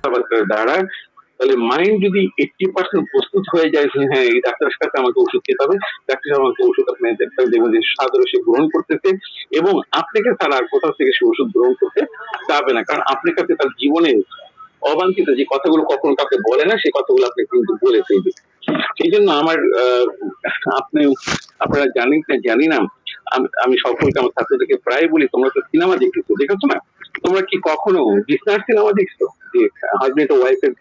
কথাবার্তা দ্বারা, তাহলে মাইন্ড যদি 80% প্রস্তুত হয়ে যায় যে হ্যাঁ এই ডাক্তারের কাছে আমাকে ওষুধ খেতে হবে, ডাক্তার সাহেব আমাকে ওষুধ আপনি দেখবেন যে সাদরে সে গ্রহণ করতেছে, এবং আপনাকে ছাড়া আর কোথাও থেকে সে ওষুধ গ্রহণ করতে যাবে না, কারণ আপনার কাছে তার জীবনে অবাঞ্ছিত যে কথাগুলো কখনো কাউকে বলে না সেই কথাগুলো আপনি কিন্তু বলে ফেলবে। সেই জন্য আমার আপনি আপনারা জানেন কি জানি না, আমি সকলকে আমার ছাত্রদেরকে প্রায় বলি, তোমরা তো সিনেমা দেখেছো না? তোমরা কি কখনো বিছনার সিনেমা দেখছো? যে হাজবেন্ড ও ওয়াইফের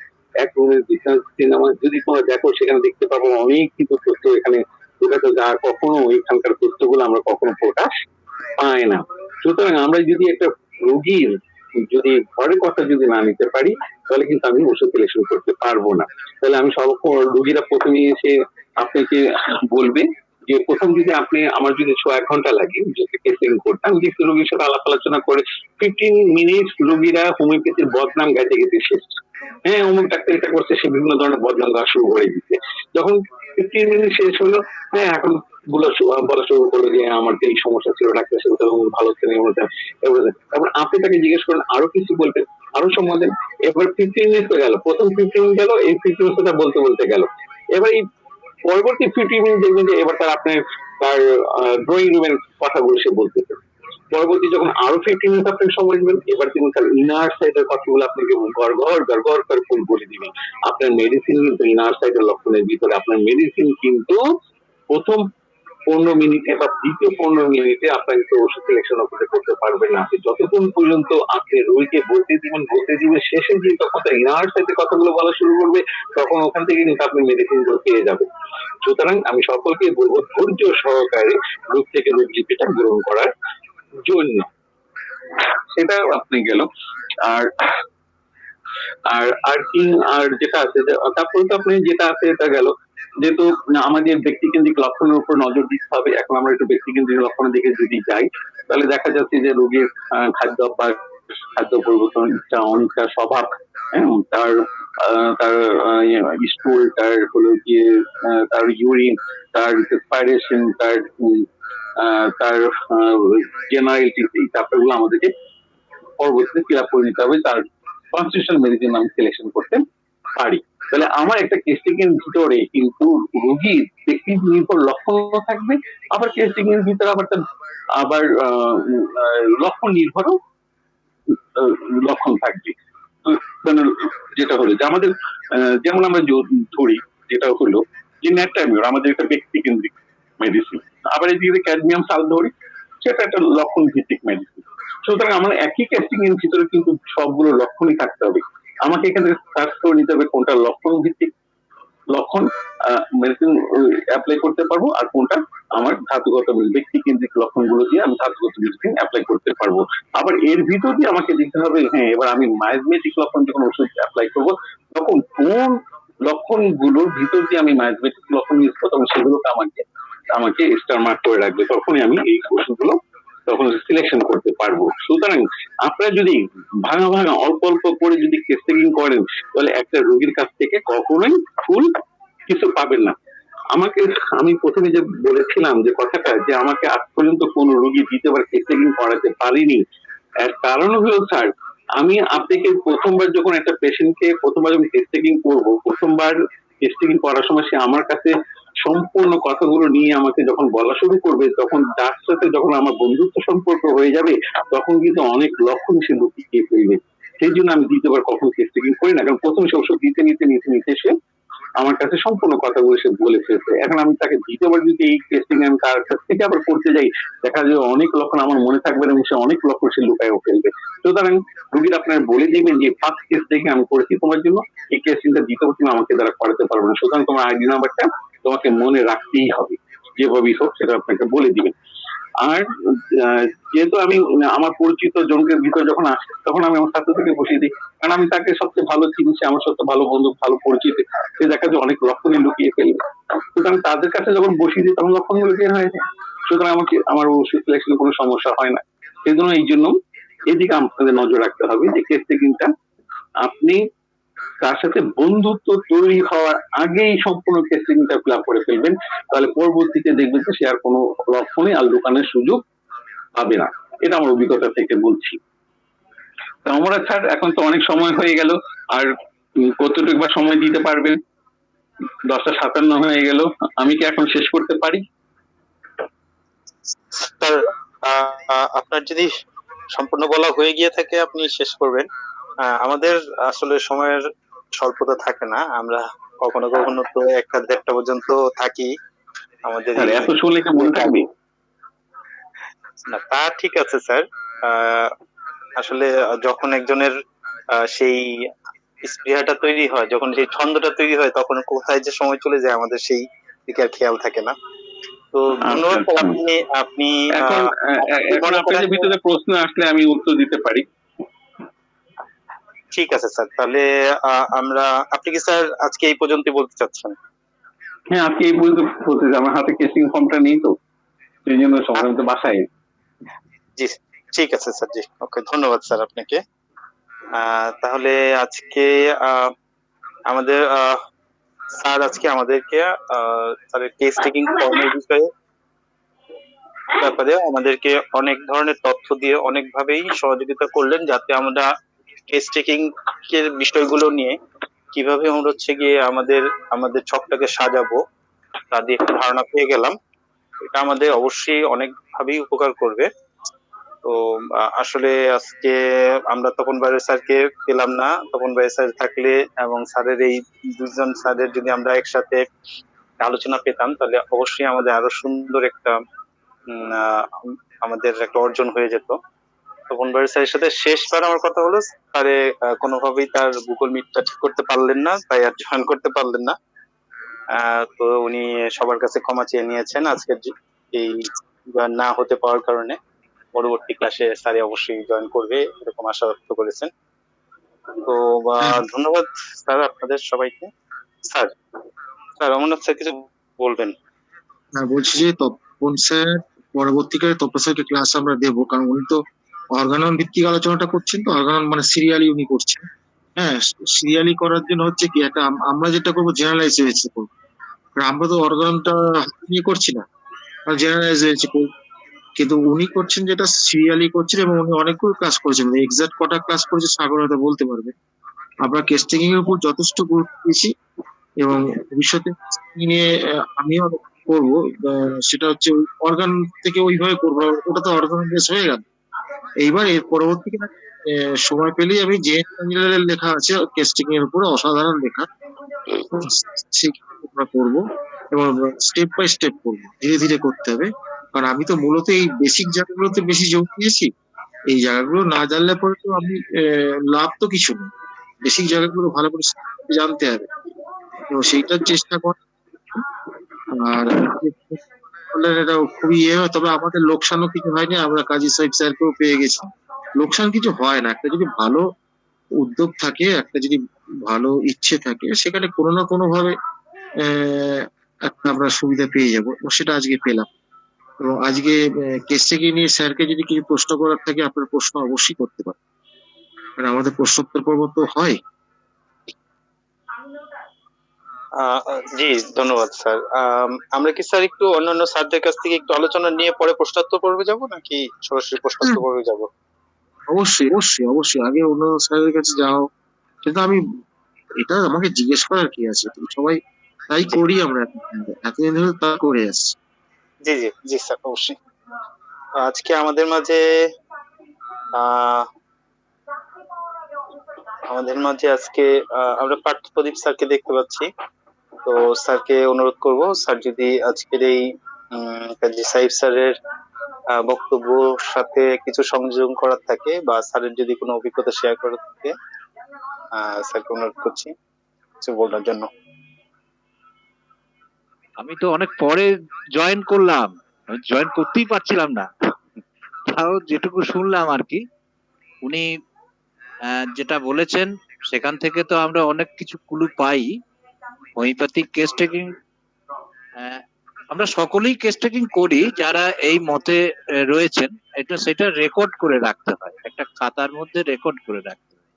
এক রুমের বিছনার সিনেমা যদি তোমরা দেখো, সেখানে দেখতে পাবো অনেক কিছু তথ্য এখানে প্রকাশ, যা কখনো এখানকার তথ্যগুলো আমরা কখনো প্রকাশ পায় না। সুতরাং আমরা যদি একটা রোগীর যদি ঘরের কথা যদি না নিতে পারি, তাহলে কিন্তু আমি ওষুধ সিলেকশন করতে পারবো না। তাহলে আমি সব রোগীরা প্রথমে এসে আপনাকে বলবে যে প্রথম যদি আপনি আমার যদি 1.5 ঘন্টা লাগে যদি টেস্টিং করতে, আমি যদি রোগীর সাথে আলাপ আলোচনা করে 15 মিনিট রোগীরা হোমিওপ্যাথির বদনাম গাইতে গেতে শেষ। হ্যাঁ অমুক ডাক্তার এটা করছে, সে বিভিন্ন ধরনের বদনাম গাওয়া শুরু করে দিচ্ছে। যখন 15 মিনিট শেষ হলো, হ্যাঁ এখন বলা শুরু করলো যে আমার তো এই সমস্যা ছিল, ডাক্তার সাথে ভালো ছিল, তারপর আপনি তাকে জিজ্ঞেস করেন আরো কিছু বলতে, আরো সম্বন্ধে। এবার 15 মিনিট গেল, প্রথম 15 মিনিট গেল, এই 15 মিনিট বলতে বলতে গেল। এবার এই পরবর্তী 15 মিনিট দেখবেন যে এবার আপনার তার ড্রয়িং রুমের কথাগুলো সে বলতেছে। পরবর্তী যখন আরো 15 মিনিট আপনি সময় দিবেন, এবার তিনি তার ইনার সাইডের কথাগুলো আপনাকে গড় করে ফুল বলে দিবেন। আপনার মেডিসিন কিন্তু ইনার সাইডের লক্ষণের ভিতরে, আপনার মেডিসিন কিন্তু প্রথম 15 মিনিটে বা দ্বিতীয় 15 মিনিটে আপনাকে তো ওষুধ সিলেকশন করতে পারবেন না। আপনি যতক্ষণ পর্যন্ত আপনি রোগীকে বলতে দিবেন, শেষে গিয়ে তখন তার ইনার সাইডের কথাগুলো বলা শুরু করবে, তখন ওখান থেকে কিন্তু আপনি মেডিসিন গুলো পেয়ে যাবেন। সুতরাং আমি সকলকে বলবো ধৈর্য সহকারে রোগ থেকে রোগ লিপিটা গ্রহণ করার জন্য। সেটা আপনি গেল। আর আর আর কি আর যেটা আছে, তারপরে তো আপনি যেটা আছে এটা গেল, যেহেতু আমাদের ব্যক্তিকেন্দ্রিক লক্ষণের উপর নজর দিতে হবে। এখন আমরা একটু ব্যক্তিকেন্দ্রিক লক্ষণের দিকে যদি যাই, তাহলে দেখা যাচ্ছে যে রোগীর খাদ্য অভ্যাস, খাদ্য পরিবর্তন, ইচ্ছা অনিচ্ছা, স্বভাব, হ্যাঁ, তার তার স্টুল, তার হলো গিয়ে তার ইউরিন, তার রেসপিরেশন, তার জেনারেলিটি, এই ব্যাপারগুলো আমাদেরকে পরবর্তীতে ফিল আপ করে নিতে হবে, তার কনস্টিটিউশন মেডিসিন আমি সিলেকশন করতে পারি। তাহলে আমার একটা কেসটিং এর ভিতরে কিন্তু রোগীর ব্যক্তি নির্ভর লক্ষণ থাকবে, আবার কেসটিং এর ভিতরে আবার তার আবার লক্ষণ নির্ভরও লক্ষণ থাকবে। মানে যেটা হলো যে আমাদের যেমন আমরা ধরি, যেটা হলো যে ন্যাট্রামিওর আমাদের একটা ব্যক্তি কেন্দ্রিক মেডিসিন, আবার এদিকে ক্যাডমিয়াম সাল ধরি, সেটা একটা লক্ষণ ভিত্তিক মেডিসিন। সুতরাং আমার একই ক্যাস্টিং এর ভিতরে কিন্তু সবগুলো লক্ষণই থাকতে হবে। আমাকে এখানে সার্চ করে নিতে হবে কোনটা লক্ষণ ভিত্তিক লক্ষণ মেডিসিন অ্যাপ্লাই করতে পারবো, আর কোনটা আমার ধাতুগত ব্যক্তি কেন্দ্রিক লক্ষণগুলো দিয়ে আমি ধাতুগত মেডিসিন অ্যাপ্লাই করতে পারবো। আবার এর ভিতর দিয়ে আমাকে দিতে হবে, হ্যাঁ এবার আমি মাইজমেটিক লক্ষণ যখন ওষুধ অ্যাপ্লাই করবো, তখন কোন লক্ষণগুলোর ভিতর দিয়ে আমি মাইজমেটিক লক্ষণ ইউজ করবো, তখন সেগুলোকে আমাকে স্টার মার্ক করে রাখবে, তখনই আমি এই ওষুধগুলো তখন সিলেকশন করতে পারবো। সুতরাং আপনারা যদি ভাঙা ভাঙা অল্প অল্প করে যদি টেস্টিং করেন, তাহলে একটা রোগীর কাছ থেকে কখনোই ফুল কিছু পাবেন না। আমি প্রথমে যে বলেছিলাম যে কথাটা, যে আমাকে আজ পর্যন্ত কোন রোগী দ্বিতীয়বার টেস্টিং করাতে পারিনি, এর কারণ হলো স্যার, আমি আপনাকে প্রথমবার যখন একটা পেশেন্টকে প্রথমবার যখন টেস্টিং করবো, প্রথমবার টেস্টিং করার সময় সে আমার কাছে সম্পূর্ণ কথাগুলো নিয়ে আমাকে যখন বলা শুরু করবে, তখন যার সাথে যখন আমার বন্ধুত্ব সম্পর্ক হয়ে যাবে, তখন কিন্তু অনেক লক্ষণ সে লুকিয়ে ফেলবে। সেই জন্য আমি দ্বিতীয়বার কখনো টেস্টিং করি না, কারণ প্রথম সে ওষুধ নিতে সে আমার কাছে সম্পূর্ণ কথাগুলো সে বলে ফেলছে। এখন আমি তাকে দ্বিতীয়বার যদি এই টেস্টিং আমি তার কাছ থেকে আবার করতে যাই, দেখা যায় অনেক লক্ষণ আমার মনে থাকবে এবং সে অনেক লক্ষণ সে লুকায়ও ফেলবে। সুতরাং রোগীর আপনার বলে দিবেন যে ফার্স্ট টেস্টিং আমি করেছি তোমার জন্য, এই টেস্টিংটা দ্বিতীয়বার তুমি আমাকে দ্বারা করাতে পারবে না, সুতরাং তোমার আইডি নাম্বারটা তোমাকে মনে রাখতেই হবে, যেভাবেই হোক সেটা আপনাকে বলে দিবেন। আর যেহেতু আমি আমার পরিচিত জনকের ভিতরে যখন আসে, তখন আমি আমার ছাত্র থেকে বসিয়ে দিই, কারণ আমি তাকে সবচেয়ে ভালো চিনি, সে আমার সবচেয়ে ভালো বন্ধু, ভালো পরিচিত, সে দেখা যায় অনেক লক্ষণই লুকিয়ে ফেলবে। সুতরাং তাদের কাছে যখন বসিয়ে দিই, তখন লক্ষণগুলো বের হয়ে যায়। সুতরাং আমার ওষুধ সিলেকশনে কোনো সমস্যা হয় না। এই জন্য এদিকে আপনাদের নজর রাখতে হবে যে টেস্টিংটা আপনি তার সাথে বন্ধুত্ব তৈরি হওয়ার আগেই সম্পূর্ণ টেস্টিংটা ফিল আপ করে ফেলবেন, তাহলে পরবর্তীতে দেখবেন যে সে আর কোনো লক্ষণে আর লুকানোর সুযোগ পাবে না। এটা আমার অভিজ্ঞতা থেকে বলছি। তো আমরা স্যার এখন তো অনেক সময় হয়ে গেল, আর কতটুকু বা সময় দিতে পারবেন? 10টা 57 হয়ে গেল, আমি কি এখন শেষ করতে পারি? স্যার, আপনার যদি সম্পূর্ণ বলা হয়ে গিয়ে থাকে আপনি শেষ করবেন। আমাদের আসলে সময়ের স্বল্পতা থাকে না, আমরা কখনো কখনো তো 1টা 1:30 পর্যন্ত থাকি আমাদের স্যার এই এত শুনলে কি মনে থাকবে? না, তা ঠিক আছে স্যার। আহ, আসলে যখন একজনের সেই স্পৃহাটা তৈরি হয়, যখন সেই ছন্দটা তৈরি হয়, তখন কোথায় যে সময় চলে যায় আমাদের সেই দিকে আর খেয়াল থাকে না। তো আচ্ছা ধন্যবাদ স্যার, আচ্ছা। আপনি এখন যদি এখন মনে করেন আপনাদের যে ভিতরে প্রশ্ন আসলে আমি উত্তর দিতে পারি। ঠিক আছে স্যার, তাহলে আমরা, আপনি কি স্যার আজকে এই পর্যন্তই বলতে চাচ্ছেন? হ্যাঁ, আজকে এই পর্যন্ত বলতে চাই। আমার হাতে কেসিং ফর্মটা নেই তো, সেই জন্য সময় তো বাসায়। জি, ঠিক আছে স্যার, জি, ওকে, ধন্যবাদ স্যার আপনাকে। তাহলে আজকে আহ, আমাদের স্যার আজকে আমাদেরকে স্যারের কেস টেকিং ফর্মের বিষয়ে ব্যাপারে আমাদেরকে অনেক ধরনের তথ্য দিয়ে অনেকভাবেই সহযোগিতা করলেন, যাতে আমরা কেস টেকিং এর বিষয়গুলো নিয়ে কিভাবে আমরা হচ্ছে গিয়ে আমাদের আমাদের ছকটাকে সাজাবো তা দিয়ে একটা ধারণা পেয়ে গেলাম। এটা আমাদের অবশ্যই অনেকভাবেই উপকার করবে। তো আসলে আজকে আমরা তপন বাইরে স্যারকে পেলাম না, তপন বাইরে স্যার থাকলে এবং স্যারের এই দুজন স্যারের যদি আমরা একসাথে আলোচনা পেতাম, তাহলে অবশ্যই আমাদের আরো সুন্দর একটা উম, আহ, আমাদের একটা অর্জন হয়ে যেত। তপন বাইরে স্যারের সাথে শেষবার আমার কথা হলো, স্যারে কোনোভাবেই তার গুগল মিটটা ঠিক করতে পারলেন না, তাই আর জয়েন করতে পারলেন না। তো উনি সবার কাছে ক্ষমা চেয়ে নিয়েছেন আজকের এই না হতে পাওয়ার কারণে। পরবর্তী ক্লাসে স্যার অবশ্যই জয়েন করবে এরকম আশা ব্যক্ত করেছেন। তো হ্যাঁ, ধন্যবাদ স্যার আপনাদের সবাইকে। স্যার, স্যার অমরনাথ স্যার কিছু বলবেন? বলছি যে তপন স্যার পরবর্তীকালে তপন স্যারকে ক্লাস আমরা দেবো, কারণ উনি তো অর্গানন ভিত্তিক আলোচনাটা করছেন, তো অর্গানন মানে সিরিয়ালি উনি করছেন। হ্যাঁ, সিরিয়ালি করার জন্য হচ্ছে কি একটা আমরা যেটা করবো জেনারেলাইজ হয়েছে করবো, কারণ আমরা তো অর্গাননটা হাতে নিয়ে করছি না, জেনারেলাইজ হয়েছে করবো। কিন্তু উনি করছেন যেটা সিরিয়ালি করছেন, এবং উনি অনেকগুলো ক্লাস করেছেন, এক্সাক্ট কটা ক্লাস করেছে সাগর হয়তো বলতে পারবে। আমরা কেস টেকিং এর উপর যথেষ্ট গুরুত্ব দিয়েছি, এবং ভবিষ্যতে নিয়ে আমিও করবো। সেটা হচ্ছে অর্গান থেকে ওইভাবে করবো, ওটা তো অর্গান বেস হয়ে গেল। এইবার এর পরবর্তীকালে সময় পেলেই আমি যে ইঞ্জিনিয়ারের লেখা আছে কেস্টিং এর উপরে, অসাধারণ লেখা, সেগুলো আমরা করবো, এবং স্টেপ বাই স্টেপ করবো, ধীরে ধীরে করতে হবে। কারণ আমি তো মূলত এই বেসিক জায়গাগুলোতে বেশি জোর দিয়েছি। এই জায়গাগুলো না জানলে পরে তো আমি লাভ তো কিছু নেই। বেসিক জায়গাগুলো ভালো করে জানতে হবে, তো সেইটার চেষ্টা কর। আর বললেন এটা খুবই হয়, তবে আমাদের লোকসানও কিছু হয়নি, আমরা কাজী সাহেব স্যারকেও পেয়ে গেছি। লোকসান কিছু হয় না, একটা যদি ভালো উদ্যোগ থাকে, একটা যদি ভালো ইচ্ছে থাকে, সেখানে কোনো না কোনো ভাবে আহ, একটা আমরা সুবিধা পেয়ে যাবো, এবং সেটা আজকে পেলাম। এবং আজকে কেস থেকে নিয়ে স্যারকে যদি কিছু প্রশ্ন করার থাকে, আপনার প্রশ্ন অবশ্যই করতে পারেন, কারণ আমাদের প্রশ্নোত্তর পর্ব তো হয়। জি, ধন্যবাদ স্যার। আমরা কি স্যার একটু অন্যান্য স্যারদের কাছ থেকে একটু আলোচনা নিয়ে পরে প্রশ্নোত্তর পর্বে যাব, নাকি সরাসরি হুম, প্রশ্নোত্তর পর্বে যাব? অবশ্যই অবশ্যই অবশ্যই, আগে অন্য স্যারের কাছে যাও। কিন্তু আমি, এটা আমাকে জিজ্ঞেস করার কি আছে, তুমি সবাই তাই জি, করি আমরা, এতদিন ধরে তা করে আসছি। জি, জি, জি স্যার, অবশ্যই। আজকে আমাদের মাঝে আহ আমাদের মাঝে আজকে আমরা পার্থ প্রদীপ স্যারকে দেখতে পাচ্ছি। তো স্যারকে অনুরোধ করব, স্যার যদি আজকের এই কাজী সাহিব স্যারের বক্তব্যর সাথে কিছু সংযোজন করার থাকে, বা স্যারের যদি কোনো অভিজ্ঞতা শেয়ার করার থাকে, স্যারকে অনুরোধ করছি কিছু বলার জন্য। আমি তো অনেক পরে জয়েন করলাম, আমি জয়েন করতেই পারছিলাম না। তাও যেটুকু শুনলাম আর কি, উনি যেটা বলেছেন সেখান থেকে তো আমরা অনেক কিছু ক্লু পাই। হোমিওপ্যাথিক কেস টেকিং, আমরা সকলেই কেস টেকিং করি যারা এই মতে রয়েছেন। এটা সেটা রেকর্ড করে রাখতে হয়, একটা খাতার মধ্যে রেকর্ড করে রাখতে হয়।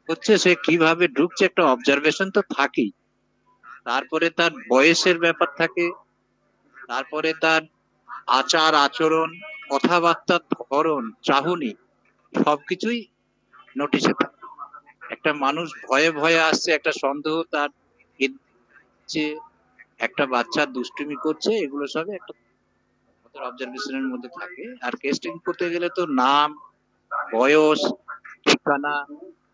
হচ্ছে সে কিভাবে ঢুকছে, একটা অবজারভেশন তো থাকেই। তারপরে তার বয়সের ব্যাপার থাকে, তারপরে তার আচার আচরণ, কথাবার্তার ধরন, চাহনি, সবকিছুই নোটিশে থাকে। একটা মানুষ ভয়ে ভয়ে আসছে, একটা সন্দেহ তার যে একটা বাচ্চা দুষ্টুমি করছে, এগুলো সব একটা অবজারভেশনের মধ্যে থাকে। আর কেস টেকিং করতে গেলে তো নাম, বয়স, ঠিকানা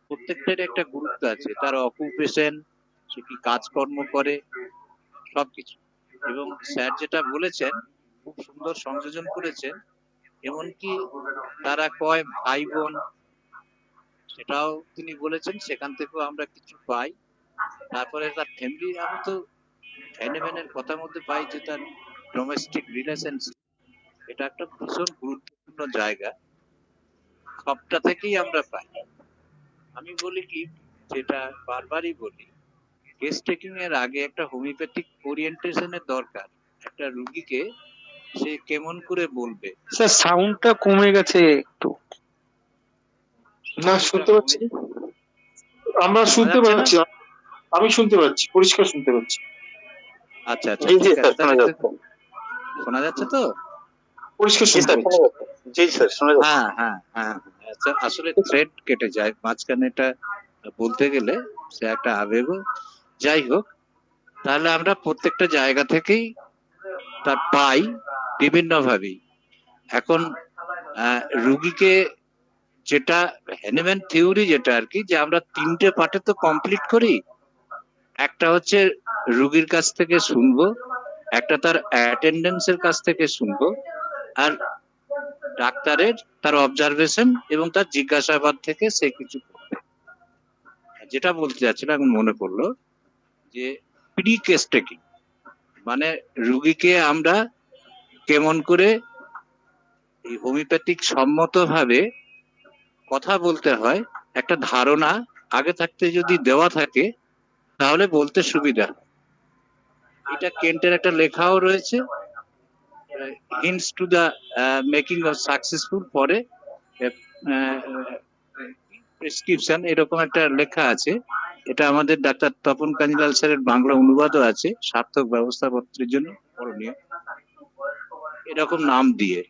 প্রত্যেকটার একটা গুরুত্ব আছে, তার অকুপেশন, সে কি কাজকর্ম করে, সবকিছু। এবং স্যার যেটা বলেছেন খুব সুন্দর সংযোজন করেছেন, এমনকি তারা কয় ভাই বোন সেটাও তিনি বলেছেন, সেখান থেকেও আমরা কিছু পাই। তারপরে তার ফ্যামিলি, আমি তো হ্যান্ডম্যানের কথার মধ্যে পাই যে তার ডোমেস্টিক রিলেশনশিপ, এটা একটা ভীষণ গুরুত্বপূর্ণ জায়গা, সবটা থেকেই আমরা পাই। আমি বলি কি, যেটা বারবারই বলি, কেস টেকিং এর আগে একটা হোমিওপ্যাথিক ওরিয়েন্টেশনের দরকার। একটা রুগীকে সে কেমন করে বলবে, স্যার সাউন্ডটা কমে গেছে একটু। না শুনতে পাচ্ছি, আমরা শোনা শুনতে যাচ্ছে না? পাচ্ছি, আমি শুনতে পাচ্ছি, পরিষ্কার শুনতে পাচ্ছি, আচ্ছা আচ্ছা, জি জি ঠিক স্যার, আছে, শোনা তাহলে যাচ্ছে। শোনা যাচ্ছে তো? পরিষ্কার জি শুনতে স্যার, পাচ্ছি। শোনা যাচ্ছে। জি স্যার, শোনা যাচ্ছে। হ্যাঁ হ্যাঁ হ্যাঁ, আচ্ছা, আসলে থ্রেড কেটে যায় মাঝখানে, এটা বলতে গেলে সে একটা আবেগ। যাই হোক, তাহলে আমরা প্রত্যেকটা জায়গা থেকেই তার পাই বিভিন্ন ভাবেই। এখন রুগীকে যেটা হ্যানিম্যান থিওরি, যেটা আর কি, যে আমরা তিনটে পার্টে তো কমপ্লিট করি। একটা হচ্ছে রুগীর কাছ থেকে শুনবো, একটা তার অ্যাটেন্ডেন্সের কাছ থেকে শুনবো, আর ডাক্তারের তার অবজারভেশন এবং তার জিজ্ঞাসাবাদ থেকে সে কিছু করবে। যেটা বলতে যাচ্ছিলাম এখন মনে পড়লো, যে প্রি কেস টেকিং মানে রুগীকে আমরা কেমন করে এই হোমিওপ্যাথিক সম্মত ভাবে কথা বলতে হয়, একটা ধারণা আগে থাকতে যদি দেওয়া থাকে তাহলে বলতে সুবিধা হয়। এটা কেন্টের একটা লেখাও রয়েছে, hints to the making of successful, পরে প্রেসক্রিপশন, এরকম একটা লেখা আছে। এটা আমাদের ডাক্তার তপন কাঞ্জিলাল স্যারের বাংলা অনুবাদও আছে, সার্থক ব্যবস্থাপত্রের জন্য করণীয়, এরকম নাম দিয়ে।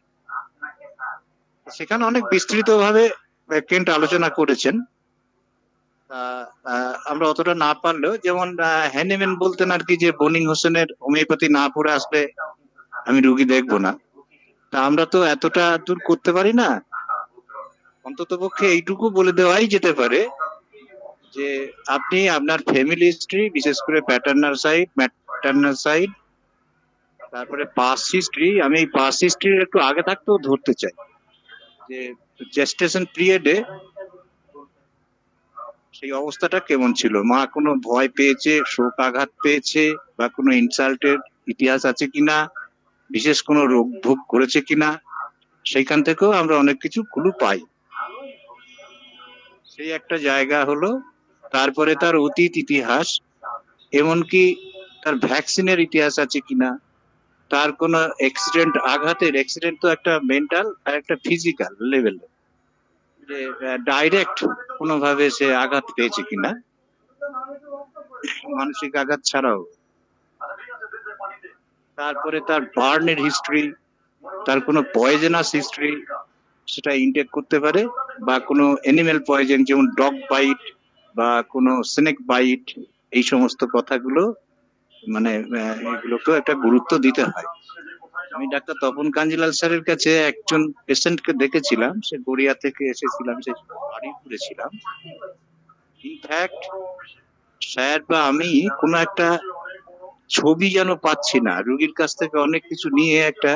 সেখানে অনেক বিস্তৃত ভাবে কেন্ট আলোচনা করেছেন। আমরা অতটা না পারলেও, যেমন হ্যানিম্যান বলতেন আর কি, যে বনিং হোসেনের হোমিওপ্যাথি না পড়ে আসলে আমি রুগী দেখবো না। তা আমরা তো এতটা দূর করতে পারি না, অন্তত পক্ষে এইটুকু বলে দেওয়াই যেতে পারে যে আপনি আপনার ফ্যামিলি হিস্ট্রি, বিশেষ করে প্যাটার্নাল সাইড, ম্যাটার্নাল সাইড, তারপরে পাস হিস্ট্রি, আমি এই পাস হিস্ট্রির একটু আগে থাকতেও ধরতে চাই, যে জেস্টেশন পিরিয়ডে সেই অবস্থাটা কেমন ছিল, মা কোনো ভয় পেয়েছে, শোক আঘাত পেয়েছে, বা কোনো ইনসাল্টের ইতিহাস আছে কিনা, বিশেষ কোনো রোগ ভোগ করেছে কিনা, সেইখান থেকেও আমরা অনেক কিছু ক্লু পাই। সেই একটা জায়গা হলো। তারপরে তার অতীত ইতিহাস, এমনকি তার ভ্যাকসিনের ইতিহাস আছে কিনা, তার কোনো অ্যাক্সিডেন্ট, আঘাতের অ্যাক্সিডেন্ট তো একটা মেন্টাল আর একটা ফিজিক্যাল লেভেলে, যে ডাইরেক্ট কোনোভাবে সে আঘাত পেয়েছে কিনা, মানসিক আঘাত ছাড়াও। তারপরে তার বার্নের হিস্ট্রি, তার কোনো পয়জনাস হিস্ট্রি সেটা ইনটেক করতে পারে, বা কোনো অ্যানিমেল পয়জন, যেমন ডগ বাইট বা কোনো স্নেক বাইট, এই সমস্ত কথাগুলো, মানে এগুলোকেও একটা গুরুত্ব দিতে হয়। আমি ডাক্তার তপন কাঞ্জিলাল স্যারের কাছে একজন পেশেন্টকে দেখেছিলাম, সে গড়িয়া থেকে এসেছিলাম, সে বাড়ি ঘুরেছিলাম। ইনফ্যাক্ট স্যার বা আমি কোনো একটা ছবি যেন পাচ্ছি না, রুগীর কাছ থেকে অনেক কিছু নিয়ে একটা,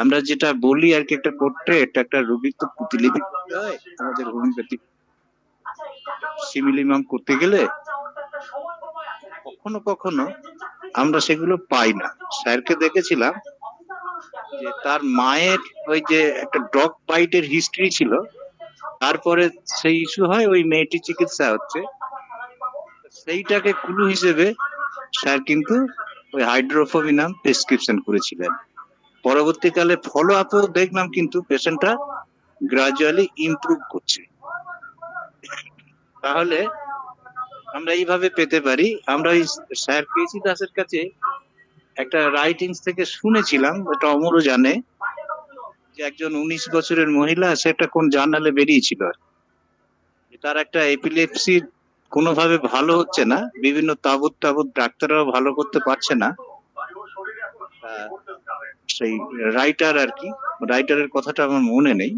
আমরা যেটা বলি আর কি, একটা পোর্ট্রেট, একটা রুগীর তো প্রতিলিপি করতে হয় আমাদের হোমিওপ্যাথিক সিমিলিমাম করতে গেলে, কখনো কখনো আমরা সেগুলো পাই না। স্যারকে দেখেছিলাম যে তার মায়ের ওই যে একটা ডগ বাইটের হিস্ট্রি ছিল, তারপরে সেই ইস্যু হয়, ওই মেয়েটি চিকিৎসা হচ্ছে, সেইটাকে ক্লু হিসেবে স্যার কিন্তু ওই হাইড্রোফোবিনাম প্রেসক্রিপশন করেছিলেন। পরবর্তীকালে ফলো আপেও দেখলাম কিন্তু পেশেন্টটা গ্রাজুয়ালি ইমপ্রুভ করছে। তাহলে আমরা এইভাবে পেতে পারি। আমরা ওই স্যার কেসি দাসের কাছে একটা রাইটিংস থেকে শুনেছিলাম, এটা অমরও জানে, যে একজন 19 বছরের মহিলা, সে একটা কোন জার্নালে বেরিয়েছিল, তার একটা এপিলেপসি কোনোভাবে ভালো হচ্ছে না, বিভিন্ন তাবৎ তাবৎ ডাক্তাররাও ভালো করতে পারছে না। আহ, সেই রাইটার আর কি, রাইটারের কথাটা আমার মনে নেই।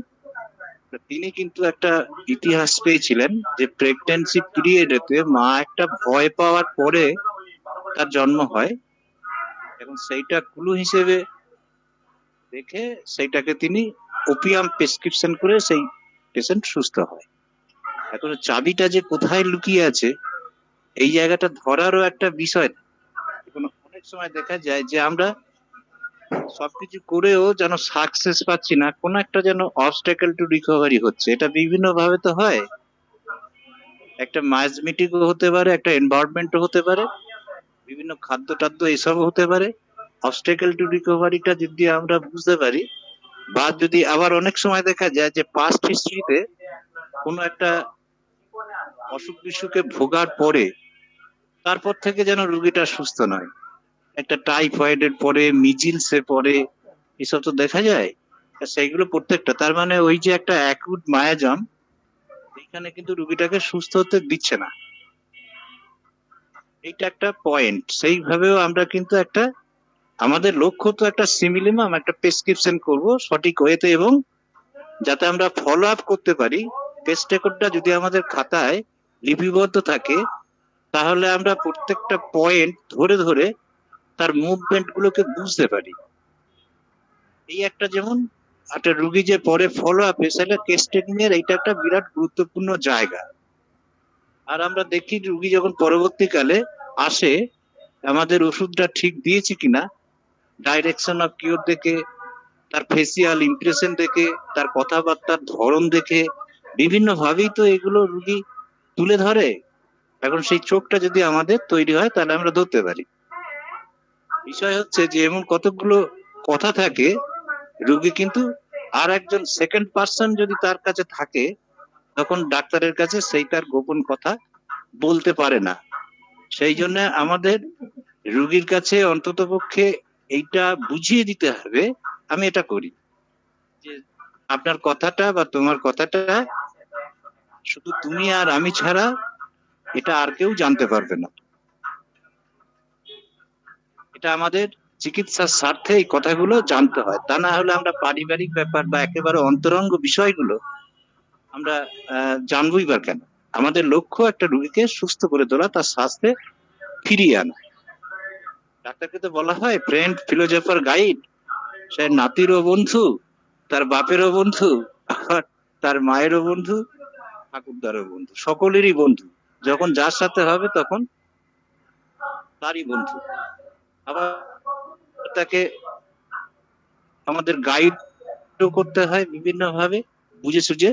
তা তিনি কিন্তু একটা ইতিহাস পেয়েছিলেন যে প্রেগন্যান্সি পিরিয়ডেতে মা একটা ভয় পাওয়ার পরে তার জন্ম হয়, এবং সেইটা ক্লু হিসেবে দেখে সেইটাকে তিনি ওপিয়াম প্রেসক্রিপশন করে সেই পেশেন্ট সুস্থ হয়। এখন চাবিটা যে কোথায় লুকিয়ে আছে এই জায়গাটা ধরারও একটা বিষয়। এখন অনেক সময় দেখা যায় যে আমরা সবকিছু করেও যেন সাকসেস পাচ্ছি না, কোন একটা যেন অবস্টাকেল টু রিকভারি হচ্ছে। এটা বিভিন্ন ভাবে তো হয়, একটা মাইজমেটিকও হতে পারে, একটা এনভায়রনমেন্টও হতে পারে, বিভিন্ন খাদ্য টাদ্য এসব হতে পারে। অবস্টাকেল টু রিকভারিটা যদি আমরা বুঝতে পারি, বা যদি আবার অনেক সময় দেখা যায় যে পাস্ট হিস্ট্রিতে কোনো একটা অসুখ বিসুখে ভোগার পরে তারপর থেকে যেন রোগীটা সুস্থ নয়, একটা টাইফয়েডের পরে, মিজিলসে পরে, এসব তো দেখা যায়। তা সেইগুলো প্রত্যেকটা, তার মানে ওই যে একটা অ্যাকুট মায়াজাম, এখানে কিন্তু রোগীটাকে সুস্থ হতে দিচ্ছে না। এইটা একটা পয়েন্ট। সেইভাবেও আমরা কিন্তু একটা, আমাদের লক্ষ্য তো একটা সিমিলিমাম একটা প্রেসক্রিপশন করব সঠিক ওয়েতে, এবং যাতে আমরা ফলো আপ করতে পারি। টেস্ট রেকর্ডটা যদি আমাদের খাতায় লিপিবদ্ধ থাকে তাহলে আমরা প্রত্যেকটা পয়েন্ট ধরে ধরে তার মুভমেন্ট গুলোকে বুঝতে পারি। এই একটা, যেমন একটা রুগী যে পরে ফলো আপে, সেটা কেস টেকিং এর এইটা একটা বিরাট গুরুত্বপূর্ণ জায়গা। আর আমরা দেখি রুগী যখন পরবর্তীকালে আসে, আমাদের ওষুধটা ঠিক দিয়েছে কিনা, ডাইরেকশন অফ কিওর দেখে, তার ফেসিয়াল ইমপ্রেশন দেখে, তার কথাবার্তার ধরন দেখে, বিভিন্ন ভাবেই তো এগুলো রুগী তুলে ধরে। এখন সেই চোখটা যদি আমাদের তৈরি হয় তাহলে আমরা ধরতে পারি। বিষয় হচ্ছে যে এমন কতগুলো কথা থাকে, রুগী কিন্তু আর একজন সেকেন্ড পার্সন যদি তার কাছে থাকে তখন ডাক্তারের কাছে সেই তার গোপন কথা বলতে পারে না। সেই জন্য আমাদের রুগীর কাছে অন্তত পক্ষে এইটা বুঝিয়ে দিতে হবে। আমি এটা করি যে আপনার কথাটা বা তোমার কথাটা শুধু তুমি আর আমি ছাড়া এটা আর কেউ জানতে পারবে না। এটা আমাদের চিকিৎসার স্বার্থে এই কথাগুলো জানতে হয়, তা না হলে আমরা পারিবারিক ব্যাপার বা একেবারে অন্তরঙ্গ বিষয়গুলো আমরা জানবই বা কেন। আমাদের লক্ষ্য একটা রোগীকে সুস্থ করে তোলা, তার স্বাস্থ্যে ফিরিয়ে আনা। ডাক্তারকে তো বলা হয় ফ্রেন্ড, ফিলোজফার, গাইড। সে নাতিরও বন্ধু, তার বাপেরও বন্ধু, আবার তার মায়েরও বন্ধু, ঠাকুরদারও বন্ধু, সকলেরই বন্ধু। যখন যার সাথে হবে তখন তারই বন্ধু। আবার তাকে আমাদের গাইড করতে হয় বিভিন্ন ভাবে, বুঝে সুঝে।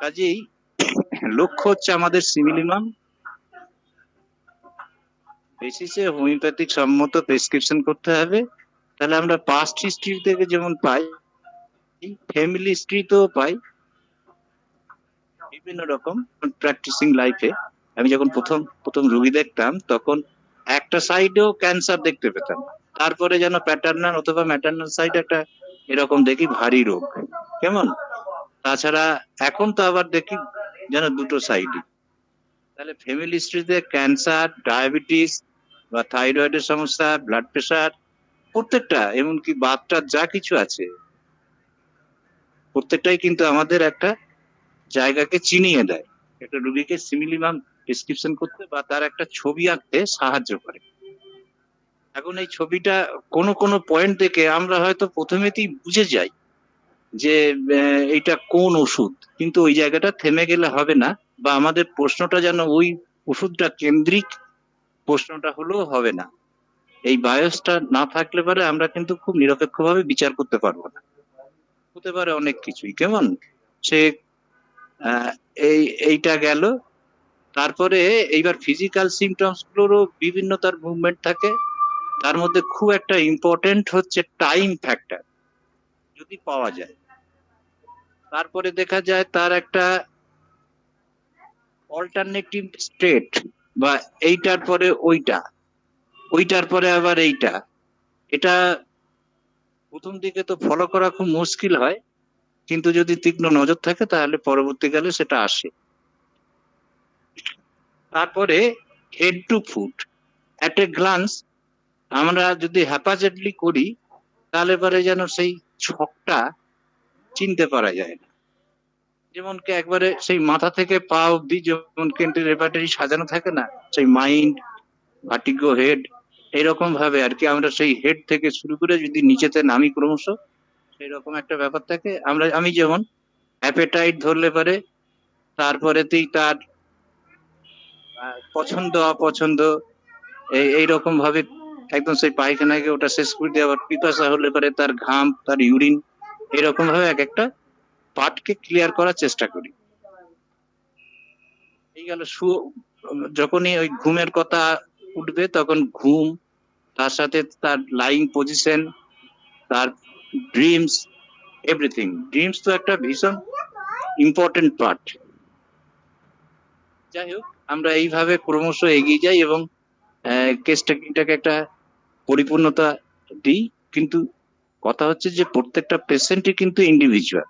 কাজেই লক্ষ্য হচ্ছে আমাদের সিমিলিমাম বেসিসে হোমিওপ্যাথিক সম্মত প্রেসক্রিপশন করতে হবে। তাহলে আমরা পাস্ট হিস্ট্রি থেকে যেমন পাই, ফ্যামিলি হিস্ট্রিতেও পাই, বিভিন্ন রকম প্র্যাকটিসিং লাইফে। আমি যখন প্রথম প্রথম রোগী দেখতাম তখন একটা সাইডেও ক্যান্সার দেখতে পেতাম, তারপরে যেন প্যাটার্নাল অথবা ম্যাটার্নাল সাইড একটা এরকম দেখি ভারী রোগ কেমন। তাছাড়া এখন তো আবার দেখি যেন দুটো সাইডই। তাহলে ফ্যামিলি হিস্ট্রিতে ক্যান্সার, ডায়াবেটিস বা থাইরয়েডের সমস্যা, ব্লাড প্রেশার, প্রত্যেকটা, এমনকি বাতটার যা কিছু আছে প্রত্যেকটাই কিন্তু আমাদের একটা জায়গাকে চিনিয়ে দেয়, একটা রোগীকে সিমিলিমাম প্রেসক্রিপশন করতে বা তার একটা ছবি আঁকতে সাহায্য করে। এখন এই ছবিটা কোনো কোনো পয়েন্ট থেকে আমরা হয়তো প্রথমেতেই বুঝে যাই যে এইটা কোন ওষুধ, কিন্তু ওই জায়গাটা থেমে গেলে হবে না, বা আমাদের প্রশ্নটা যেন ওই ওষুধটা কেন্দ্রিক প্রশ্নটা হলেও হবে না। এই বায়োসটা না থাকলে পারে আমরা কিন্তু খুব নিরপেক্ষভাবে বিচার করতে পারবো না। হতে পারে অনেক কিছুই, কেমন সে আহ, এইটা গেল। তারপরে এইবার ফিজিক্যাল সিমটমস গুলোরও বিভিন্ন তার মুভমেন্ট থাকে, তার মধ্যে খুব একটা ইম্পর্টেন্ট হচ্ছে টাইম ফ্যাক্টর যদি পাওয়া যায়। তারপরে দেখা যায় তার একটা অল্টারনেটিভ স্টেট, বা এইটার পরে ওইটা, ওইটার পরে আবার এইটা। এটা প্রথম দিকে তো ফলো করা খুব মুশকিল হয়, কিন্তু যদি তীক্ষ্ণ নজর থাকে তাহলে পরবর্তীকালে সেটা আসে। তারপরে head to foot at a glance আমরা যদি হ্যাপাজেটলি করি তাহলে পরে যেন সেই ছকটা চিনতে পারা যায় না। যেমন কি একবারে সেই মাথা থেকে পা অব্দি যেমন কেন্টের রেপার্টারি সাজানো থাকে না, সেই মাইন্ড, ভার্টিগো, হেড, এইরকম ভাবে আর কি আমরা সেই হেড থেকে শুরু করে যদি নিচেতে নামি ক্রমশ সেই রকম একটা ব্যাপার থাকে। আমি যেমন অ্যাপেটাইট ধরলে পারে তারপরেতেই তার পছন্দ অপছন্দ এইরকম ভাবে একদম সেই পায়খানায় গিয়ে ওটা শেষ করে দিয়ে আবার পিপাসা হলে পারে তার ঘাম, তার ইউরিন, এরকম ভাবে এক একটা পার্টকে ক্লিয়ার করার চেষ্টা করি। এই গেল যখনই ওই ঘুমের কথা উঠবে তখন ঘুম, তার সাথে তার লাইং পজিশন, তার ড্রিমস, এভরিথিং। ড্রিমস তো একটা ভীষণ ইম্পর্টেন্ট পার্ট। যাই হোক, আমরা এইভাবে ক্রমশ এগিয়ে যাই এবং কেস টেকিংটাকে একটা পরিপূর্ণতা দিই। কিন্তু কথা হচ্ছে যে প্রত্যেকটা পেশেন্টই কিন্তু ইন্ডিভিজুয়াল।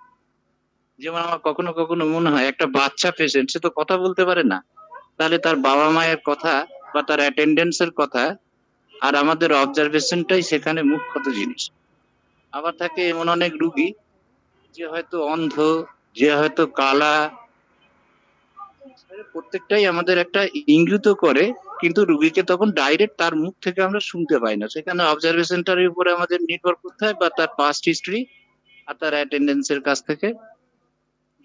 যেমন আমার কখনো কখনো মনে হয় একটা বাচ্চা পেশেন্ট, সে তো কথা বলতে পারে না, তাহলে তার বাবা মায়ের কথা বা তার অ্যাটেন্ডেন্সের কথা আর আমাদের অবজারভেশনটাই সেখানে মুখ্যত জিনিস। আবার থাকে এমন অনেক রুগী যে হয়তো অন্ধ, যে হয়তো কালা, প্রত্যেকটাই আমাদের একটা ইঙ্গিত করে, কিন্তু রুগীকে তখন ডাইরেক্ট তার মুখ থেকে আমরা শুনতে পাই না। সেখানে অবজারভেশনটার উপরে আমাদের নির্ভর করতে হয় বা তার পাস্ট হিস্ট্রি আর তার অ্যাটেন্ডেন্সের কাছ থেকে।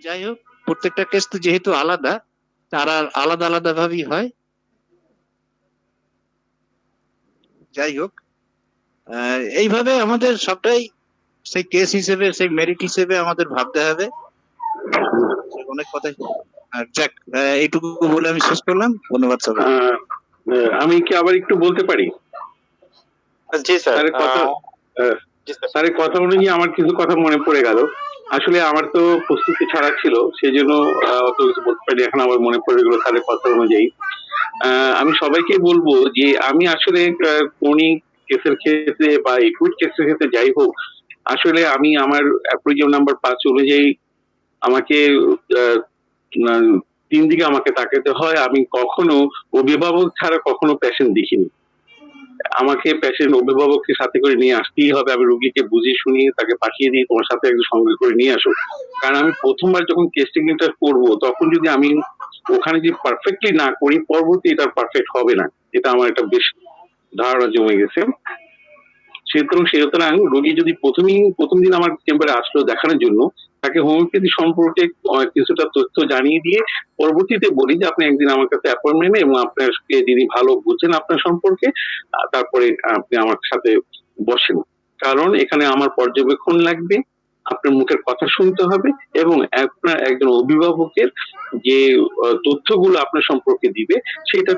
যাই হোক, প্রত্যেকটা কেস তো যেহেতু আলাদা, তারা আলাদা আলাদা ভাবেই হয়। যাই হোক, এইভাবে আমাদের সবটাই সেই কেস হিসেবে, সেই মেরিট হিসেবে আমাদের ভাবতে হবে। অনেক কথাই যাক, এইটুকু বলে আমি শেষ করলাম। ধন্যবাদ সবাই। আমি কি আবার একটু বলতে পারি? জি স্যার। স্যারের কথা স্যারের কথা অনুযায়ী আমার কিছু কথা মনে পড়ে গেল। আসলে আমার তো প্রস্তুতি ছাড়া ছিল, সেই জন্য অত কিছু বলতে পারি। এখন আমার মনে পড়ে গেলো স্যারের কথা অনুযায়ী। আমি সবাইকে বলবো যে আমি আসলে ক্রনিক কেসের ক্ষেত্রে বা একুট কেসের ক্ষেত্রে যাই হোক, আসলে আমি আমার অ্যাপ্রোচিয়েশন নাম্বার 5 অনুযায়ী আমাকে 3 দিকে আমাকে তাকাতে হয়। আমি কখনো অভিভাবক ছাড়া কখনো পেশেন্ট দেখিনি। আমাকে পেশেন্ট অভিভাবককে সাথে করে নিয়ে আসতেই হবে। আমি রোগীকে বুঝিয়ে শুনিয়ে তাকে পাঠিয়ে দিই, তোমার সাথে একজন সঙ্গে করে নিয়ে আসো। কারণ আমি প্রথমবার যখন কেস টেকিংটা করবো তখন যদি আমি ওখানে যদি পারফেক্টলি না করি, পরবর্তী এটা পারফেক্ট হবে না। এটা আমার একটা বেশ ধারণা জমে গেছে। সুতরাং রোগী যদি প্রথম দিন আমার চেম্বারে আসলো দেখানোর জন্য, তাকে হোমিওপ্যাথি সম্পর্কে কিছুটা তথ্য জানিয়ে দিয়ে পরবর্তীতে বলি যে আপনি একদিন আমার কাছে অ্যাপয়েন্টমেন্ট নেন এবং আপনাকে যিনি ভালো বুঝছেন আপনার সম্পর্কে, তারপরে আপনি আমার সাথে বসেন। কারণ এখানে আমার পর্যবেক্ষণ লাগবে, আপনার মুখের কথা শুনতে হবে এবং আপনার একজন অভিভাবকের যে তথ্যগুলো আপনার সম্পর্কে দিবে সেটা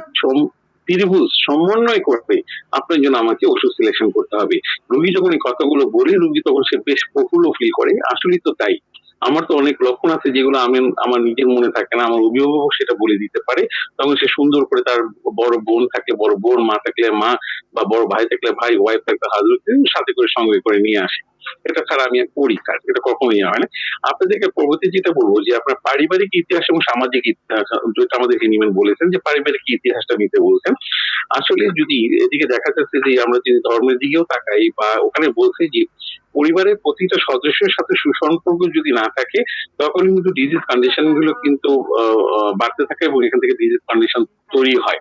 ত্রিভুজ সমন্বয় করতে আপনার জন্য আমাকে ওষুধ সিলেকশন করতে হবে। রোগী যখন এই কথাগুলো বলে, রোগী তখন সে বেশ প্রফুল্ল ফিল করে। আসলেই তো তাই। আমার তো অনেক লক্ষণ আছে যেগুলো আমি আমার নিজের মনে থাকে না, আমার অভিভাবক সেটা বলে দিতে পারে। তখন সে সুন্দর করে তার বড় বোন থাকলে বড় বোন, মা থাকলে মা, বা বড় ভাই থাকলে ভাই, ওয়াইফ থাকলে হাজবেন্ড সাথে করে সঙ্গে করে নিয়ে আসে। এটা ছাড়া আমি আর করি কাজ, এটা কখনোই হয় না। আপনাদেরকে পরবর্তী যেটা বলবো যে আপনার পারিবারিক ইতিহাস এবং সামাজিক ইতিহাস, যেটা আমাদেরকে নিমেন বলেছেন যে পারিবারিক ইতিহাসটা নিতে বলছেন। আসলে যদি এদিকে দেখা যাচ্ছে যে আমরা যদি ধর্মের দিকেও তাকাই, বা ওখানে বলছে যে পরিবারের প্রতিটা সদস্যের সাথে সুসম্পর্ক যদি না থাকে তখন কিন্তু ডিজিজ কন্ডিশন গুলো কিন্তু বাড়তে থাকে এবং এখান থেকে ডিজিজ কন্ডিশন তৈরি হয়।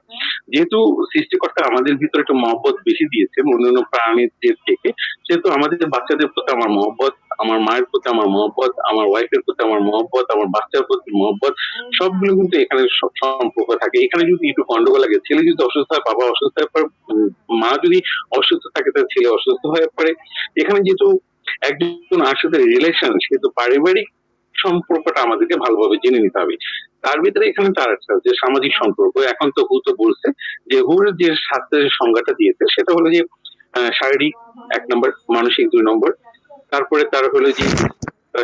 যেহেতু সৃষ্টিকর্তা আমাদের ভিতরে একটা মহব্বত বেশি দিয়েছে অন্যান্য প্রাণীদের থেকে, সেহেতু আমাদের বাচ্চাদের প্রতি আমার মহব্বত, আমার মায়ের প্রতি আমার মহব্বত, আমার ওয়াইফের প্রতি আমার মহব্বত, আমার বাচ্চার প্রতি মহব্বত, সবগুলো কিন্তু এখানে সম্পর্ক থাকে। এখানে যদি একটু গন্ডগোল লাগে, ছেলে যদি অসুস্থ হয় বাবা অসুস্থ হয়ে পড়ে, মা যদি অসুস্থ থাকে তার ছেলে অসুস্থ হয়ে পড়ে। এখানে যেহেতু একজন আর সাথে রিলেশন, সেহেতু পারিবারিক সম্পর্কটা আমাদেরকে ভালোভাবে জেনে নিতে হবে। তার ভিতরে এখানে তার একটা যে সামাজিক সম্পর্ক, এখন তো হু তো বলছে যে হুর যে স্বাস্থ্যের সংজ্ঞাটা দিয়েছে সেটা হলো যে শারীরিক 1 নম্বর, মানসিক 2 নম্বর, তারপরে তার হলো যে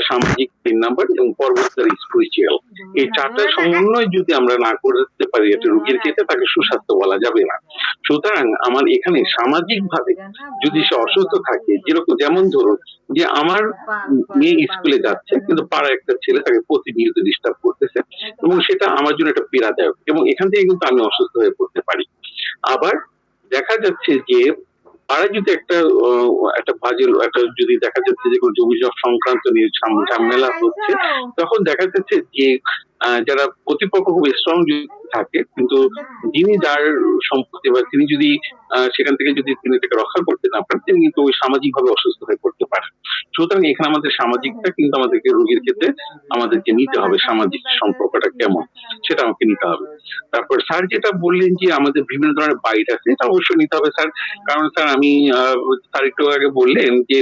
সামাজিক 3 নম্বর এবং পরবর্তীতে স্পিরিচুয়াল। এই 4টার সমন্বয় যদি আমরা না করতে পারি একটা রোগীর ক্ষেত্রে, তাকে সুস্বাস্থ্য বলা যাবে না। সুতরাং আমার এখানে সামাজিক ভাবে যদি সে অসুস্থ থাকে, যেমন ধরুন যে আমার মেয়ে স্কুলে যাচ্ছে কিন্তু পাড়ার একটা ছেলে তাকে প্রতিনিয়ত ডিস্টার্ব করতেছে, এবং সেটা আমার জন্য একটা পীড়াদায়ক, এবং এখান থেকে কিন্তু আমি অসুস্থ হয়ে পড়তে পারি। আবার দেখা যাচ্ছে যে যদি একটা বাজে একটা যদি দেখা যাচ্ছে যে কোনো জমি জমা সংক্রান্ত নিয়ে ঝামেলা হচ্ছে, তখন দেখা যাচ্ছে যে যারা প্রতিপক্ষ খুব স্ট্রং থাকে, কিন্তু যিনি যার সম্পত্তি বা তিনি যদি সেখান থেকে যদি তিনি তাকে রক্ষা করতে না পারেন, তিনি কিন্তু ওই সামাজিক ভাবে অসুস্থ হয়ে পড়তে পারেন। সুতরাং এখানে আমাদের সামাজিকটা কিন্তু আমাদেরকে রোগীর ক্ষেত্রে আমাদেরকে নিতে হবে, সামাজিক সম্পর্কটা কেমন সেটা আমাকে নিতে হবে। তারপর স্যার যেটা বললেন যে আমাদের বিভিন্ন ধরনের বাইট আছে, এটা অবশ্যই নিতে হবে স্যার। কারণ স্যার আমি স্যার একটু আগে বললেন যে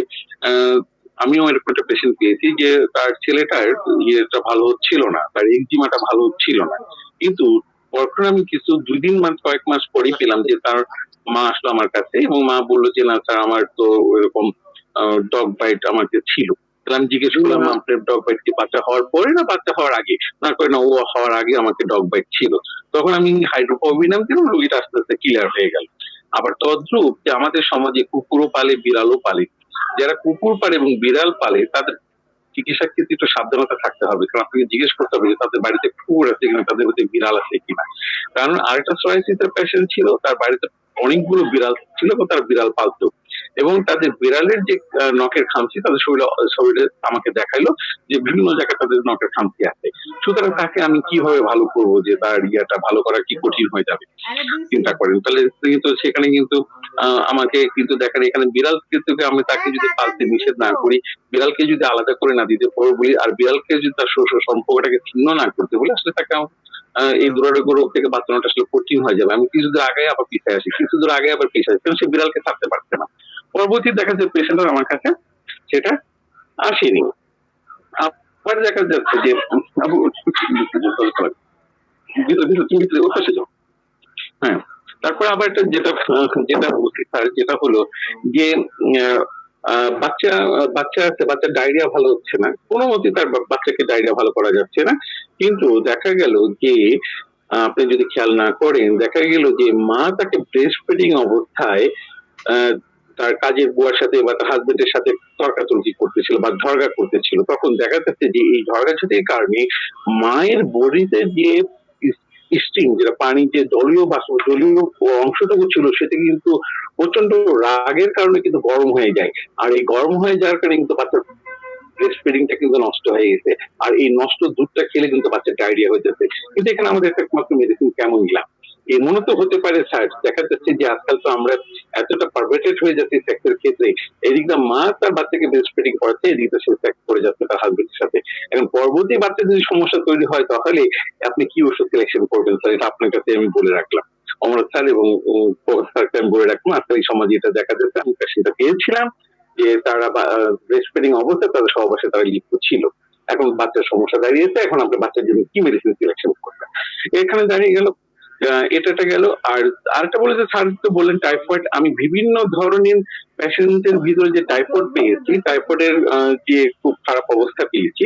আমিও এরকম একটা পেশেন্ট পেয়েছি যে তার ছেলেটার ইয়েটা ভালো হচ্ছিল না, তার এক্সিমাটা ভালো হচ্ছিল না, কিন্তু তখন আমি কিছু কয়েক মাস পরেই পেলাম যে তার মা আসলো আমার কাছে এবং মা বললো যে না স্যার আমার তো ওইরকম ডগ বাইট আমাকে ছিল। তাহলে আমি জিজ্ঞেস করলাম আপনার ডগ বাইট কি বাচ্চা হওয়ার পরে না বাচ্চা হওয়ার আগে? না করে না, ও হওয়ার আগে আমাকে ডগ বাইট ছিল। তখন আমি হাইড্রোকোভিনাম দিলাম, রোগীটা আস্তে আস্তে ক্লিয়ার হয়ে গেল। আবার তদ্রূপ যে আমাদের সমাজে কুকুরও পালে, বিড়ালও পালে। যারা কুকুর পালে এবং বিড়াল পালে তাদের চিকিৎসার ক্ষেত্রে একটু সাবধানতা থাকতে হবে, কারণ আপনাকে জিজ্ঞেস করতে হবে যে তাদের বাড়িতে কুকুর আছে কিনা, তাদের বাড়িতে বিড়াল আছে কিনা। কারণ আরেকটা সোয়াইসিসের পেশেন্ট ছিল, তার বাড়িতে অনেকগুলো বিড়াল ছিল এবং তারা বিড়াল পালতো, এবং তাদের বিড়ালের যে নখের খামচি তাদের শরীরে আমাকে দেখাইলো যে বিভিন্ন জায়গায় তাদের নখের খামচি আছে। সুতরাং তাকে আমি কিভাবে ভালো করবো, যে তার ইয়াটা ভালো করা কি কঠিন হয়ে যাবে চিন্তা করেন। তাহলে কিন্তু সেখানে কিন্তু আমাকে কিন্তু দেখেন এখানে বিড়াল কিন্তু আমি তাকে যদি পালতে নিষেধ না করি, বিড়ালকে যদি আলাদা করে না দিতে পারবো বলি, আর বিড়ালকে যদি তার সম্পর্কটাকে ছিন্ন না করতে বলি, আসলে তাকে এই দুরারোগ্য রোগ থেকে বাঁচানোটা আসলে কঠিন হয়ে যাবে। আমি কিছু দূর আগে আবার পিছিয়ে আসি, কিছু দূর আগে আবার পিছিয়ে আসি, কারণ সে বিড়ালকে ছাড়তে পারছে না। পরবর্তী দেখা যাচ্ছে পেশেন্টরা আমার কাছে সেটা আসেনি। আবার দেখা যাচ্ছে যে হ্যাঁ, তারপর আবার একটা যেটা যেটা বলছি স্যার, যেটা হলো যে বাচ্চা আছে, বাচ্চার ডায়রিয়া ভালো হচ্ছে না, কোনো মতে তার বাচ্চাকে ডায়রিয়া ভালো করা যাচ্ছে না, কিন্তু দেখা গেল যে আপনি যদি খেয়াল না করেন, দেখা গেল যে মা তাকে ব্রেস্ট ফিডিং অবস্থায় তার কাজের বুয়ার সাথে বা তার হাজবেন্ডের সাথে তর্কাতর্কি করতেছিল বা ঝগড়া করতেছিল, তখন দেখা যাচ্ছে যে এই ঝগড়াঝাটির কারণে মায়ের বডিতে যে স্টিং, যেটা পানি যে জলীয় অংশটুকু ছিল সেটা কিন্তু প্রচন্ড রাগের কারণে কিন্তু গরম হয়ে যায়, আর এই গরম হয়ে যাওয়ার কারণে কিন্তু বাচ্চার ব্রেস্ট ফিডিংটা কিন্তু নষ্ট হয়ে গেছে, আর এই নষ্ট দুধটা খেলে কিন্তু বাচ্চার ডায়রিয়া হয়ে যাচ্ছে। কিন্তু এখানে আমাদের একমাত্র মেডিসিন কেমন দিলাম, এমনও তো হতে পারে স্যার, দেখা যাচ্ছে যে আজকাল তো আমরা এতটা পারভার্টেড হয়ে যাচ্ছি সেক্সের ক্ষেত্রে, এদিকটা মা তার বাচ্চাকে ব্রেস্ট ফিডিং করাচ্ছে, এদিকটা সে সেক্স করে যাচ্ছে তার হাজবেন্ডের সাথে। এখন পরবর্তী বাচ্চা যদি সমস্যা তৈরি হয় তাহলে আপনি কি ওষুধ সিলেকশন করবেন স্যার, এটা আপনার কাছে আমি বলে রাখলাম। অমর স্যার এবং স্যারকে আমি বলে রাখলাম, আজকাল এই সমাজে এটা দেখা যাচ্ছে। আমি সেটা পেয়েছিলাম যে তারা ব্রেস্ট ফিডিং অবস্থায় তাদের সহবাসে তারা লিপ্ত ছিল। এখন বাচ্চার সমস্যা দাঁড়িয়েছে, এখন আপনার বাচ্চার জন্য কি মেডিসিন সিলেকশন করবেন, এখানে দাঁড়িয়ে গেল এটা গেল। আর আরেকটা বলে যে স্যার তো বললেন টাইফয়েড, আমি বিভিন্ন ধরনের পেশেন্টের ভিতরে যে টাইফয়েড পেয়েছি, টাইফয়েডের যে খুব খারাপ অবস্থা পেয়েছি।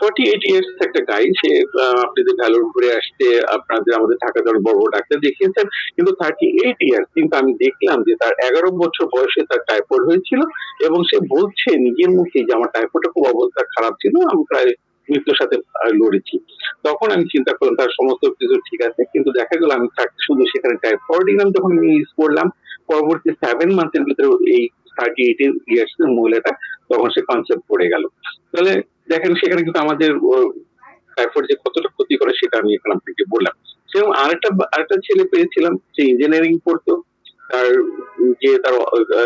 48 ইয়ার্স একটা গাই, সে আপনাদের ভ্যালোর ঘুরে আসতে আপনাদের আমাদের ঢাকা বড় বড় ডাক্তার দেখিয়েছেন, কিন্তু 38 ইয়ার্স, কিন্তু আমি দেখলাম যে তার 11 বছর বয়সে তার টাইফয়েড হয়েছিল, এবং সে বলছে নিজের মুখে যে আমার টাইফয়েডের খুব অবস্থা খারাপ ছিল, আমি প্রায় মৃত্যুর সাথে লড়েছি। তখন আমি চিন্তা করলাম তার সমস্ত কিছু ঠিক আছে, কিন্তু দেখা গেল আমি শুধু সেখানে টাইফয়েড যখন আমি ইউজ করলাম, পরবর্তী 7 মান্থের ভিতরে এই 38 ইয়ার্স এর মহিলাটা তখন সে কনসেপ্ট পড়ে গেল। তাহলে দেখেন সেখানে কিন্তু আমাদের টাইফয়েড যে কতটা ক্ষতি করে সেটা আমি এখানে আপনাকে বললাম। সেরকম আরেকটা ছেলে পেয়েছিলাম, সে ইঞ্জিনিয়ারিং পড়তো, তার যে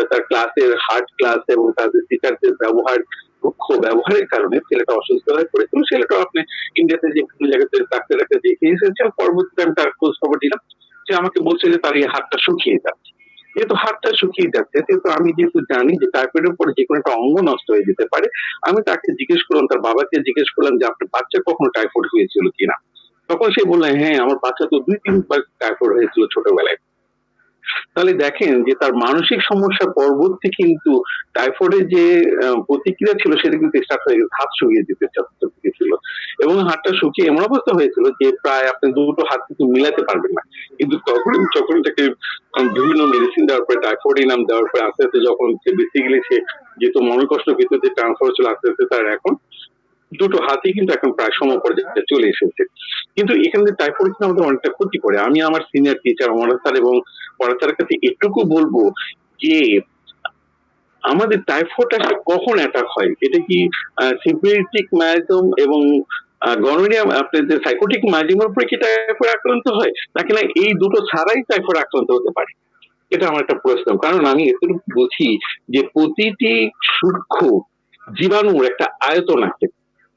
তার ক্লাসের হার্ড ক্লাস এবং তাদের টিচারদের ব্যবহারের কারণে ছেলেটা অসুস্থ হয়ে পড়েছিল। ছেলেটা আপনি ইন্ডিয়াতে যে বিভিন্ন জায়গাতে ডাক্তার দেখিয়ে এসেছেন, পরবর্তীতে আমি তার খোঁজ খবর দিলাম, সে আমাকে বলছে যে তার এই হাতটা শুকিয়ে যাচ্ছে। যেহেতু হাতটা শুকিয়ে যাচ্ছে, সেহেতু আমি যেহেতু জানি যে টাইফয়েডের উপরে যে কোনো একটা অঙ্গ নষ্ট হয়ে যেতে পারে, আমি তাকে জিজ্ঞেস করলাম, তার বাবাকে জিজ্ঞেস করলাম যে আপনার বাচ্চা কখনো টাইফয়েড হয়েছিল কিনা। তখন সে বললেন হ্যাঁ, আমার বাচ্চা তো 2-3 বার টাইফয়েড হয়েছিল ছোটবেলায়। তাহলে দেখেন যে তার মানসিক সমস্যা পরবর্তী কিন্তু টাইফয়েডের যে প্রতিক্রিয়া ছিল সেটা কিন্তু স্টার্ট হয়ে গেছে, হাত শুকিয়ে যেতে ছিল, এবং হাতটা শুকিয়ে এমন অবস্থা হয়েছিল যে প্রায় আপনি দুটো হাত কিন্তু মিলাতে পারবেন না। কিন্তু যখন তাকে বিভিন্ন মেডিসিন দেওয়ার পরে, টাইফয়েড নাম দেওয়ার পরে আস্তে আস্তে যখন সে বেসিক্যালি সে যেহেতু মনোকষ্ট ভিতরে যে ট্রান্সফার ছিল, আস্তে আস্তে তার এখন দুটো হাতই কিন্তু এখন প্রায় সমপর্যায়ে চলে এসেছে। কিন্তু এখানে টাইফয়েড কিন্তু আমাদের অনেকটা ক্ষতি করে। আমি আমার সিনিয়র টিচার অমর স্যার এবং পড়া স্যারের কাছে এটুকু বলবো যে আমাদের টাইফয়েড আসলে কখন অ্যাটাক হয়? এটা কি সিম্পলিটিক মায়াজম এবং গনোরিয়া আপনাদের সাইকোটিক মায়াজমের উপরে কি টাইফয়েড আক্রান্ত হয়, নাকি না এই দুটো ছাড়াই টাইফয়েড আক্রান্ত হতে পারে? এটা আমার একটা প্রশ্ন। কারণ আমি এতটুকু বুঝি যে প্রতিটি সূক্ষ্ম জীবাণুর একটা আয়তন আছে।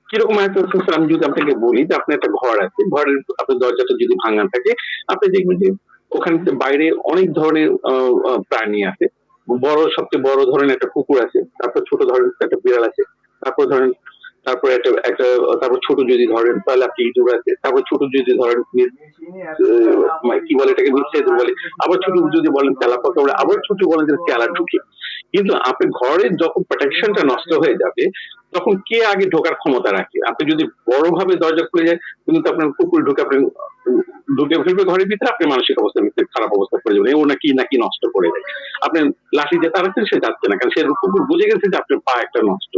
কিরকম আয়তন আছে স্যার, আমি যদি আপনাকে বলি যে আপনার একটা ঘর আছে, ঘরের আপনার দরজাটা যদি ভাঙা থাকে, আপনি দেখবেন যে ওখানে বাইরে অনেক ধরনের প্রাণী আছে। সবচেয়ে বড় ধরনের একটা কুকুর আছে, তারপর ছোট ধরনের একটা বিড়াল আছে, তারপর ধরেন তারপরে একটা একটা তারপর ছোট যদি ধরেন তাহলে আপনি ইঁদুর আছে, তারপর ছোট যদি ধরেন কি বলে এটাকে মিথ্যা ইঁদুর বলে, আবার ছোট যদি বলেন তেলাপোকা বলে, আবার ছোট বলেন যে তেলা ঢুকে। কিন্তু আপনি ঘরের যখন প্রোটেকশনটা নষ্ট হয়ে যাবে তখন কে আগে ঢোকার ক্ষমতা রাখে? আপনি যদি বড় ভাবে দরজা খুলে যায় কিন্তু আপনার কুকুর ঢুকে আপনি ঢুকে ফেলবে ঘরের ভিতরে, আপনি মানসিক অবস্থার ভিতরে খারাপ অবস্থা পড়ে যাবেন, ও নাকি নাকি নষ্ট করে দেয়। আপনি লাঠি দিয়ে তাড়াচ্ছেন, সে যাচ্ছে না, কারণ সে কুকুর বুঝে গেছে যে আপনার পা একটা নষ্ট।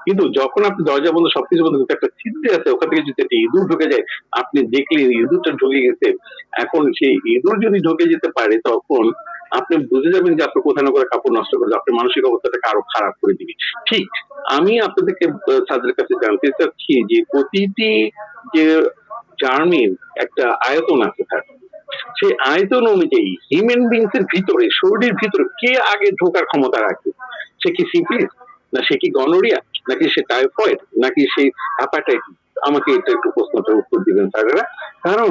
কিন্তু যখন আপনি দরজা বন্ধ সবকিছু বন্ধ কিন্তু একটা ছিদ্রে আছে, ওখান থেকে যদি একটা ইঁদুর ঢুকে যায়, আপনি দেখলেন ইঁদুরটা ঢুকে গেছে, এখন সেই ইঁদুর যদি ঢুকে যেতে পারে তখন আপনি বুঝে যাবেন যে আপনার কোথাও না কোথাও কাপড় নষ্ট করে আপনার মানসিক অবস্থাটাকে আরো খারাপ করে দিবে। ঠিক, আমি আপনাদেরকে স্যারদের কাছে জানতে চাচ্ছি যে প্রতিটি যে জার্মির একটা আয়তন আছে স্যার, সেই আয়তন অনুযায়ী হিউম্যান বিংস এর ভিতরে, শরীরের ভিতরে কে আগে ঢোকার ক্ষমতা রাখে? সে কি সিফিলিস, না সে কি গনোরিয়া, নাকি সে টাইফয়েড, নাকি সে হ্যাপাটাইটিস? আমাকে এটা একটু প্রশ্নটার উত্তর দিবেন স্যারেরা। কারণ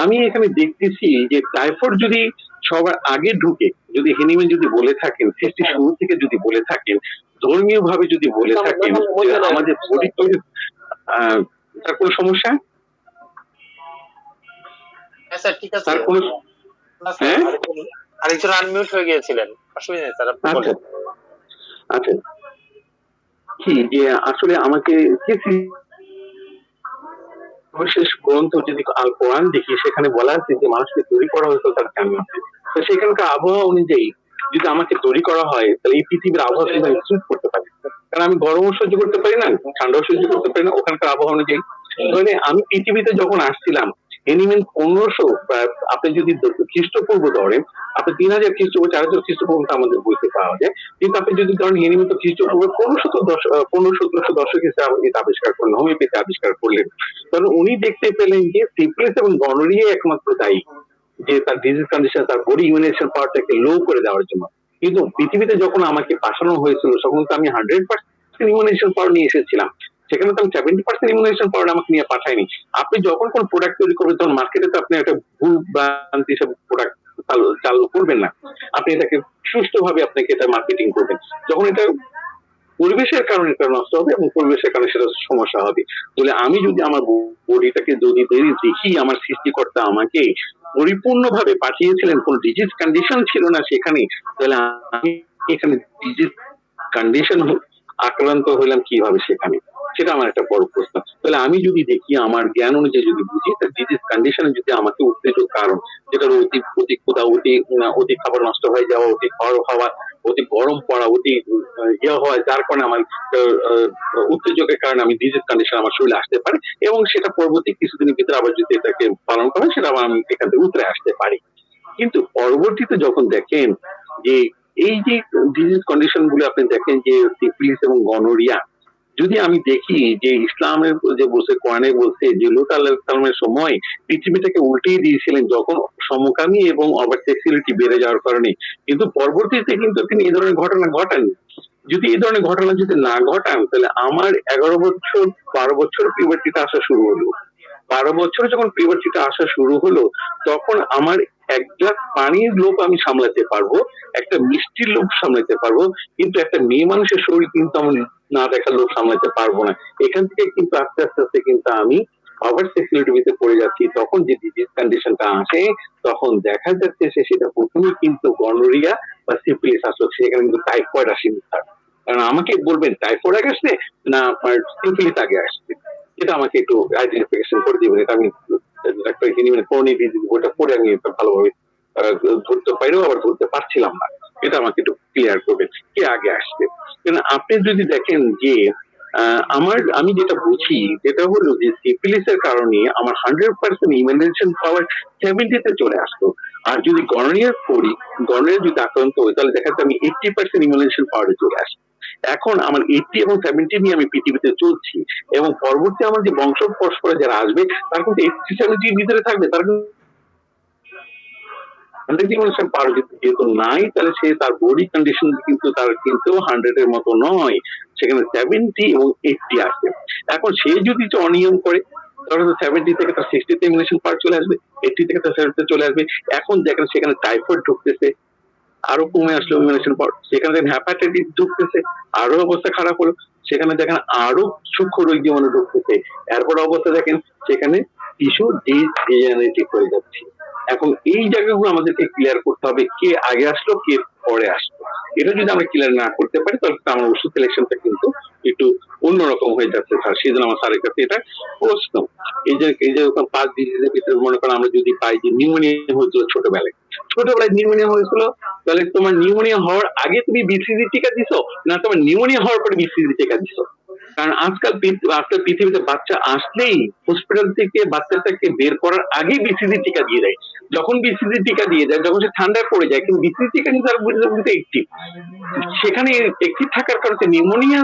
আমি এখানে দেখতেছি যে টাইফয়েড যদি সবার আগে ঢুকে, যদি হেনিম্যান যদি বলে থাকেন, সৃষ্টির শুরু থেকে যদি বলে থাকেন, ধর্মীয় ভাবে যদি বলে থাকেন যে আমাদের বডি তৈরি, তার কোনো সমস্যা? হ্যাঁ স্যার, ঠিক আছে। তার কোনো না স্যার, হ্যাঁ আরেকজন আনমিউট হয়ে গিয়েছিলেন, অসুবিধা নেই স্যার, আপনি আচ্ছা বলেন। আচ্ছা, কি যে আসলে আমাকে সর্বশেষ গ্রন্থ যদি আল কোরআন দেখি, সেখানে বলা আছে যে মানুষকে তৈরি করা হয়েছে তার জান্নাতে। তো সেখানকার আবহাওয়া অনুযায়ী যদি আমাকে তৈরি করা হয় তাহলে এই পৃথিবীর আবহাওয়া কিন্তু আমি সহ্য করতে পারি, কারণ আমি গরমও সহ্য করতে পারি না, ঠান্ডাও সহ্য করতে পারি না ওখানকার আবহাওয়া অনুযায়ী। মানে আমি পৃথিবীতে যখন আসছিলাম এনিমেল 1500, আপনি যদি খ্রিস্টপূর্ব ধরেন, আপনি 3000 খ্রিস্টপূর্ব 4000 খ্রিস্টপূর্ব আমাদের বইতে পাওয়া যায়। কিন্তু আপনি যদি ধরেন এনিমেল খ্রিস্টপূর্ব 1500 দশকে এটা আবিষ্কার করলেন, হোমিওপ্যাথি আবিষ্কার করলেন, কারণ উনি দেখতে পেলেন যে সিফিলিস এবং গনোরিয়া একমাত্র দায়ী যে তার ডিজিজ কন্ডিশন, তার বডি ইমিউনেশন পাওয়ারটাকে লো করে দেওয়ার জন্য। কিন্তু পৃথিবীতে যখন আমাকে পাঠানো হয়েছিল তখন তো আমি 100% ইমিউনেশন পাওয়ার নিয়ে এসেছিলাম, সেখানে তো আমি 70% ইমিউনেশন পাওয়ার আমাকে নিয়ে পাঠায়নি। আপনি যখন কোন প্রোডাক্ট তৈরি করবেন তখন মার্কেটে তো আপনি একটা ভুল ভ্রান্তি হিসাবে প্রোডাক্ট চালু করবেন না, আপনি এটাকে সুষ্ঠুভাবে আপনাকে এটা মার্কেটিং করবেন। যখন এটা পরিবেশের কারণে এটা নষ্ট হবে এবং পরিবেশের কারণে সেটা সমস্যা হবে। তাহলে আমি যদি আমার বডিটাকে যদি দেখি আমার সৃষ্টিকর্তা আমাকে পরিপূর্ণভাবে পাঠিয়েছিলেন, কোন ডিজিজ কন্ডিশন ছিল না সেখানে, তাহলে আমি এখানে ডিজিজ কন্ডিশন আক্রান্ত হইলাম কিভাবে সেখানে? সেটা আমার একটা বড় প্রশ্ন। তাহলে আমি যদি দেখি আমার জ্ঞান অনুযায়ী যদি বুঝি, ডিজিজ কন্ডিশনে যদি আমাকে উত্তেজক কারণ, যেটা অতি অতি ক্ষুধা, অতি খাবার নষ্ট হয়ে যাওয়া, অতি খাওয়ার হওয়া, অতি গরম পড়া, অতি হয়, যার কারণে আমার উত্তেজকের কারণে আমি ডিজিজ কন্ডিশন আমার শরীরে আসতে পারে, এবং সেটা পরবর্তী কিছুদিনের ভিতরে আবার যদি এটাকে পালন করা হয় সেটা আবার আমি এখান থেকে উতরে আসতে পারি। কিন্তু পরবর্তীতে যখন দেখেন যে এই যে ডিজিজ কন্ডিশন গুলো আপনি দেখেন যে সিফিলিস এবং গনোরিয়া, যদি আমি দেখি যে ইসলামের যে বলছে, কোরআনে বলছে যে লূত আলাইহিস সালামের সময় পৃথিবীটাকে উল্টিয়ে দিয়েছিলেন যখন সমকামী এবং ওভার সেক্সুয়ালিটি বেড়ে যাওয়ার কারণে, কিন্তু পরবর্তীতে কিন্তু তিনি এই ধরনের ঘটনা ঘটাননি। যদি এই ধরনের ঘটনা যদি না ঘটান তাহলে আমার 11 বছর 12 বছর পিউবার্টিটা আসা শুরু হলো, 12 বছরে যখন পিউবার্টিটা আসা শুরু হলো তখন আমার এক গ্লাস পানির লোভ আমি সামলাতে পারবো, একটা মিষ্টির লোভ সামলাতে পারবো, কিন্তু একটা মেয়ে মানুষের শরীর কিন্তু আমি না দেখার লোভ সামলাতে পারবো না। এখান থেকে কিন্তু আস্তে আস্তে আস্তে কিন্তু আমি ওভার সেক্সুয়ালিটিতে পড়ে যাচ্ছি। তখন যে ডিজিজ কন্ডিশনটা আসে তখন দেখা যাচ্ছে সেটা প্রথমেই কিন্তু গনোরিয়া বা সিফিলিস আসছে, সেখানে কিন্তু টাইফয়েড আসেনি স্যার। কারণ আমাকে বলবেন টাইফয়েড আগে আসছে না সিফিলিস আগে আসছে, এটা আমাকে একটু আইডেন্টিফিকেশন করে দিবেন। এটা আমি একটা করোনি ডিজিজ ওটা পরে আমি এটা ভালোভাবে ধরতে পারিও আবার ধরতে পারছিলাম না, এটা আমাকে একটু ক্লিয়ার করবেন কে আগে আসবে। কারণ আপনি যদি দেখেন যে আমি যেটা বুঝি যেটা হলো যে সিফিলিসের কারণে আমার 100% ইমিউনাইজেশন পাওয়ার 70-তে চলে আসতো। আর যদি গনোরিয়া করি, গনোরিয়া যদি আক্রান্ত হই তাহলে দেখা যাচ্ছে আমি 80% ইমিউনাইজেশন পাওয়ারে চলে আসি। এখন আমার 80 এবং 70 নিয়ে আমি পৃথিবীতে চলছি, এবং পরবর্তী আমার যে বংশ পরস্পরে যারা আসবে তারা কিন্তু 80-70 ভিতরে থাকবে, তারা ইমিউনেশন পাওয়ার যেহেতু নাই, তাহলে সে তার বডি কন্ডিশন কিন্তু তার কিন্তু 100-এর মতো নয়, সেখানে 70 এবং 80 আসবে। এখন সে যদি অনিয়ম করে তাহলে 70 থেকে তার 60-তে ইমিউনেশন পাওয়ার চলে আসবে, 80 থেকে তার 70-তে চলে আসবে। এখন দেখেন সেখানে টাইফয়েড ঢুকতেছে, আরো কমে আসলো ইমিউনেশন পাওয়ার, সেখানে দেখেন হ্যাপাটাইটিস ঢুকতেছে, আরো অবস্থা খারাপ হলো, সেখানে দেখেন আরো সূক্ষ্ম রোগ জীবাণু ঢুকতেছে, এরপর অবস্থা দেখেন সেখানে টিস্যু ডিজেনারেটিভ হয়ে যাচ্ছে। এখন এই জায়গাগুলো আমাদেরকে ক্লিয়ার করতে হবে, কে আগে আসলো কে পরে আসলো। এটা যদি আমরা ক্লিয়ার না করতে পারি তাহলে তো আমার ওষুধ সিলেকশনটা কিন্তু একটু অন্যরকম হয়ে যাচ্ছে স্যার। সেই জন্য আমার স্যারের কাছে এটা প্রশ্ন। এই যে পাঁচ ডিজিজের ভিতরে মনে করেন আমরা যদি পাই যে নিউমোনিয়া হয়েছিল ছোটবেলায় নিউমোনিয়া হয়েছিল, তাহলে তোমার নিউমোনিয়া হওয়ার আগে তুমি বিসিজি টিকা দিছো, না তোমার নিউমোনিয়া হওয়ার পরে বিসিজি টিকা দিছো? কারণ আজকাল পৃথিবীতে বাচ্চা আসলেই হসপিটাল থেকে বাচ্চাটাকে বের করার আগেই বিসিজি টিকা দিয়ে দেয়। যখন বিসিজি টিকা দিয়ে দেয়, যখন সে ঠান্ডায় পড়ে যায়, কিন্তু বিসিজি টিকা কিন্তু তার বুঝতে একটি সেখানে একটি থাকার কারণে নিউমোনিয়া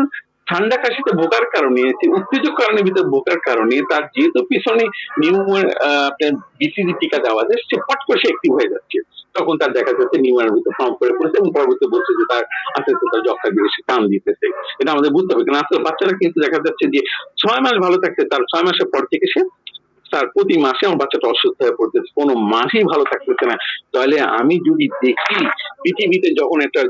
ঠান্ডা কাশিতে ভোগার কারণে, উত্তেজক কারণের ভিতরে ভোগার কারণে তার যেহেতু পিছনে আপনার বিসিজি টিকা দেওয়া যায়, সে পট করে সে অ্যাক্টিভ হয়ে যাচ্ছে। তখন তার দেখা যাচ্ছে নিউমোনিয়ার ভিতরে ফর্ম করে পড়েছে, এবং পরবর্তী বলছে যে তার আস্তে আস্তে তার যক্ষার দিকে সে টান দিতেছে। এটা আমাদের বুঝতে হবে, কারণ আজকাল বাচ্চারা কিন্তু দেখা যাচ্ছে যে 6 মাস ভালো থাকছে, তার 6 মাসের পর থেকে সে স্যার প্রতি মাসে আমার বাচ্চাটা অসুস্থ হয়ে পড়তেছে, কোনো মাসেই ভালো থাকতেছে না। তাহলে আমি যদি দেখি পৃথিবীতে যখন একটা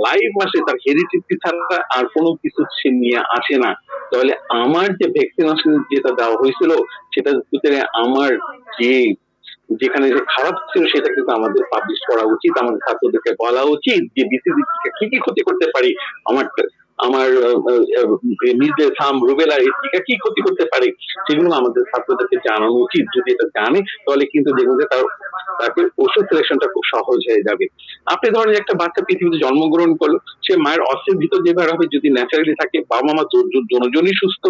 লাইফ আসে তার হেরিডিটি ছাড়া আর কোনো কিছু সে নিয়ে আসে না, তাহলে আমার যে ভ্যাকসিনেশন যেটা দেওয়া হয়েছিল সেটার ভিতরে আমার যে যেখানে যে খারাপ ছিল সেটা কিন্তু আমাদের পাবলিশ করা উচিত, আমাদের ছাত্রদেরকে বলা উচিত যে বিসিজি কি কি ক্ষতি করতে পারি, আমার আমার মিজেস হাম রুবেলা এই টিকা কি ক্ষতি করতে পারে, সেগুলো আমাদের ছাত্রদেরকে জানানো উচিত। যদি এটা জানে তাহলে কিন্তু দেখবেন যে তাকে ওষুধ সিলেকশনটা খুব সহজ হয়ে যাবে। আপনি ধরেন একটা বাচ্চা পৃথিবীতে জন্মগ্রহণ করলো, সে মায়ের অস্ত্রের ভিতর যে বের হবে, যদি ন্যাচারালি থাকে, বাবা মা দুজনই সুস্থ,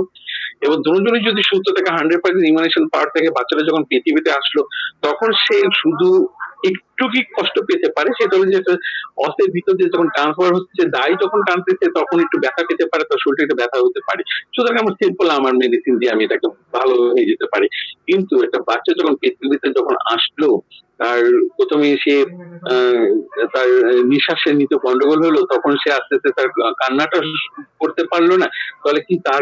এবং দুজনই যদি সুস্থ থাকে 100% ইমিউনেশন পাওয়ার থেকে বাচ্চাটা যখন পৃথিবীতে আসলো, তখন সে শুধু একটু কি কষ্ট পেতে পারে, সেটা হলো যে অস্ত্রের ভিতর দিয়ে যখন ট্রান্সফার হচ্ছে, দায় যখন টানতেছে তখন একটু ব্যথা পেতে পারে, তার শরীরে একটু ব্যথা হতে পারে। সুতরাং আমার সিম্পল আমার মেডিসিন দিয়ে আমি এটাকে ভালো হয়ে যেতে পারি। কিন্তু একটা বাচ্চা যখন পৃথিবীতে যখন আসলো, তার প্রথমে সে তার নিঃশ্বাসের নিতে গন্ডগোল হলো, তখন সে আস্তে আস্তে তার কান্নাটা করতে পারলো না, তাহলে কি তার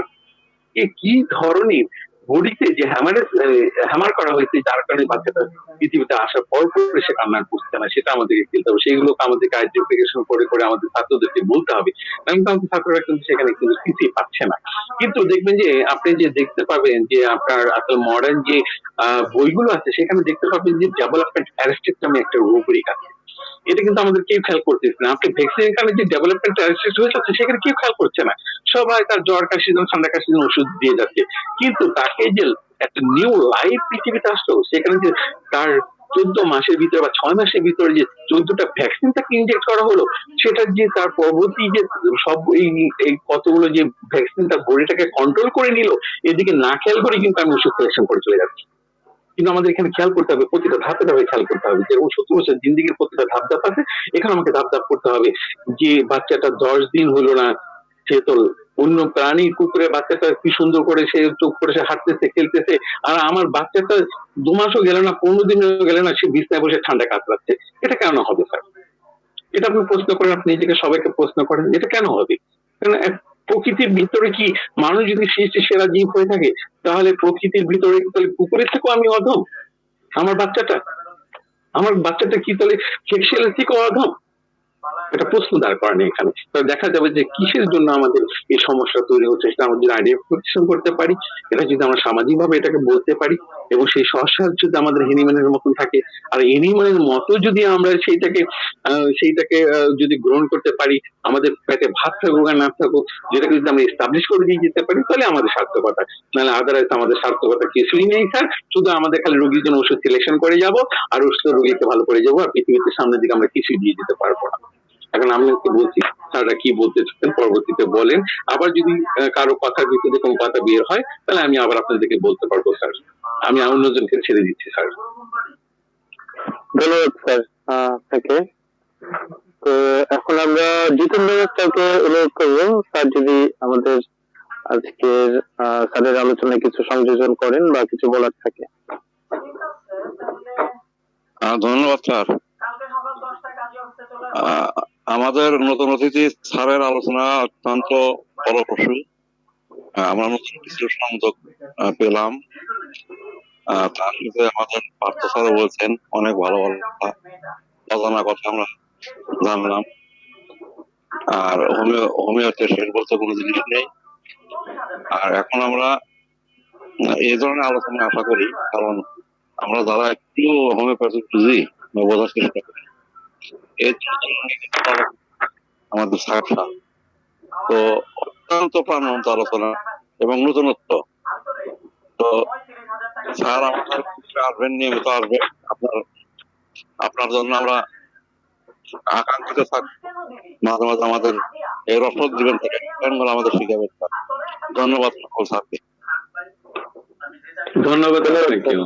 কি ধরনের বডিতে যে হ্যামার করা হয়েছে, যার কারণে বাচ্চাটা পৃথিবীতে আসার পর পরে সে কান্না করছে না, সেটা আমাদেরকে খেলতে হবে। সেগুলোকে আমাদেরকে আইডেন্টিফিকেশন করে করে আমাদের ছাত্রদেরকে বলতে হবে। কিন্তু আমাদের ছাত্ররা কিন্তু সেখানে কিন্তু কিছুই পাচ্ছে না। কিন্তু দেখবেন যে আপনি যে দেখতে পাবেন যে আপনার আসলে মডার্ন যে বইগুলো আছে, সেখানে দেখতে পাবেন যে ডেভেলপমেন্ট অ্যারেস্টেড নামে একটা রুব্রিক আছে। এটা কিন্তু আমাদের কেউ খেয়াল করতেছে না। আপনি ভ্যাকসিনের কারণে যে ডেভেলপমেন্ট অ্যারেস্টেড হয়ে যাচ্ছে সেখানে কেউ খেয়াল করছে না। সবাই তার জ্বর কাশির জন্য, ঠান্ডা কাশির জন্য ওষুধ দিয়ে যাচ্ছে, কিন্তু তাকে যে একটা নিউ লাইফ পৃথিবীতে আসলো, সেখানে যে তার 14 মাসের ভিতরে বা 6 মাসের ভিতরে যে 14টা ভ্যাকসিন তাকে ইনজেক্ট করা হলো, সেটা যে তার পরবর্তী যে সব এই কতগুলো যে ভ্যাকসিন তার বডিটাকে কন্ট্রোল করে নিল, এদিকে না খেয়াল করে কিন্তু আমি ওষুধ সিলেকশন করে চলে যাচ্ছি। কিন্তু আমাদের এখানে খেয়াল করতে হবে, প্রতিটা ধাপে ধাপে খেয়াল করতে হবে যে 70 বছর জিন্দিগির প্রতিটা ধাপ ধাপ আছে, এখানে আমাকে ধাপ ধাপ করতে হবে। যে বাচ্চাটা 10 দিন হলো না, সে তো অন্য প্রাণী কুকুরের বাচ্চাটা কি সুন্দর করে সে চোখ করে সে হাঁটতেছে খেলতেছে, আর আমার বাচ্চাটা 2 মাসও গেল না, 15 দিনও গেল না, সে বিছনায় বসে ঠান্ডা কাতরাচ্ছে। এটা কেন হবে স্যার? এটা আপনি প্রশ্ন করেন, আপনি নিজেকে সবাইকে প্রশ্ন করেন, এটা কেন হবে? কারণ প্রকৃতির ভিতরে কি মানুষ যদি সৃষ্টির সেরা জীব হয়ে থাকে, তাহলে প্রকৃতির ভিতরে তাহলে কুকুরের থেকেও আমি অধম? আমার বাচ্চাটা কি তাহলে সেক্সুয়ালের থেকেও অধম? এটা প্রশ্ন দাঁড় করানো এখানে। তো দেখা যাবে যে কিসের জন্য আমাদের এই সমস্যা তৈরি হচ্ছে, সেটা আমরা যদি আইডেন্টিফিকেশন করতে পারি, এটা যদি আমরা সামাজিক ভাবে এটাকে বলতে পারি, এবং সেই সহসার যদি আমাদের এনিম্যালের মতন থাকে, আর এনিম্যালের মতো যদি আমরা সেইটাকে যদি গ্রহণ করতে পারি, আমাদের পেটে ভাত থাকুক আর না থাকুক, যেটাকে যদি আমরা এস্টাবলিশ করে দিয়ে যেতে পারি, তাহলে আমাদের সার্থকতা। নাহলে আদারওয়াইজ আমাদের সার্থকতা কিছুই নেই স্যার। শুধু আমাদের খালি রোগীর জন্য ওষুধ সিলেকশন করে যাব, আর ওষুধ রোগীকে ভালো করে যাবো, আর পৃথিবীতে সামনের দিকে আমরা কিছুই দিয়ে যেতে পারবো না। এখন আমি ওকে বলছি স্যাররা কি বলতে চাচ্ছেন পরবর্তীতে বলেন। আবার যদি কারো কথার ভিতরে কোনো কথা বের হয় তাহলে আমি আবার আপনাদেরকে বলতে পারবো স্যার। আমি অন্যজনকে ছেড়ে দিচ্ছি স্যার। ধন্যবাদ স্যার আপনাকে। তো এখন আমরা জিতেন্দ্র স্যারকে অনুরোধ করবো স্যার যদি আমাদের আজকের স্যারের আলোচনায় কিছু সংযোজন করেন বা কিছু বলার থাকে। ধন্যবাদ স্যার। আমাদের নতুন অতিথি স্যারের আলোচনা অত্যন্ত ফলপ্রসূ। আমরা নতুন কিছু সংযোগ পেলাম। তার সাথে আমাদের পার্থ স্যারও বলছেন অনেক ভালো ভালো কথা, অজানা কথা আমরা জানলাম। আর হোমিওতে শেষ বলতে কোনো জিনিস নেই। আর এখন আমরা এই ধরনের আলোচনা আশা করি, কারণ আমরা যারা একটু হোমিওপ্যাথি বুঝি বা বোঝার চেষ্টা করি, এর আমাদের সাক্ষা তো অত্যন্ত প্রাণবন্ত আলোচনা এবং নতুনত্ব। তো স্যার আমাদের আসবেন, নিয়মিত আসবেন। আপনার জন্য আমরা আকাঙ্ক্ষিত থাকবো। মাঝে মাঝে আমাদের এই রসদ দিবেন থেকে আমাদের শিখাবেন। ধন্যবাদ সকল স্যারকে। ধন্যবাদ, থ্যাংক ইউ।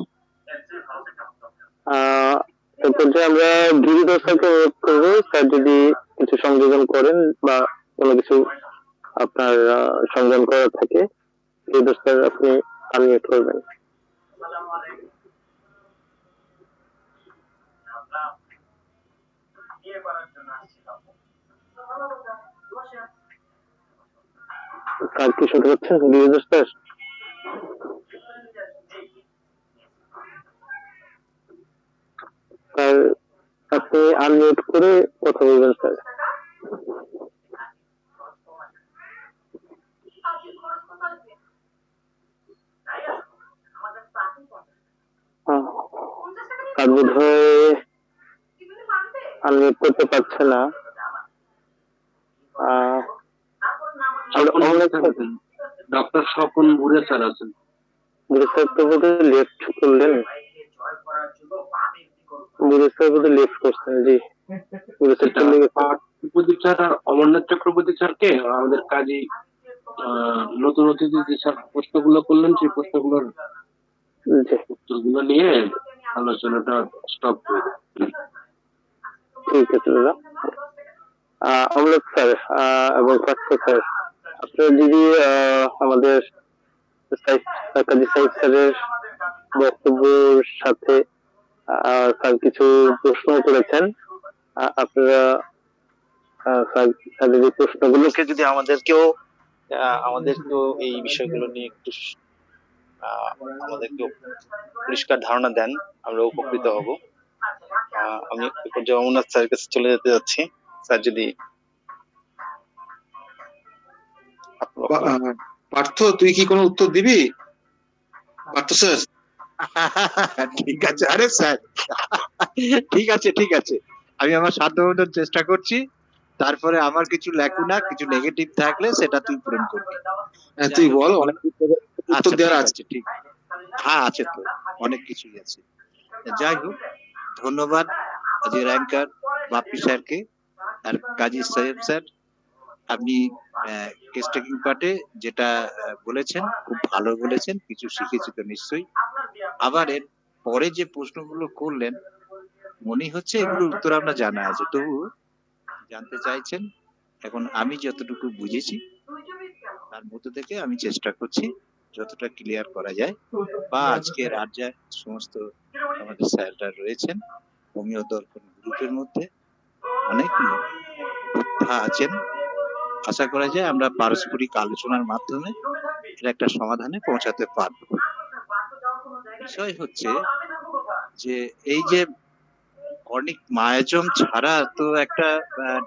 পর্যায়ে আমরা গিরিধর স্যারকে অনুরোধ করবো স্যার যদি কিছু সংযোজন করেন বা কোনো কিছু আপনার সংযোজন করার থাকে, গিরিধর স্যার আপনি আনমিউট করবেন। স্যার কি শুনতে পাচ্ছেন গিরিধর স্যার? স্যার আপনি আনমিউট করে কথা বলবেন স্যার। স্যার বোধ হয় আনমিউট করতে পারছে না। ডক্টর স্বপন বুড়ে স্যার আছেন। বুড়ে স্যার তো বোধহয় লেফট করলেন। বুড়ে স্যার বোধহয় লেফট করছেন। জি, বুড়ে স্যার চলে গেছে। চক্রবর্তী স্যার আর অমরনাথ চক্রবর্তী স্যারকে আমাদের কাজী নতুন অতিথি যে স্যার প্রশ্নগুলো করলেন, সেই প্রশ্নগুলোর উত্তরগুলো নিয়ে আলোচনাটা স্টপ করে দেন। ঠিক আছে দাদা। অমরনাথ স্যার এবং পার্থ স্যার, আপনারা যদি আমাদের কাজী সাইদ স্যারের বক্তব্যের সাথে স্যার কিছু প্রশ্ন করেছেন, আপনারা স্যারের এই প্রশ্নগুলোকে যদি আমাদেরকেও এই বিষয়গুলো নিয়ে একটু আমাদেরকেও পরিষ্কার ধারণা দেন, আমরা উপকৃত হব। আমি অমরনাথ স্যারের কাছে চলে যেতে যাচ্ছি। স্যার যদি পার্থ, তুই কি কোনো উত্তর দিবি? পার্থ স্যার ঠিক আছে। আরে স্যার ঠিক আছে, ঠিক আছে, আমি আমার সাধ্যমতো চেষ্টা করছি। তারপরে আমার কিছু লেখুনা, কিছু নেগেটিভ থাকলে সেটা তুই পূরণ করবি। তুই বল, অনেক উত্তর দেওয়ার আছে। ঠিক, হ্যাঁ আছে তো, অনেক কিছুই আছে। যাই হোক, ধন্যবাদ আজকের অ্যাঙ্কার বাপ্পি স্যারকে আর কাজী সাহেব স্যার। আপনি কেস টেকিং পার্টে যেটা বলেছেন খুব ভালো বলেছেন, কিছু শিখেছি তো নিশ্চয়ই। আবার এর পরে যে প্রশ্নগুলো করলেন মনে হচ্ছে এগুলোর উত্তর আমরা জানা আছে, তবু জানতে চাইছেন। এখন আমি যতটুকু বুঝেছি তার মধ্যে থেকে আমি চেষ্টা করছি যতটা ক্লিয়ার করা যায়, বা আজকে রাজ্যে সমস্ত আমাদের স্যাররা রয়েছেন হোমিও দর্পণ গ্রুপের মধ্যে অনেক যোদ্ধা আছেন। আশা করা যায় আমরা পারস্পরিক আলোচনার মাধ্যমে এর একটা সমাধানে পৌঁছাতে পারবো। বিষয় হচ্ছে যে এই যে অনেক মায়াজম ছাড়া তো একটা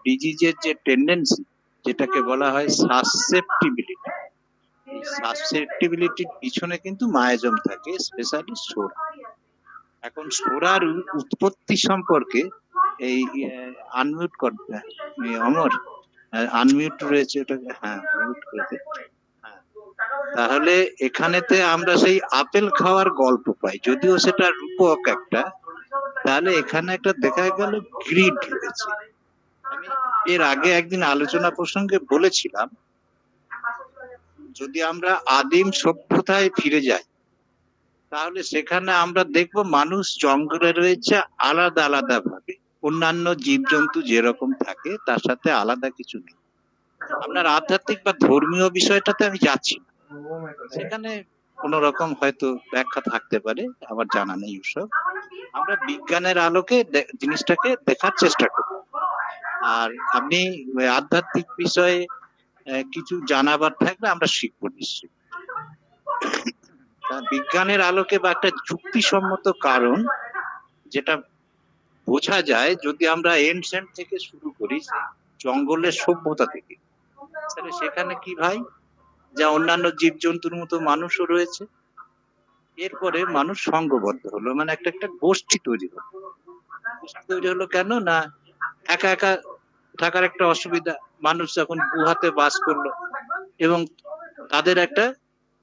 ডিজিজের যে টেন্ডেন্সি, যেটাকে বলা হয় সাসসেপ্টিবিলিটি, এই সাসসেপ্টিবিলিটির পিছনে কিন্তু মায়াজম থাকে, স্পেশালি সোরা। এখন সোরার উৎপত্তি সম্পর্কে এই আনমিউট করতে অমর আনমিউট রয়েছে, ওটাকে হ্যাঁ মিউট করে দে। হ্যাঁ, তাহলে এখানেতে আমরা সেই আপেল খাওয়ার গল্প পাই, যদিও সেটা রূপক একটা। তাহলে এখানে একটা দেখা গেল গ্রিড রয়েছে। আমি এর আগে একদিন আলোচনা প্রসঙ্গে বলেছিলাম, যদি আমরা আদিম সভ্যতায় ফিরে যাই তাহলে সেখানে আমরা দেখব মানুষ জঙ্গলে রয়েছে আলাদা আলাদা ভাবে, অন্যান্য জীবজন্তু যেরকম থাকে তার সাথে আলাদা কিছু নেই। আপনার আধ্যাত্মিক বা ধর্মীয় বিষয়টাতে আমি যাচ্ছি না, সেখানে কোন রকম হয়তো ব্যাখ্যা থাকতে পারে, আমার জানা নেই ওসব। আমরা বিজ্ঞানের আলোকে জিনিসটাকে দেখার চেষ্টা করি। আর আপনি আধ্যাত্মিক বিষয়ে কিছু জানাবার থাকলে আমরা শিখবো নিশ্চয়ই। বিজ্ঞানের আলোকে বা একটা যুক্তিসম্মত কারণ যেটা বোঝা যায় যদি আমরা এনসেন্ট থেকে শুরু করি, জঙ্গলের সভ্যতা থেকে, তাহলে সেখানে কি ভাই, যা অন্যান্য জীবজন্তুর মতো মানুষও রয়েছে। এরপরে মানুষ সংঘবদ্ধ হলো, মানে একটা একটা গোষ্ঠী তৈরি হলো। গোষ্ঠী তৈরি হলো কেন না, একা একা থাকার একটা অসুবিধা, মানুষ যখন গুহাতে বাস করলো এবং তাদের একটা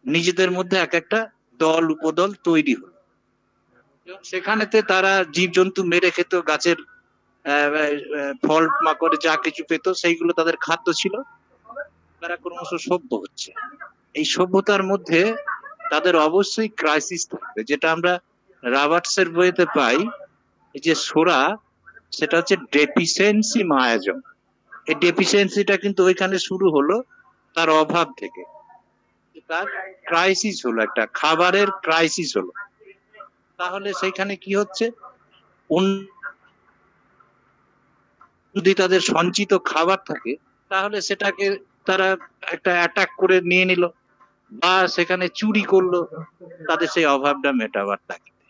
নিজেদের মধ্যে এক একটা দল উপদল তৈরি হলো, সেখানেতে তারা জীবজন্তু মেরে খেত, গাছের ফল মাকড় যা কিছু পেত সেইগুলো তাদের খাদ্য ছিল। তারা ক্রমশ সভ্য হচ্ছে। এই সভ্যতার মধ্যে তাদের অবশ্যই ক্রাইসিস থাকবে, যেটা আমরা রবার্টসের বইতে পাই, এই যে সোরা, সেটা হচ্ছে ডেফিসিয়েন্সি মায়াজম। এই ডেফিসিয়েন্সিটা কিন্তু ওইখানে শুরু হলো তার অভাব থেকে, তার ক্রাইসিস হলো, একটা খাবারের ক্রাইসিস হলো। তাহলে সেইখানে কি হচ্ছে, যদি তাদের সঞ্চিত খাবার থাকে তাহলে সেটাকে তারা একটা অ্যাটাক করে নিয়ে নিল বা সেখানে চুরি করলো তাদের সেই অভাবটা মেটাবার তাগিদে।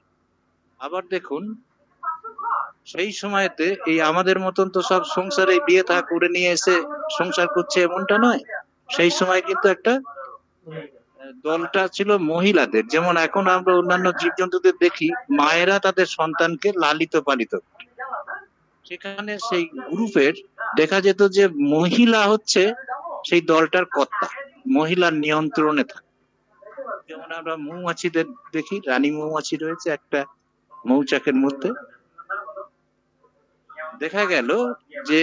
আবার দেখুন, সেই সময়তে এই আমাদের মতন তো সব সংসারে বিয়ে থা করে নিয়ে এসে সংসার করছে এমনটা নয়। সেই সময় কিন্তু একটা দলটা ছিল মহিলাদের, যেমন এখন আমরা অন্যান্য জীবজন্তুদের দেখি মায়েরা তাদের সন্তানকে লালিত পালিত করে। সেখানে সেই গ্রুপের দেখা যেত যে মহিলা হচ্ছে সেই দলটার কর্তা, মহিলার নিয়ন্ত্রণে থাকে। যেমন আমরা মৌমাছিদের দেখি, রানী মৌমাছি রয়েছে একটা মৌচাকের মধ্যে, দেখা গেল যে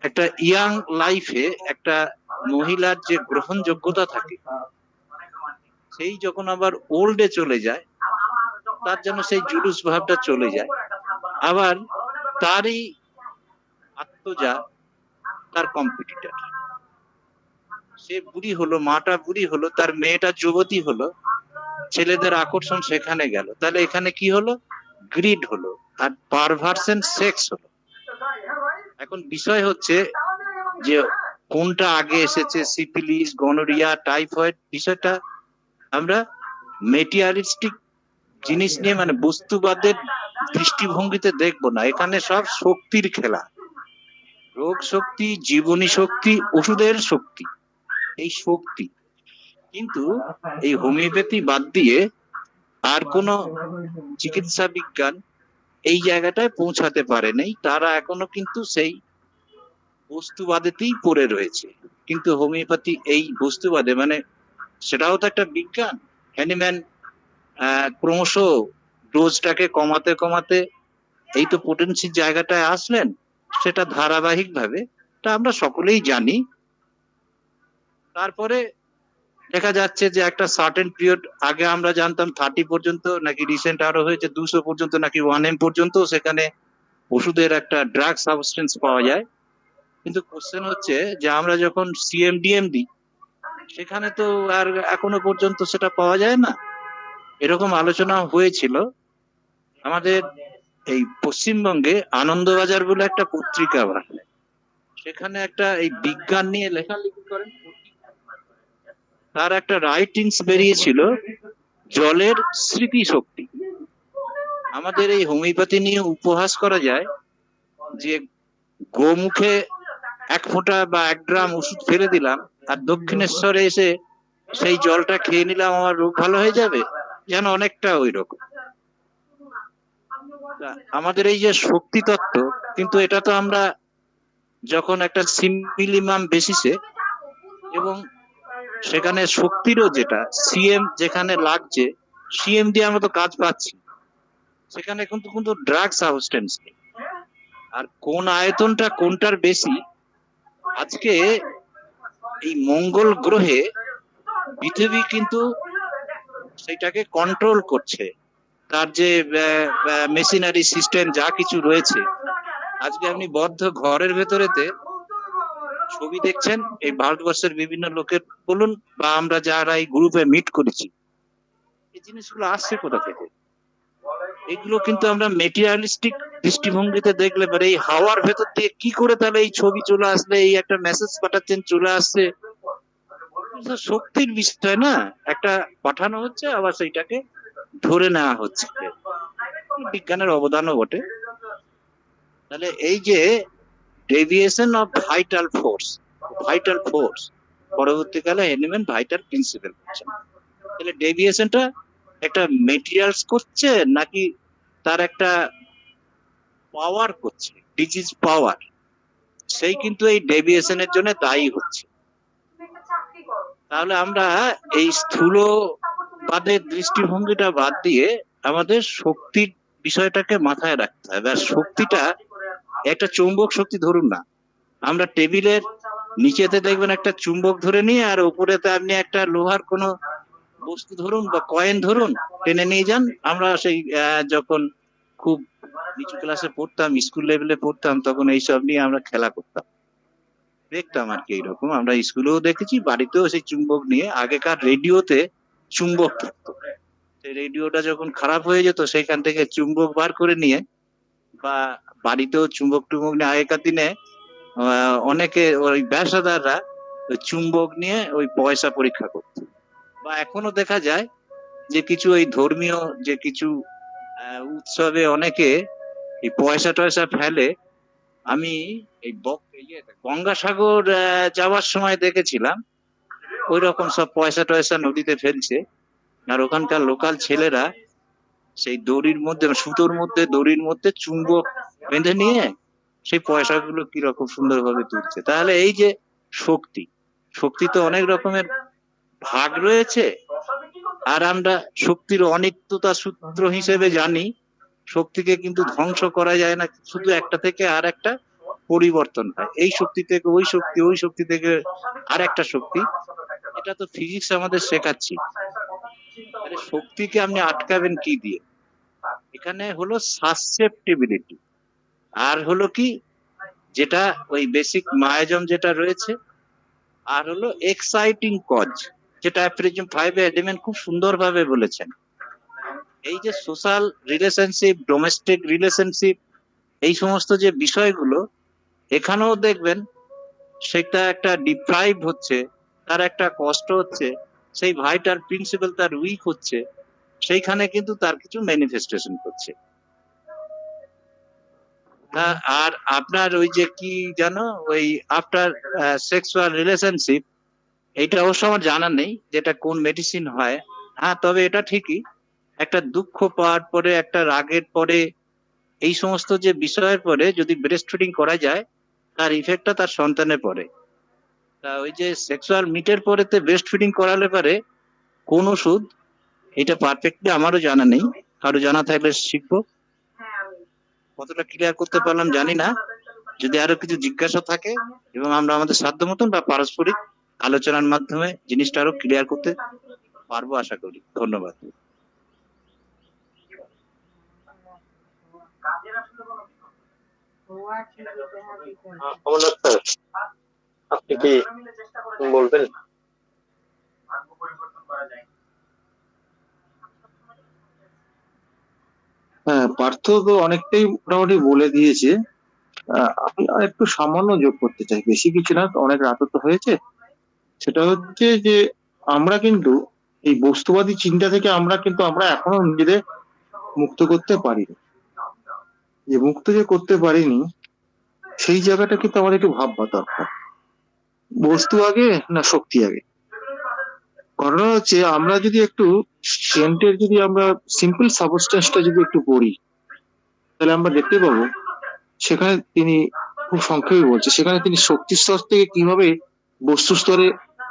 একটা ইয়াং লাইফে একটা মহিলার যে গ্রহণযোগ্যতা থাকে, সেই যখন আবার ওল্ডে চলে যায় তার যেন সেই জুলুস ভাবটা চলে যায়। আবার তারই আত্মজা তার কম্পিটিটর, সে বুড়ি হলো, মাটা বুড়ি হলো, তার মেয়েটা যুবতী হলো, ছেলেদের আকর্ষণ সেখানে গেল, তাহলে এখানে কি হলো, গ্রিড হলো আর পারভার্সন সেক্স হলো। এখন বিষয় হচ্ছে যে কোনটা আগে এসেছে, সিফিলিস, গনোরিয়া, টাইফয়েড, বিষয়টা আমরা মেটেরিয়ালিস্টিক জিনিস নিয়ে মানে বস্তুবাদের দৃষ্টিভঙ্গিতে দেখবো না। এখানে সব শক্তির খেলা, রোগ শক্তি, জীবনী শক্তি, ওষুধের শক্তি, এই শক্তি। কিন্তু এই হোমিওপ্যাথি বাদ দিয়ে আর কোন চিকিৎসা বিজ্ঞান এই জায়গাটায় পৌঁছাতে পারে নাই। তারা এখনো কিন্তু সেই বস্তুবাদেতেই পড়ে রয়েছে। কিন্তু হোমিওপ্যাথি এই বস্তুবাদে, মানে সেটাও তো একটা বিজ্ঞান। হ্যানিম্যান ক্রমশ ডোজটাকে কমাতে কমাতে এই তো পোটেন্সির জায়গাটায় আসলেন, সেটা ধারাবাহিক ভাবে, তা আমরা সকলেই জানি। তারপরে দেখা যাচ্ছে যে একটা সার্টেন পিরিয়ড, আগে আমরা জানতাম 30 পর্যন্ত, নাকি রিসেন্ট আরো হয়েছে 200 পর্যন্ত, নাকি 1M পর্যন্ত সেখানে ওষুধের একটা ড্রাগ সাবস্টেন্স পাওয়া যায়। কিন্তু কোশ্চেন হচ্ছে যে আমরা যখন সিএমডিএম দিই সেখানে তো আর এখনো পর্যন্ত সেটা পাওয়া যায় না। এরকম আলোচনা হয়েছিল আমাদের এই পশ্চিমবঙ্গে আনন্দবাজার বলে একটা পত্রিকা বার, সেখানে একটা এই বিজ্ঞান নিয়ে লেখালেখি করেন, তার একটা রাইটিংস বেরিয়েছিল জলের স্মৃতিশক্তি। আমাদের এই হোমিওপ্যাথি নিয়ে উপহাস করা যায় যে গোমুখে 1 ফোঁটা বা 1 গ্রাম ওষুধ ফেলে দিলাম আর দক্ষিণেশ্বরে এসে সেই জলটা খেয়ে নিলাম, আমার রোগ ভালো হয়ে যাবে, যেন অনেকটা ওই রকম। আমাদের এই যে শক্তি তত্ত্ব, কিন্তু এটা তো আমরা যখন একটা সিম্পিলিমাম বেসিসে এবং সেখানে শক্তিরও যেটা সিএম যেখানে লাগছে, সিএম দিয়ে আমরা তো কাজ পাচ্ছি, সেখানে কিন্তু কিন্তু ড্রাগ সাবস্টেন্স নেই। আর কোন আয়তনটা কোনটার বেশি আজকে এই মঙ্গল গ্রহে পৃথিবী কিন্তু সেটাকে কন্ট্রোল করছে, তার যে মেশিনারি সিস্টেম যা কিছু রয়েছে। আজকে আপনি বদ্ধ ঘরের ভেতরেতে ছবি দেখছেন এই ভারতবর্ষের বিভিন্ন লোকের বলুন বা আমরা যারা এই গ্রুপে মিট করেছি, এই জিনিসগুলো আসছে কোথা থেকে? এগুলো কিন্তু আমরা মেটেরিয়ালিস্টিক দৃষ্টিভঙ্গিতে দেখলে পারে এই হাওয়ার ভেতর দিয়ে কি করে তাহলে এই ছবি চলে আসলে, এই একটা মেসেজ পাঠাচ্ছেন চলে আসছে, এটা শক্তির বিষয় না, একটা পাঠানো হচ্ছে আবার সেইটাকে ধরে নেওয়া হচ্ছে, বিজ্ঞানের অবদানও বটে। তাহলে এই যে ডেভিয়েশন অফ ভাইটাল ফোর্স পরবর্তীকালে এলিমেন্ট ভাইটাল প্রিন্সিপাল হচ্ছে। তাহলে ডেভিয়েশনটা একটা মেটেরিয়ালস করছে নাকি তার একটা পাওয়ার করছে, ডিজিজ পাওয়ার, সেই কিন্তু এই ডেভিয়েশনের জন্য দায়ী হচ্ছে। তাহলে আমরা এই স্থূলবাদের দৃষ্টিভঙ্গিটা বাদ দিয়ে আমাদের শক্তির বিষয়টাকে মাথায় রাখতে হবে। আর শক্তিটা একটা চৌম্বক শক্তি, ধরুন না আমরা টেবিলের নিচেতে দেখবেন একটা চুম্বক ধরে নিয়ে, আর উপরেতে আপনি একটা লোহার কোনো বস্তু ধরুন বা কয়েন ধরুন, টেনে নিয়ে যান। আমরা সেই যখন খুব নিচু ক্লাসে পড়তাম, স্কুল লেভেলে পড়তাম, তখন এইসব নিয়ে আমরা খেলা করতাম, দেখতাম আর কি। এইরকম আমরা স্কুলেও দেখেছি, বাড়িতেও সেই চুম্বক নিয়ে। আগেকার রেডিওতে চুম্বক থাকতো, সেই রেডিওটা যখন খারাপ হয়ে যেত সেখান থেকে চুম্বক বার করে নিয়ে, বা বাড়িতেও চুম্বক টুম্বক নিয়ে আগেকার দিনে অনেকে ওই ব্যবসাদাররা ওই চুম্বক নিয়ে ওই পয়সা পরীক্ষা করত। বা এখনো দেখা যায় যে কিছু এই ধর্মীয় যে কিছু উৎসবে অনেকে এই পয়সা টয়সা ফেলে। আমি এই গঙ্গাসাগর যাওয়ার সময় দেখেছিলাম ওই রকম সব পয়সা টয়সা নদীতে ফেলছে, আর ওখানকার লোকাল ছেলেরা সেই দড়ির মধ্যে, সুতোর মধ্যে, দড়ির মধ্যে চুম্বক বেঁধে নিয়ে সেই পয়সাগুলো কিরকম সুন্দরভাবে তুলছে। তাহলে এই যে শক্তি তো অনেক রকমের ভাগ রয়েছে, আর আমরা শক্তির অনিত্যতা সূত্র হিসেবে জানি শক্তিকে কিন্তু ধ্বংস করা যায় না, শুধু একটা থেকে আর একটা পরিবর্তন হয়, এই শক্তি থেকে ওই শক্তি, ওই শক্তি থেকে আর একটা শক্তি। এটা তো ফিজিক্স আমাদের শেখাচ্ছি। তাহলে শক্তিকে আপনি আটকাবেন কি দিয়ে? এখানে হলো সাসেপ্টিবিলিটি, আর হলো কি যেটা ওই বেসিক মায়াজম যেটা রয়েছে, আর হলো এক্সাইটিং কজ, যেটা অ্যাপ্রিজম 5 এলিমেন্ট খুব সুন্দরভাবে বলেছেন। এই যে সোশ্যাল রিলেশনশিপ, ডোমেস্টিক রিলেশনশিপ, এই সমস্ত যে বিষয়গুলো এখানেও দেখবেন সেটা একটা ডিপ্রাইভ হচ্ছে, তার একটা কষ্ট হচ্ছে, সেই ভাইটাল প্রিন্সিপাল তার উইক হচ্ছে, সেইখানে কিন্তু তার কিছু ম্যানিফেস্টেশন করছে। আর আপনার ওই যে কি জানো, ওই আফটার সেক্সুয়াল রিলেশনশিপ, এইটা অবশ্য আমার জানা নেই যেটা কোন মেডিসিন হয়। হ্যাঁ, তবে এটা ঠিকই, একটা দুঃখ পাওয়ার পরে, একটা রাগের পরে, এই সমস্ত যে বিষয়ের পরে যদি ব্রেস্ট ফিডিং করা যায় তার ইফেক্টটা তার সন্তানে পড়ে। তা ওই যে সেক্সুয়াল মিটের পরেতে ব্রেস্ট ফিডিং করালে পারে কোন ওষুধ, এটা পারফেক্টলি আমারও জানা নেই, কারো জানা থাকলে শিখবো। কতটা ক্লিয়ার করতে পারলাম জানি না, যদি আরো কিছু জিজ্ঞাসা থাকে এবং আমরা আমাদের সাধ্য মতন বা পারস্পরিক আলোচনার মাধ্যমে জিনিসটা আরো ক্লিয়ার করতে পারবো আশা করি। ধন্যবাদ। অমরনাথ স্যার, আপনি কি বলবেন? হ্যাঁ, পার্থ তো অনেকটাই মোটামুটি বলে দিয়েছে। আমি আর একটু সামান্য যোগ করতে চাই, বেশি কিছু না, অনেক রাত তো হয়েছে। সেটা হচ্ছে যে আমরা কিন্তু এই বস্তুবাদী চিন্তা থেকে আমরা এখনো নিজেদের মুক্ত করতে পারিনি। যে মুক্ত যে করতে পারিনি সেই জায়গাটা কিন্তু আমাদের একটু ভাববা দরকার, বস্তু আগে না শক্তি আগে। ঘটনা হচ্ছে আমরা যদি একটু সেন্টের যদি আমরা সিম্পল সাবস্টেন্সটা যদি একটু পড়ি, তাহলে আমরা দেখতে পাবো সেখানে তিনি খুব সংক্ষেপে বলছে, সেখানে তিনি শক্তি স্তর থেকে কিভাবে বস্তু স্তরে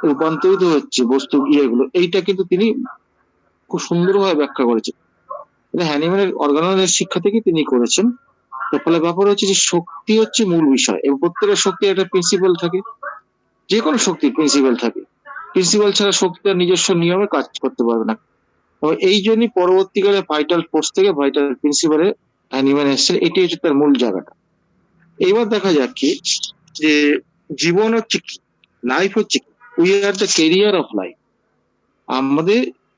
রূপান্তরিত হচ্ছে বস্তু ইয়েগুলো, এইটা কিন্তু তিনি খুব সুন্দরভাবে ব্যাখ্যা করেছেন। এটা হ্যানিম্যানের অর্গাননের শিক্ষা থেকে তিনি করেছেন। তো ফলে ব্যাপার হচ্ছে যে শক্তি হচ্ছে মূল বিষয়, এবং প্রত্যেকটা শক্তির একটা প্রিন্সিপাল থাকে, যে কোনো শক্তির প্রিন্সিপাল থাকে। প্রিন্সিপাল ছাড়া শক্তি তার নিজস্ব নিয়মে কাজ করতে পারবে না। তো এই জন্যই পরবর্তীকালে ভাইটাল ফোর্স থেকে ভাইটাল প্রিন্সিপালে হ্যানিম্যান এসেছে, এটি হচ্ছে তার মূল জায়গাটা। এইবার দেখা যাক কি যে জীবন হচ্ছে কি, লাইফ হচ্ছে কি, we are the career of life.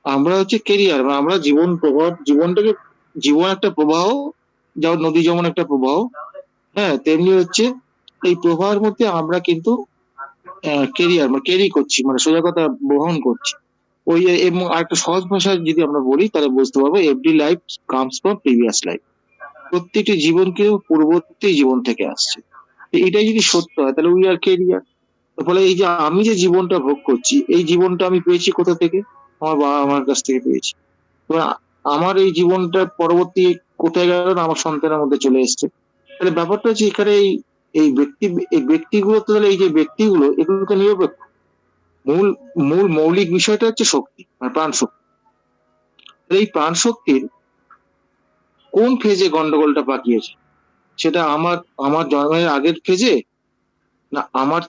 আমরা হচ্ছে কেরিয়ার, আমরা জীবন প্রবাহ, জীবনটাকে, জীবন একটা প্রবাহ, যেমন নদী যেমন একটা প্রবাহ, হ্যাঁ, তেমনি হচ্ছে এই প্রবাহের মধ্যে আমরা কিন্তু কেরিয়ার মানে ক্যারি করছি, মানে সোজা কথা বহন করছি। ওই এবং আরেকটা সহজ ভাষায় যদি আমরা বলি তাহলে বুঝতে পারবো, every life comes from previous life. প্রত্যেকটি জীবন কিন্তু পূর্ববর্তী জীবন থেকে আসছে। তো এটাই যদি সত্য হয় তাহলে উই আর কেরিয়ার। ফলে এই যে আমি যে জীবনটা ভোগ করছি, এই জীবনটা আমি পেয়েছি কোথা থেকে? আমার বাবা মার কাছ থেকে পেয়েছি। এবার আমার এই জীবনটা পরবর্তী কোথায় গেল না আমার সন্তানের মধ্যে চলে এসছে। তাহলে ব্যাপারটা হচ্ছে এখানে এই ব্যক্তিগুলো, তো তাহলে এই যে ব্যক্তিগুলো এগুলো তো নিরপেক্ষ। মূল মূল মৌলিক বিষয়টা হচ্ছে শক্তি, মানে প্রাণ শক্তি। তাহলে এই প্রাণ শক্তির কোন ফেজে গন্ডগোলটা পাকিয়েছে? সেটা আমার আমার জন্মের আগের ফেজে, না আমার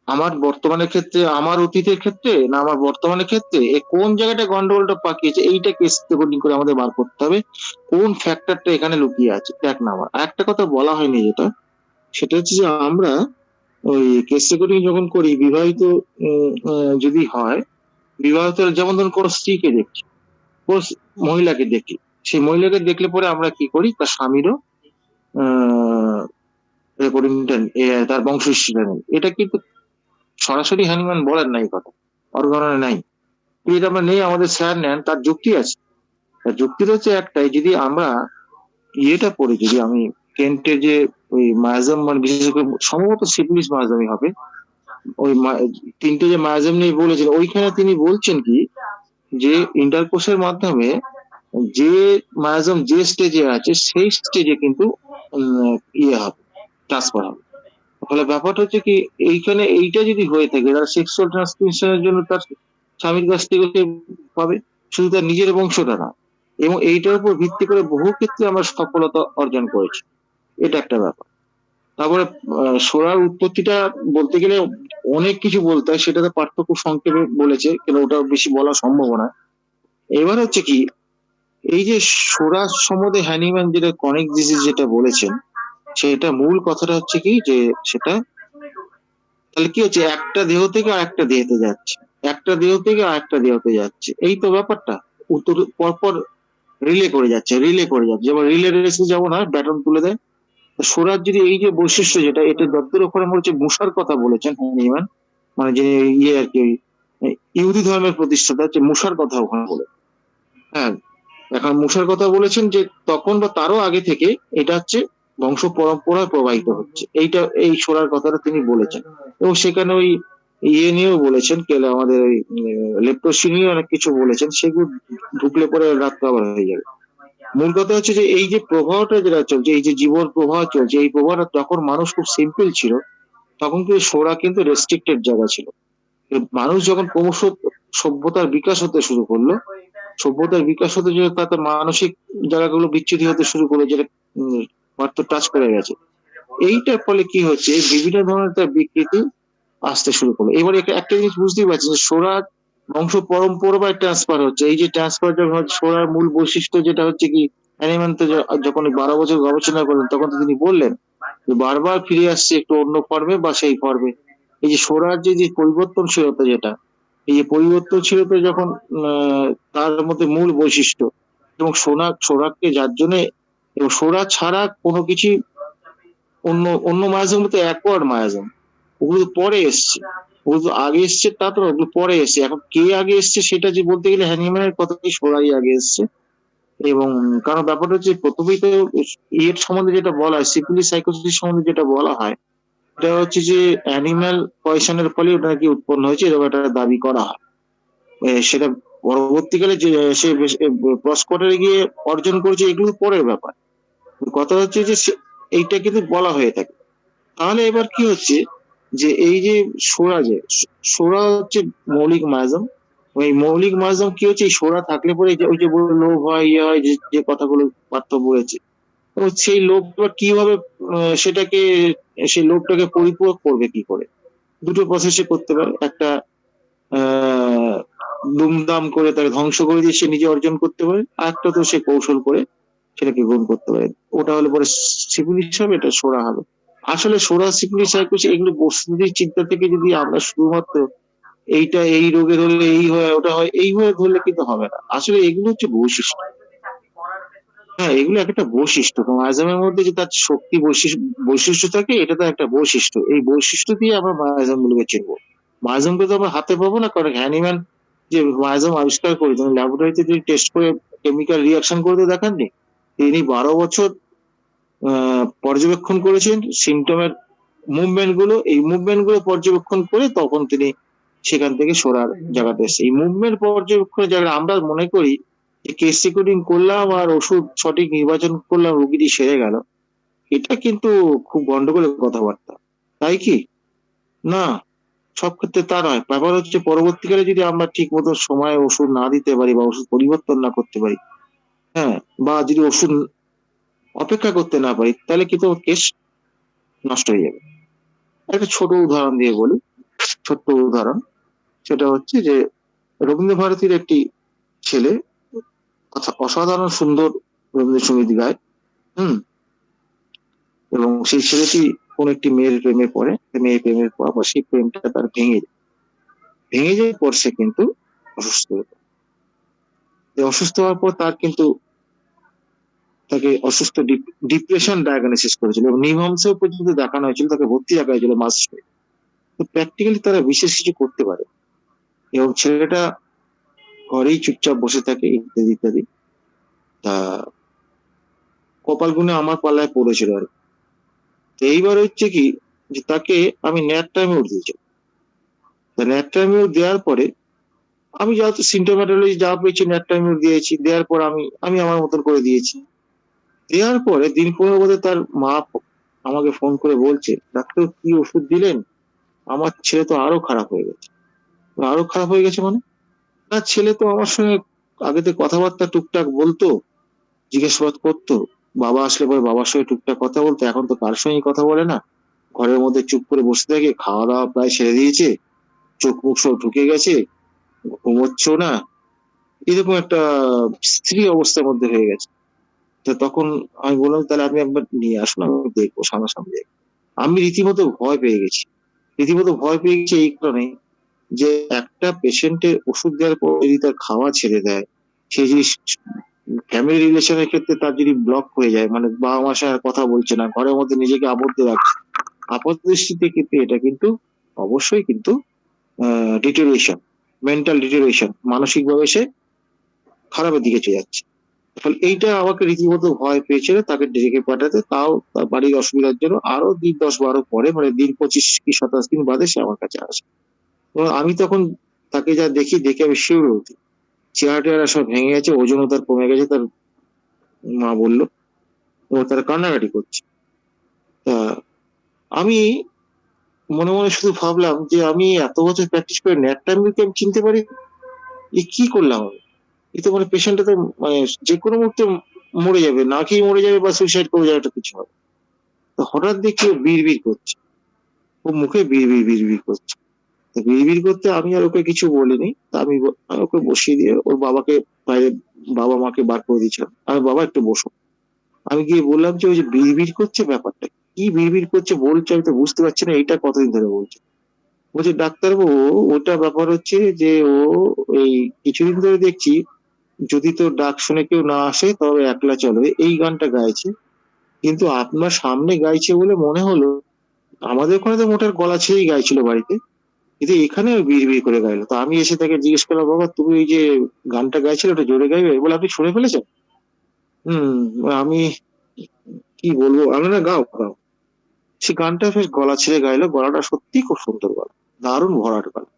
আমার বর্তমানের ক্ষেত্রে, আমার অতীতের ক্ষেত্রে, না আমার বর্তমানের ক্ষেত্রে? কোন জায়গাটা গন্ডগোলটা পাকিয়েছে এইটা কেস রেকর্ডিং করে আমাদের বার করতে হবে, কোন ফ্যাক্টরটা এখানে লুকিয়ে আছে। এক নাম্বার। একটা কথা বলা হয়নি যেটা, সেটা হচ্ছে যে আমরা ওই কেস রেকর্ডিং যখন করি, বিবাহিত যদি হয়, বিবাহিত যেমন ধরুন কোনো স্ত্রীকে দেখি, কোন মহিলাকে দেখি, সেই মহিলাকে দেখলে পরে আমরা কি করি, তার স্বামীরও রেকর্ডিংটা, তার বংশ হিস্ট্রিটা নেই। এটা কিন্তু সরাসরি হ্যানিম্যান বলেন নাই কথা, অর্গাননে নাই। কিন্তু এটা আমরা নেই, আমাদের স্যার নেন, তার যুক্তি আছে। তার যুক্তিটা হচ্ছে একটাই, যদি আমরা ইয়েটা পড়ি, যদি আমি কেন্টের যে ওই মায়াজম, মানে বিশেষ করে সম্ভবত সিফিলিস মায়াজমই হবে, ওই তিনটে যে মায়াজম নিয়ে বলেছেন, ওইখানে তিনি বলছেন কি যে ইন্টারকোর্সের মাধ্যমে যে মায়াজম যে স্টেজে আছে সেই স্টেজে কিন্তু ইয়ে হবে, ট্রান্সফার হবে। ফলে ব্যাপারটা হচ্ছে কি, এইখানে এইটা যদি হয়ে থাকে, তার সেক্সুয়াল ট্রান্সমিশনের জন্য তার স্বামীর কাছ থেকে সে পাবে, শুধু তার নিজের বংশটা না। এবং এইটার উপর ভিত্তি করে বহু ক্ষেত্রে আমরা সফলতা অর্জন করেছি। এটা একটা ব্যাপার। তারপরে সোরার উৎপত্তিটা বলতে গেলে অনেক কিছু বলতে হয়, সেটাতে পার্থক্য সংক্ষেপে বলেছে, কিন্তু ওটা বেশি বলা সম্ভব না। এবার হচ্ছে কি, এই যে সোরা সম্বন্ধে হ্যানিম্যান যেটা কনিক ডিজিজ যেটা বলেছেন, সেটা মূল কথাটা হচ্ছে কি যে সেটা তাহলে কি হচ্ছে, একটা দেহ থেকে আর একটা দেহতে যাচ্ছে, একটা দেহ থেকে আর একটা দেহতে যাচ্ছে, এই তো ব্যাপারটা। উত্তর পরপর রিলে করে যাচ্ছে, যেমন রিলে রেসে যেমন হয় ব্যাটন তুলে দেয়। সোরার যদি এই যে বৈশিষ্ট্য, যেটা এটা যদ্দূর ওখানে বলছে মূসার কথা বলেছেন হ্যানিম্যান, মানে যে ইয়ে আর কি, ইহুদি ধর্মের প্রতিষ্ঠাতা হচ্ছে মূসার কথা ওখানে বলে। হ্যাঁ, এখন মূসার কথা বলেছেন যে তখন বা তারও আগে থেকে এটা হচ্ছে বংশ পরম্পরায় প্রবাহিত হচ্ছে, এইটা এই সোরার কথাটা তিনি বলেছেন। এবং সেখানে ওই ইয়ে নিয়েও বলেছেন, কেলে আমাদের ওই লেপ্টোসি নিয়ে অনেক কিছু বলেছেন, সেগুলো ঢুকলে পরে রাত কাবার হয়ে যাবে। মূল কথা হচ্ছে যে এই যে প্রবাহটা যেটা চলছে, এই যে জীবন প্রবাহ চলছে, এই প্রবাহটা যখন মানুষ খুব সিম্পল ছিল, তখন কিন্তু সোরা কিন্তু রেস্ট্রিক্টেড জায়গা ছিল। মানুষ যখন ক্রমশ সভ্যতার বিকাশ হতে শুরু করলো, সভ্যতার বিকাশ হতে যে তার মানসিক জায়গাগুলো বিচ্যুতি হতে শুরু করলো, যেটা মাত্র টাচ করে গেছে, এইটার ফলে কি হচ্ছে, বিভিন্ন ধরনের তার বিকৃতি আসতে শুরু করলো। এবারে একটা জিনিস বুঝতেই পারছি যে সোরার বংশ পরম্পরায় ট্রান্সফার হচ্ছে, এই যে ট্রান্সফার যখন হচ্ছে, সোরার মূল বৈশিষ্ট্য যেটা হচ্ছে কি, হ্যানিম্যান তো যখন 12 বছর গবেষণা করলেন তখন তো তিনি বললেন যে বারবার ফিরে আসছে একটু অন্য ফর্মে বা সেই ফর্মে। এই যে সোরার যে পরিবর্তনশীলতা, যেটা এই যে পরিবর্তনশীলতা যখন তার মধ্যে মূল বৈশিষ্ট্য, এবং সোরাককে যার জন্য, এবং সোরা ছাড়া কোনো কিছু অন্য অন্য মায়াজম তো অ্যাকওয়ার্ড মায়াজম, ওগুলো তো পরে এসছে, ওগুলো তো আগে এসছে তা তো, ওগুলো পরে এসছে। এখন কে আগে এসছে সেটা যে বলতে গেলে হ্যানিম্যানের কথাই সোরাই আগে এসছে। এবং কারণ ব্যাপারটা হচ্ছে প্রথমেই তো এর সম্বন্ধে যেটা বলা হয়, সিপিলি সাইকোসিস সম্বন্ধে যেটা বলা হয়, এটা হচ্ছে যে অ্যানিম্যাল পয়সনের ফলে ওটা নাকি উৎপন্ন হয়েছে, এরকম একটা দাবি করা হয়। সেটা পরবর্তীকালে যে সে প্রস্কটারে গিয়ে অর্জন করেছে, এগুলো পরের ব্যাপার। কথা হচ্ছে যে এইটা কিন্তু বলা হয়ে থাকে। তাহলে এবার কি হচ্ছে যে এই যে সোরা হচ্ছে মৌলিক মায়াজম, ওই মৌলিক মায়াজম কি হচ্ছে, এই সোরা থাকলে পরে ওই যে লোভ হয়, ইয়ে হয়, যে কথাগুলো পার্থ বলেছে, ও সেই লোকটা কিভাবে সেটাকে সেই লোকটাকে পরিপূরক করবে কি করে? দুটো প্রসেসে করতে পারে। একটা আহ দুমদাম করে তাকে ধ্বংস করে দিয়ে সে নিজে অর্জন করতে পারে, আর একটা তো সে কৌশল করে সেটাকে গ্রহণ করতে পারে। ওটা হলে পরে সিফিলিস হবে, এটা সোরা হবে। আসলে সোরা সিফিলিস সাইকোসিস এগুলো বস্তুনিক চিন্তা থেকে যদি আমরা শুধুমাত্র এইটা এই রোগে ধরলে এই হয় ওটা হয় এইভাবে ধরলে কিন্তু হবে না। আসলে এগুলো হচ্ছে বৈশিষ্ট্য। হ্যাঁ, এগুলো একটা বৈশিষ্ট্য। মায়াজামের মধ্যে যে তার শক্তি বৈশিষ্ট্য থাকে, এটা তো একটা বৈশিষ্ট্য। এই বৈশিষ্ট্য দিয়ে আমরা মায়াজাম গুলোকে চিনবো। মায়াজামকে তো আমরা হাতে পাবো না, কারণ হ্যানিম্যান যে মায়াজাম আবিষ্কার করে তিনি ল্যাবরেটরিতে তিনি টেস্ট করে কেমিক্যাল রিয়াকশন করতে দেখাননি। তিনি 12 বছর পর্যবেক্ষণ করেছেন সিমটমের মুভমেন্ট গুলো। এই মুভমেন্ট গুলো পর্যবেক্ষণ করে তখন তিনি সেখান থেকে সরার জায়গাতে এসে এই মুভমেন্ট পর্যবেক্ষণের জায়গায় আমরা মনে করি যে কেস রেকর্ডিং করলাম আর ওষুধ সঠিক নির্বাচন করলাম, রোগীটি সেরে গেল। এটা কিন্তু খুব গন্ডগোলের কথাবার্তা, তাই কি? না, সব ক্ষেত্রে তা নয়। ব্যাপার হচ্ছে পরবর্তীকালে যদি আমরা ঠিক মতো সময়ে ওষুধ না দিতে পারি বা ওষুধ পরিবর্তন না করতে পারি, হ্যাঁ, বা যদি ওষুধ অপেক্ষা করতে না পারি, তাহলে কিন্তু কেস নষ্ট হয়ে যাবে। একটা ছোট উদাহরণ দিয়ে বলি, ছোট্ট উদাহরণ। সেটা হচ্ছে যে রবীন্দ্রভারতীর একটি ছেলে অসাধারণ সুন্দর রবীন্দ্রসঙ্গীত গায়। হুম। এবং সেই ছেলেটি কোন একটি মেয়ের প্রেমে পড়ে। মেয়ের প্রেমের পর সেই প্রেমটা তার ভেঙে যাওয়ার পর সে কিন্তু অসুস্থ হয়ে পড়ে। অসুস্থ হওয়ার পর তাকে অসুস্থ ডিপ্রেশন ডায়াগনোসিস করেছিল এবং নিমহাংসেও পর্যন্ত দেখানো হয়েছিল, তাকে ভর্তি রাখা হয়েছিল মাস। তো প্র্যাকটিক্যালি তারা বিশেষ কিছু করতে পারে এবং ছেলেটা ঘরেই চুপচাপ বসে থাকে ইত্যাদি ইত্যাদি। তা কপাল গুনে আমার পাল্লায় পড়েছিল আর কি। তো এইবার হচ্ছে কি যে তাকে আমি ন্যাট্রামিউর দিয়েছি। ন্যাট্রামিউর দেওয়ার পরে আমি যেহেতু সিমটোম্যাটোলজি যা পেয়েছি ন্যাট্রামিউর দিয়েছি, দেওয়ার পর আমি আমার মতন করে দিয়েছি। দেওয়ার পরে দিন 15 বোধহয় তার মা আমাকে ফোন করে বলছে, ডাক্তার কি ওষুধ দিলেন, আমার ছেলে তো আরো খারাপ হয়ে গেছে। আরো খারাপ হয়ে গেছে মানে? না, ছেলে তো আমার সঙ্গে আগেতে কথাবার্তা টুকটাক বলতো, জিজ্ঞাসাবাদ করতো, বাবা আসলে পরে বাবার সঙ্গে টুকটাক কথা বলতো, এখন তো কার সঙ্গে কথা বলে না, ঘরের মধ্যে চুপ করে বসে থাকে, খাওয়া দাওয়া প্রায় ছেড়ে দিয়েছে, চোখ মুখ সব ঢুকে গেছে, ঘুমোচ্ছেও না, এরকম একটা স্ত্রী অবস্থার মধ্যে হয়ে গেছে। তো তখন আমি বললাম তাহলে আপনি একবার নিয়ে আসুন, আমি দেখবো সামনাসামনি দেখবো। আমি রীতিমতো ভয় পেয়ে গেছি। রীতিমতো ভয় পেয়ে গেছি এই কারণে যে একটা পেশেন্টের ওষুধ দেওয়ার পর যদি তার খাওয়া ছেড়ে দেয়, সে যদি ফ্যামিলি রিলেশনের ক্ষেত্রে তার যদি ব্লক হয়ে যায়, মানে বাবা মার সঙ্গে আর কথা বলছে না, ঘরের মধ্যে নিজেকে আবদ্ধ রাখছে, আপাত দৃষ্টিতে কিন্তু এটা কিন্তু অবশ্যই কিন্তু ডিটোরিয়েশন, মেন্টাল ডিটোরিয়েশন, মানসিক ভাবে সে খারাপের দিকে চলে যাচ্ছে। ফলে এইটা আমাকে রীতিমতো ভয় পেয়েছিল তাকে ডেকে পাঠাতে, তাও তার বাড়ির অসুবিধার জন্য আরো দিন 10-12 পরে, মানে দিন 25 কি 27 দিন বাদে সে আমার কাছে আসে। এবং আমি তখন তাকে যা দেখে আমি শিউরে উঠি, চেহারা টেহারা সব ভেঙে গেছে, ওজনও তার কমে গেছে, তার মা বললো, ও তার কান্নাকাটি করছে। তা আমি মনে মনে শুধু ভাবলাম যে আমি এত বছর প্র্যাকটিস করে ন্যাট্রামিউরকে আমি চিনতে পারি, এ কি করলাম আমি? এ তো মানে পেশেন্টটা তো মানে যে কোনো মুহূর্তে মরে যাবে, না খেয়ে মরে যাবে বা সুইসাইড করে যাবে, একটা কিছু হবে। তো হঠাৎ দেখি ও বিড়বিড় করছে, ও মুখে বিড়বিড় করছে। তো বিড়বিড় করতে আমি আর ওকে কিছু বলিনি। তা আমি ওকে বসিয়ে দিয়ে ওর বাবাকে বাইরে, বাবা মাকে বার করে দিয়েছিলাম। আমি, বাবা একটু বসো। আমি গিয়ে বললাম যে ওই যে বিড়বিড় করছে ব্যাপারটা কি, বিড়বিড় করছে বলছে, আমি তো বুঝতে পারছি না, এটা কতদিন ধরে বলছে। বলছে ডাক্তারবাবু ওটা ব্যাপার হচ্ছে যে ও এই কিছুদিন ধরে দেখছি যদি তোর ডাক শুনে কেউ না আসে তবে একলা চলবে, এই গানটা গাইছে, কিন্তু আপনার সামনে গাইছে বলে মনে হলো। আমাদের ওখানে তো মোটার গলা ছেড়েই গাইছিল বাড়িতে, কিন্তু এখানে বিড়বিড় করে গাইলো। তো আমি এসে তাকে জিজ্ঞেস করলাম, বাবা তুমি ওই যে গানটা গাইছিল ওটা জোরে গাইবে? বলে আপনি শুনে ফেলেছেন? আমি কি বলবো, আমি না গাও গাও। সে গানটা বেশ গলা ছেড়ে গাইলো, গলাটা সত্যি খুব সুন্দর গলা, দারুণ ভরাট গলা।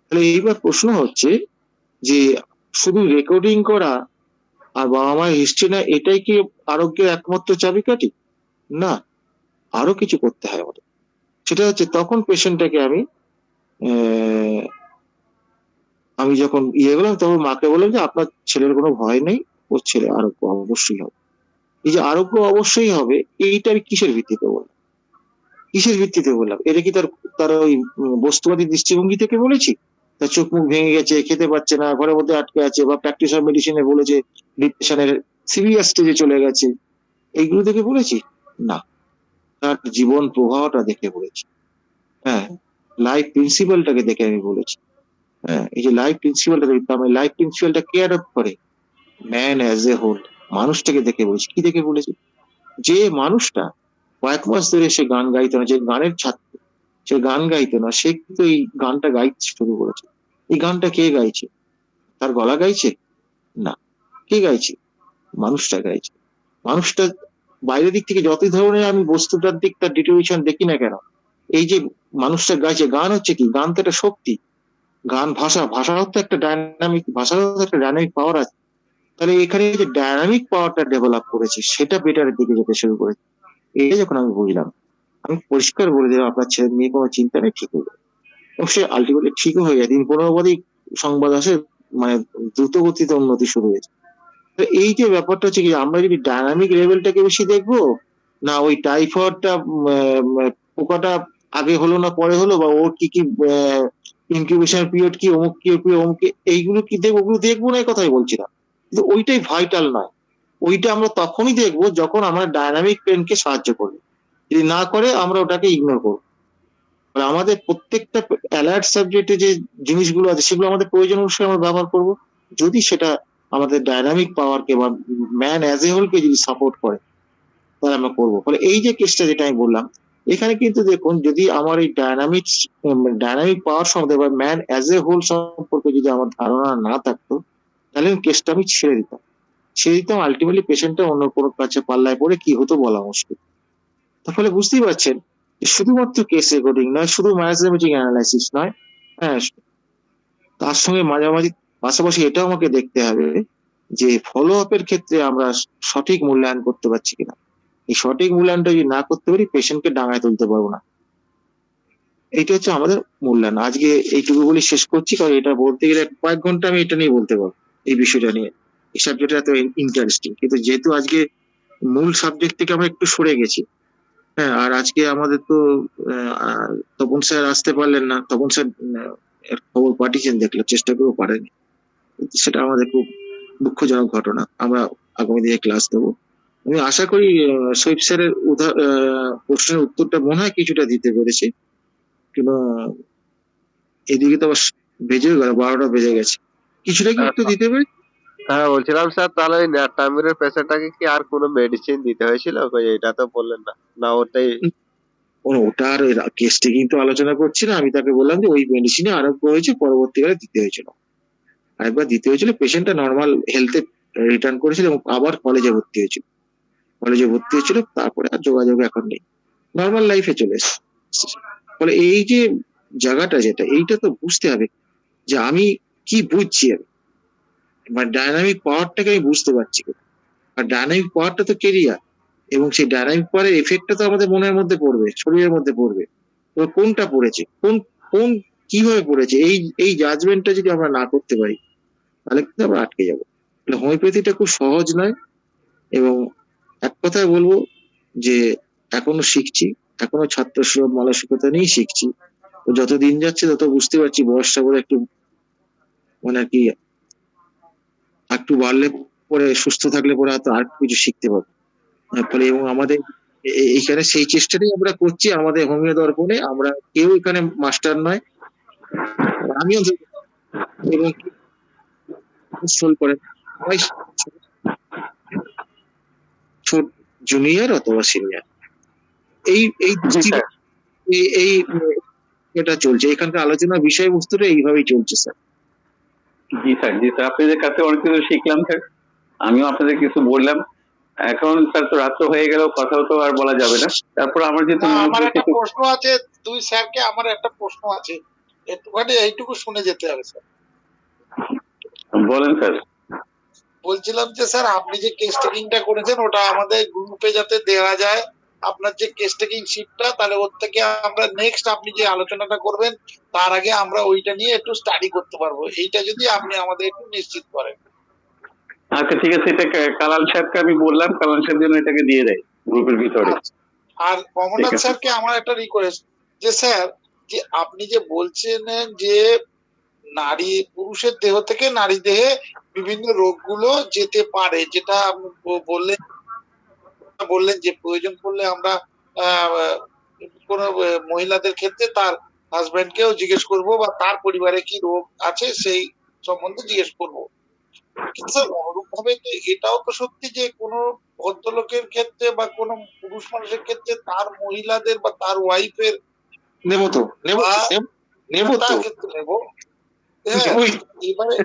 তাহলে এইবার প্রশ্ন হচ্ছে যে শুধু রেকর্ডিং করা আর বাবা মায়ের হিস্ট্রি না, এটাই কি আরোগ্যের একমাত্র চাবিকাঠি? না, আরো কিছু করতে হয় আমাদের। সেটা হচ্ছে তখন পেশেন্টটাকে আমি যখন গেলাম তখন মাকে বললাম যে আপনার ছেলের কোনো ভয় নেই, ওর ছেলে আরোগ্য অবশ্যই হবে। এই যে আরোগ্য অবশ্যই হবে, এইটা আমি কিসের ভিত্তিতে বললাম? কিসের ভিত্তিতে বললাম? এটা কি তার তার ওই বস্তুবাদী দৃষ্টিভঙ্গি থেকে বলেছি? তার চোখ মুখ ভেঙে গেছে, খেতে পারছে না, ঘরের মধ্যে আটকে আছে, বা প্র্যাকটিস অফ মেডিসিনে বলেছে ডিপ্রেশনের সিরিয়াস স্টেজে চলে গেছে, এইগুলো দেখে বলেছি? না, তার জীবন প্রবাহটা দেখে বলেছি। হ্যাঁ, লাইফ প্রিন্সিপালটাকে দেখে আমি বলেছি। হ্যাঁ, এই যে লাইফ প্রিন্সিপালটা দেখতাম, আমি লাইফ প্রিন্সিপালটা কে অ্যাডপ্ট করে? ম্যান অ্যাজ এ হোল, মানুষটাকে দেখে বলেছি। কি দেখে বলেছি? যে মানুষটা কয়েক মাস ধরে সে গান গাইতো না, যে গানের ছাত্র, সে গান গাইতো না, সে কিন্তু এই গানটা গাইতে শুরু করেছে। এই গানটা কে গাইছে? তার গলা গাইছে? না। কে গাইছে? মানুষটা গাইছে। মানুষটা বাইরের দিক থেকে যতই ধরনের আমি বস্তুটার দিক তার ডিটেরিয়েশন দেখি না কেন, এই যে মানুষটা গাইছে, গান হচ্ছে কি? গান তো একটা শক্তি। গান ভাষা, ভাষাও তো একটা ডায়নামিক, ভাষারও তো একটা ডায়নামিক পাওয়ার আছে। তাহলে এখানে যে ডায়নামিক পাওয়ারটা ডেভেলপ করেছে, সেটা বেটারের দিকে যেতে শুরু করেছে। এটা যখন আমি বুঝলাম, আমি পরিষ্কার বলে দিলাম আপনার ছেলে নিয়ে কোনো চিন্তা নেই, ঠিক হয়ে যাবে। এবং সে আলটিমেটলি ঠিকও হয়ে যায়। 3-15 বারই সংবাদ আসে, মানে দ্রুত গতিতে উন্নতি শুরু হয়েছে। তো এই যে ব্যাপারটা হচ্ছে কি, আমরা যদি ডায়নামিক লেভেলটাকে বেশি দেখবো, না ওই টাইফয়েডটা পোকাটা আগে হলো না পরে হলো, বা ওর কি কি ইনকিউবেশন পিরিয়ড কি, অমুক কি অমুক কি, এইগুলো কি দেখবো? ওগুলো দেখবো না, এই কথাই বলছি না, কিন্তু ওইটাই ভাইটাল নয়। ওইটা আমরা তখনই দেখবো যখন আমরা ডায়নামিক পেনকে সাহায্য করবে। যদি না করে আমরা ওটাকে ইগনোর করবো। আর আমাদের প্রত্যেকটা অ্যালার্ট সাবজেক্টে যে জিনিসগুলো আছে, সেগুলো আমাদের প্রয়োজন অনুসারে আমরা ব্যবহার করব। যদি সেটা আমাদের ডায়নামিক পাওয়ারকে বা ম্যান অ্যাজ এ হোলকে যদি সাপোর্ট করে, তাহলে আমরা করবো। ফলে এই যে কেসটা যেটা আমি বললাম, এখানে কিন্তু দেখুন, যদি আমার এই ডায়নামিক পাওয়ার সম্বন্ধে বা ম্যান অ্যাজ এ হোল সম্পর্কে যদি আমার ধারণা না থাকতো, তাহলে কেসটা আমি ছেড়ে দিতাম আলটিমেটলি পেশেন্টটা অন্য কোনো কাছে পাল্লায় পড়ে কি হতো বলা মুশকিল। তার ফলে বুঝতেই পারছেন, শুধুমাত্র কেস রেকর্ডিং নয়, শুধু ম্যাথমেটিক অ্যানালাইসিস নয়, হ্যাঁ, তার সঙ্গে মাঝামাঝি পাশাপাশি এটাও আমাকে দেখতে হবে যে ফলো আপের ক্ষেত্রে আমরা সঠিক মূল্যায়ন করতে পারছি কিনা। এই সঠিক মূল্যায়নটা যদি না করতে পারি, পেশেন্টকে ডাঙায় তুলতে পারবো না। এইটা হচ্ছে আমাদের মূল্যায়ন। আজকে এইটুকু বলে শেষ করছি, কারণ এটা বলতে গেলে কয়েক ঘন্টা আমি এটা নিয়ে বলতে পারবো, এই বিষয়টা নিয়ে। এই সাবজেক্টটা এত ইন্টারেস্টিং, কিন্তু যেহেতু আজকে মূল সাবজেক্ট থেকে আমরা একটু সরে গেছি, হ্যাঁ, আর আজকে আমাদের তো তপন স্যার আসতে পারলেন না। তপন স্যার এর খবর পাঠিয়েছেন, দেখলাম, চেষ্টা করেও পারেনি। সেটা আমাদের খুব দুঃখজনক ঘটনা। আমরা আগামী দিনে ক্লাস দেবো। আমি আশা করি সৈফ স্যারের প্রশ্নের উত্তরটা মনে হয় কিছুটা দিতে পেরেছি, কিন্তু এদিকে তো আবার বেজেও গেল, 12টা বেজে গেছে। কিছুটা কি উত্তর দিতে পেরেছি? হ্যাঁ বলছিলাম স্যার, তাহলে ওই ন্যাটামিরের পেশেন্টটাকে কি আর কোনো মেডিসিন দিতে হয়েছিল? কই এটা তো বললেন না। না ওটাই? ওটার কেসটা কিন্তু আলোচনা করছি না। আমি তাকে বললাম যে ওই মেডিসিনে আরোগ্য হয়েছে, পরবর্তীকালে দিতে হয়েছিল, আরেকবার দিতে হয়েছিল। পেশেন্টটা নর্মাল হেলথে রিটার্ন করেছিল এবং আবার কলেজে ভর্তি হয়েছিল। তারপরে আর যোগাযোগ এখন নেই, নর্মাল লাইফে চলে এসেছে। ফলে এই যে জায়গাটা, যেটা এইটা তো বুঝতে হবে যে আমি কি বুঝছি, আমি মানে ডায়নামিক পাওয়ারটাকে আমি বুঝতে পারছি কিনা। আর ডায়নামিক পাওয়ারটা তো কেরিয়ার, এবং সেই ডায়নামিক পাওয়ারের এফেক্টটা তো আমাদের মনের মধ্যে পড়বে, শরীরের মধ্যে পড়বে। এবার কোনটা পড়েছে, কোন কিভাবে পড়েছে, এই জাজমেন্টটা যদি আমরা না করতে পারি, তাহলে কিন্তু আমরা আটকে যাবো। হোমিওপ্যাথিটা খুব সহজ নয়, এবং এক কথায় বলবো যে এখনো শিখছি, এখনো ছাত্র সুলভ মানসিকতা নিয়েই শিখছি। তো যত দিন যাচ্ছে তত বুঝতে পারছি বয়সটা বলে একটু, মানে আর কি, একটু বাড়লে পরে, সুস্থ থাকলে পরে হয়তো আর কিছু শিখতে পারবো। ফলে এবং আমাদের এইখানে সেই চেষ্টাটাই আমরা করছি আমাদের হোমিও দর্পণে। আমরা কেউ এখানে মাস্টার নয়, আমিও, এবং করেন সবাই ছোট, জুনিয়র অথবা সিনিয়র, এই এই এই এটা চলছে। এখানকার আলোচনার বিষয়বস্তুটা এইভাবেই চলছে স্যার। জি স্যার, আপনাদের কাছে অনেক কিছু শিখলাম স্যার। আমিও আপনাদের কিছু বললাম। এখন স্যার তো রাত্র হয়ে গেল, কথাও তো আর বলা যাবে না। তারপর আমার যেহেতু আমার একটা প্রশ্ন আছে, দুই স্যারকে আমার একটা প্রশ্ন আছে, একটুখানি এইটুকু শুনে যেতে হবে স্যার। বলেন স্যার। বলছিলাম যে স্যার, আপনি যে কেস টেকিংটা করেছেন, ওটা আমাদের গ্রুপে যাতে দেওয়া যায়, আপনার যে কেস টেকিং শিটটা, তাহলে ওর থেকে আমরা নেক্সট আপনি যে আলোচনাটা করবেন, তার আগে আমরা ওইটা নিয়ে একটু স্টাডি করতে পারবো। এইটা যদি আপনি আমাদের একটু নিশ্চিত করেন। আচ্ছা ঠিক আছে, এটা কালাল সাহেবকে আমি বললাম, কালাল সাহেব যেন এটাকে দিয়ে দেয় গ্রুপের ভিতরে। আচ্ছা। আর অমরনাথ ঠিক আছে। স্যারকে আমার একটা রিকোয়েস্ট, যে স্যার যে আপনি যে বলছেন যে নারী পুরুষের দেহ থেকে নারী দেহে বিভিন্ন রোগগুলো যেতে পারে, যেটা আপনি বললেন যে প্রয়োজন পড়লে আমরা আহ, কোনো মহিলাদের ক্ষেত্রে তার হাজবেন্ডকেও জিজ্ঞেস করব বা তার পরিবারে কি রোগ আছে সেই সম্বন্ধে জিজ্ঞেস করব। কিন্তু স্যার অনুরূপ ভাবে তো এটাও তো সত্যি যে কোনো ভদ্রলোকের ক্ষেত্রে বা কোনো পুরুষ মানুষের ক্ষেত্রে তার মহিলাদের বা তার ওয়াইফের নেবো তো নেবো তো, নেবো তো। তার ক্ষেত্রে নেব। হ্যাঁ, নেবোই। এবারে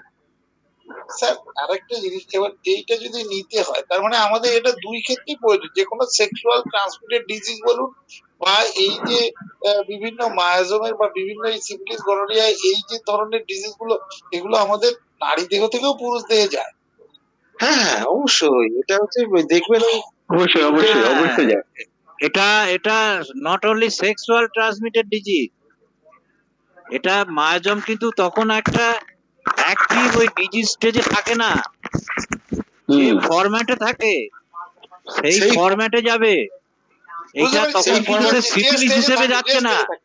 স্যার আরেকটা জিনিস, এবার এইটা যদি নিতে হয় তার মানে আমাদের এটা দুই ক্ষেত্রেই প্রয়োজন, যে কোনো সেক্সুয়াল ট্রান্সমিটেড ডিজিজ বলুন বা এই যে বিভিন্ন মায়াজমের বা বিভিন্ন এই সিফিলিস গনোরিয়া এই যে ধরনের ডিজিজ গুলো, এগুলো আমাদের নারী দেহ থেকেও পুরুষ দেহে যায়। হ্যাঁ অবশ্যই, এটা হচ্ছে দেখবেন ওই অবশ্যই অবশ্যই অবশ্যই যায়। এটা এটা not only sexual transmitted disease, এটা মায়াজম কিন্তু তখন একটা অ্যাক্টিভ ওই ডিজিজ স্টেজে থাকে না, যে ফরম্যাটে থাকে সেই সেই- ফরম্যাটে যাবে। বুঝতে এটা পেরেছি, তখন সেই কিন্তু format যে সিফিলিস stage এ হিসেবে থাকে, যাচ্ছে যে না, stage এ থাকে,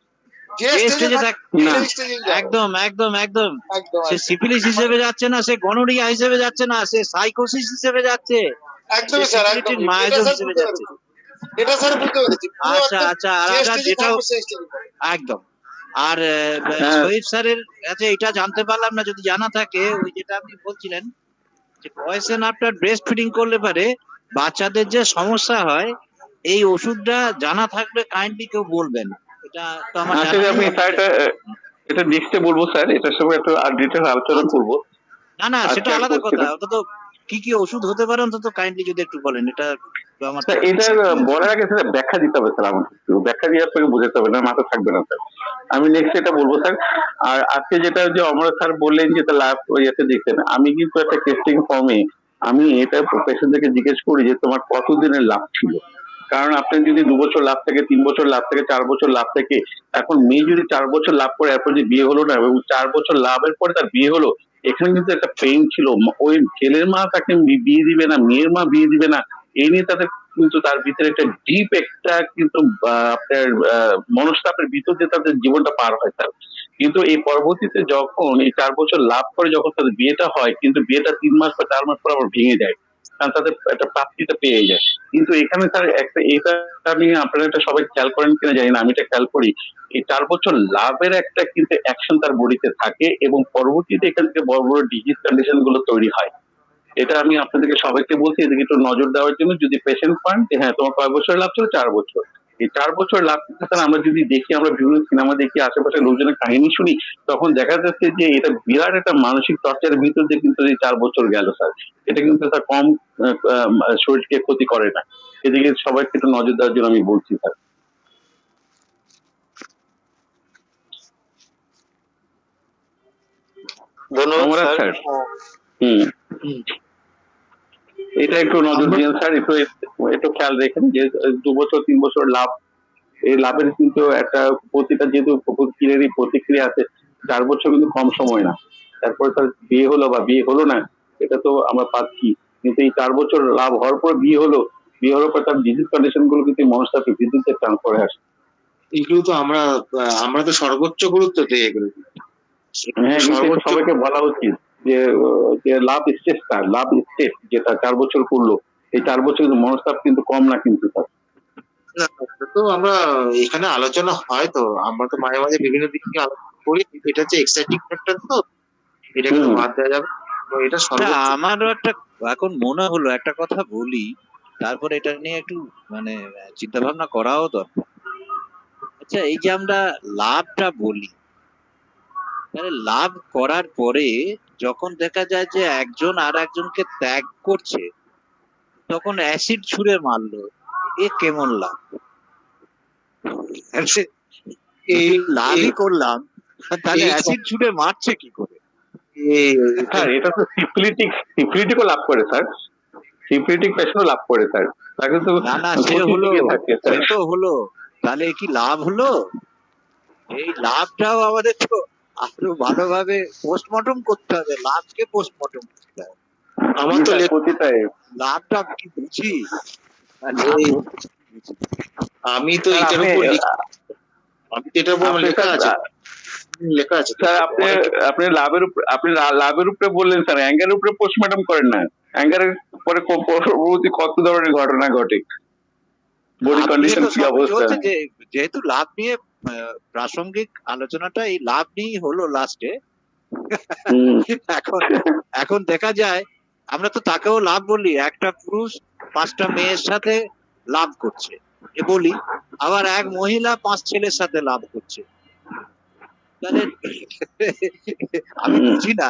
যে যে stage এ স্টেজে থাকে, থাকে সেই stage এ যাবে। একদম একদম একদম একদম সে একদম। সিফিলিস হিসেবে যাচ্ছে না, সে গনোরিয়া হিসেবে যাচ্ছে না, সে সাইকোসিস হিসেবে যাচ্ছে, সে একদমই স্যার, একদম সিফিলিটিক এটা মায়াজম স্যার হিসেবে বুঝতে যাচ্ছে। পেরেছি, এটা স্যার বুঝতে পেরেছি, পুরো আচ্ছা একদম আচ্ছা, আর যে একটা স্টেজে যেটা থাকবে সেই স্টেজে একদম। আর হ্যাঁ। শহীদ স্যারের কাছে এটা জানতে পারলাম না, যদি জানা থাকে ওই যেটা আপনি বলছিলেন যে পয়সন আফটার ব্রেস্ট ফিডিং করলে পারে বাচ্চাদের যে সমস্যা হয়, এই ওষুধটা জানা থাকলে কাইন্ডলি কেউ বলবেন, এটা তো আমার আচ্ছা জানা আমি নেই। স্যার এটা নেক্সটে বলবো স্যার, এটার সঙ্গে একটু আর ডিটেল আলোচনা করবো। না না, সেটা আজকে আলাদা কথা, সেটা- অন্তত কি কি ওষুধ হতে পারে অন্তত কাইন্ডলি যদি একটু বলেন, এটা তো আমার স্যার এটা বলার আগে স্যার ব্যাখ্যা দিতে হবে স্যার, আমাকে একটু ব্যাখ্যা দিয়ে আপনাকে বোঝাতে হবে, না মাথা থাকবে না স্যার। আমি নেক্সট এটা বলবো স্যার। আর আজকে যেটা যে অমর স্যার বললেন যে লাভ ইয়েতে দেখছেন, আমি কিন্তু একটা টেস্টিং ফর্মে আমি এটা পেশেন্টদেরকে জিজ্ঞেস করি যে তোমার কতদিনের লাভ ছিল। কারণ আপনি যদি 2 বছর লাভ থাকে, 3 বছর লাভ থাকে, 4 বছর লাভ থাকে, এখন মেয়ে যদি 4 বছর লাভ করে এরপর যে বিয়ে হলো না, এবং 4 বছর লাভের পরে তার বিয়ে হলো, এখানে কিন্তু একটা পেইন ছিল। ওই ছেলের মা তাকে বিয়ে দিবে না, মেয়ের মা বিয়ে দিবে না, এই নিয়ে তাদের কিন্তু তার ভিতরে একটা ডিপ একটা কিন্তু আপনার মনস্তাপের ভিতর দিয়ে তাদের জীবনটা পার হয় তার। কিন্তু এই পরবর্তীতে যখন এই 4 বছর লাভ করে যখন তাদের বিয়েটা হয়, কিন্তু বিয়েটা 3 মাস বা 4 মাস পর আবার ভেঙে যায়, কারণ তাদের একটা প্রাপ্তিটা পেয়ে যায়। কিন্তু এখানে স্যার একটা এটা নিয়ে আপনারা এটা সবাই খেয়াল করেন কিনা জানি না, আমি এটা খেয়াল করি, এই 4 বছর লাভের একটা কিন্তু অ্যাকশন তার বডিতে থাকে, এবং পরবর্তীতে এখান থেকে বড় বড় ডিজিজ কন্ডিশন গুলো তৈরি হয়। এটা আমি আপনাদেরকে সবাইকে বলছি, এদিকে একটু নজর দেওয়ার জন্য। যদি পেশেন্ট পান যে হ্যাঁ তোমার কয় বছর লাভ ছিল, 4 বছর, এই 4 বছর লাভ স্যার আমরা যদি দেখি, আমরা বিভিন্ন সিনেমা দেখি, আশেপাশে লোকজনের কাহিনী শুনি, তখন দেখা যাচ্ছে যে এটা বিরাট একটা মানসিক টর্চারের ভিতর দিয়ে কিন্তু এই 4 বছর গেল স্যার। এটা কিন্তু স্যার কম শরীরকে ক্ষতি করে না। এদিকে সবাইকে একটু নজর দেওয়ার জন্য আমি বলছি স্যার। ধন্যবাদ অমরনাথ স্যার। স্যার। হুম, এটা একটু নজর দিন স্যার, একটু একটু খেয়াল রেখেন যে 2 বছর 3 বছর লাভ, এই লাভের কিন্তু একটা প্রতিটা যেহেতু প্রতিক্রিয়ারই প্রতিক্রিয়া আছে, 4 বছর কিন্তু কম সময় না। তারপরে তার বিয়ে হলো বা বিয়ে হলো না, এটা তো আমরা পাচ্ছি। কিন্তু এই 4 বছর লাভ হওয়ার পর বিয়ে হলো, বিয়ে হওয়ার পর তার ডিজিজ কন্ডিশন গুলো কিন্তু মনস্তাপের ভিত্তিতে ট্রান্সফার হয়ে আসে। এগুলো তো আমরা তো সর্বোচ্চ গুরুত্ব দিই এগুলো। হ্যাঁ, কিন্তু এটা সর্বোচ্চ সবাইকে বলা উচিত যে যে লাভ স্টেজটা, লাভ স্টেজ যেটা 4 বছর করলো, এই 4 বছর কিন্তু মনস্তাপ কিন্তু কম না কিন্তু তার। না, এটা তো আমরা এখানে আলোচনা হয়, তো আমরা তো মাঝে মাঝে বিভিন্ন দিক থেকে আলোচনা করি, এটা হচ্ছে এক্সাইটিং ফ্যাক্টর, তো এটাকে তো বাদ দেওয়া যাবে না। তো এটা আচ্ছা, সর্বোচ্চ। আমারও একটা এখন মনে হলো একটা কথা বলি, তারপর এটা নিয়ে একটু মানে চিন্তা ভাবনা করাও দরকার। আচ্ছা, এই যে আমরা লাভটা বলি, তাহলে লাভ করার পরে যখন দেখা যায় যে একজন আর একজনকে ত্যাগ করছে, তখন অ্যাসিড ছুঁড়ে মারলো, এ কেমন লাভ? এই লাভই করলাম, তাহলে এই অ্যাসিড ছুঁড়ে মারছে কি করে? স্যার এটা তো সিফিলিটিকও লাভ করে স্যার, সিফিলিটিক পেশেন্টও লাভ করে স্যার, তাকে তো না না, সে ক্ষতির হলো, দিকে থাকে সে স্যার। তো হলো, তাহলে কি লাভ হলো? এই লাভটাও আমাদের তো আরো ভালোভাবে পোস্টমর্টম করতে হবে, লাভকে পোস্টমর্টম করতে হবে। আমার তো প্রতিটাই লাভটা কি বুঝি আর এই লাভ আমি তো স্যার, এটার আপনি উপর আমি তো এটার উপর আমার আপনি লেখা স্যার, আছে লেখা আছে তো। স্যার আপনি অনেকে- আপনি লাভের উপরে বললেন স্যার, অ্যাঙ্গারের উপরে পোস্টমর্টম করেন না। অ্যাঙ্গারের পরে পরবর্তী কত ধরনের ঘটনা ঘটে, বডি লাভ নিয়ে কন্ডিশন তো কি সবই অবস্থা। চলছে, যে যেহেতু লাভ নিয়ে প্রাসঙ্গিক আলোচনাটা এই লাভ নিয়েই হলো লাস্টে। এখন এখন দেখা যায়, আমরা তো তাকেও লাভ বলি, একটা পুরুষ 5টা মেয়ের সাথে লাভ করছে এ বলি, আবার এক মহিলা 5 ছেলের সাথে লাভ করছে। তাহলে আমি বুঝি না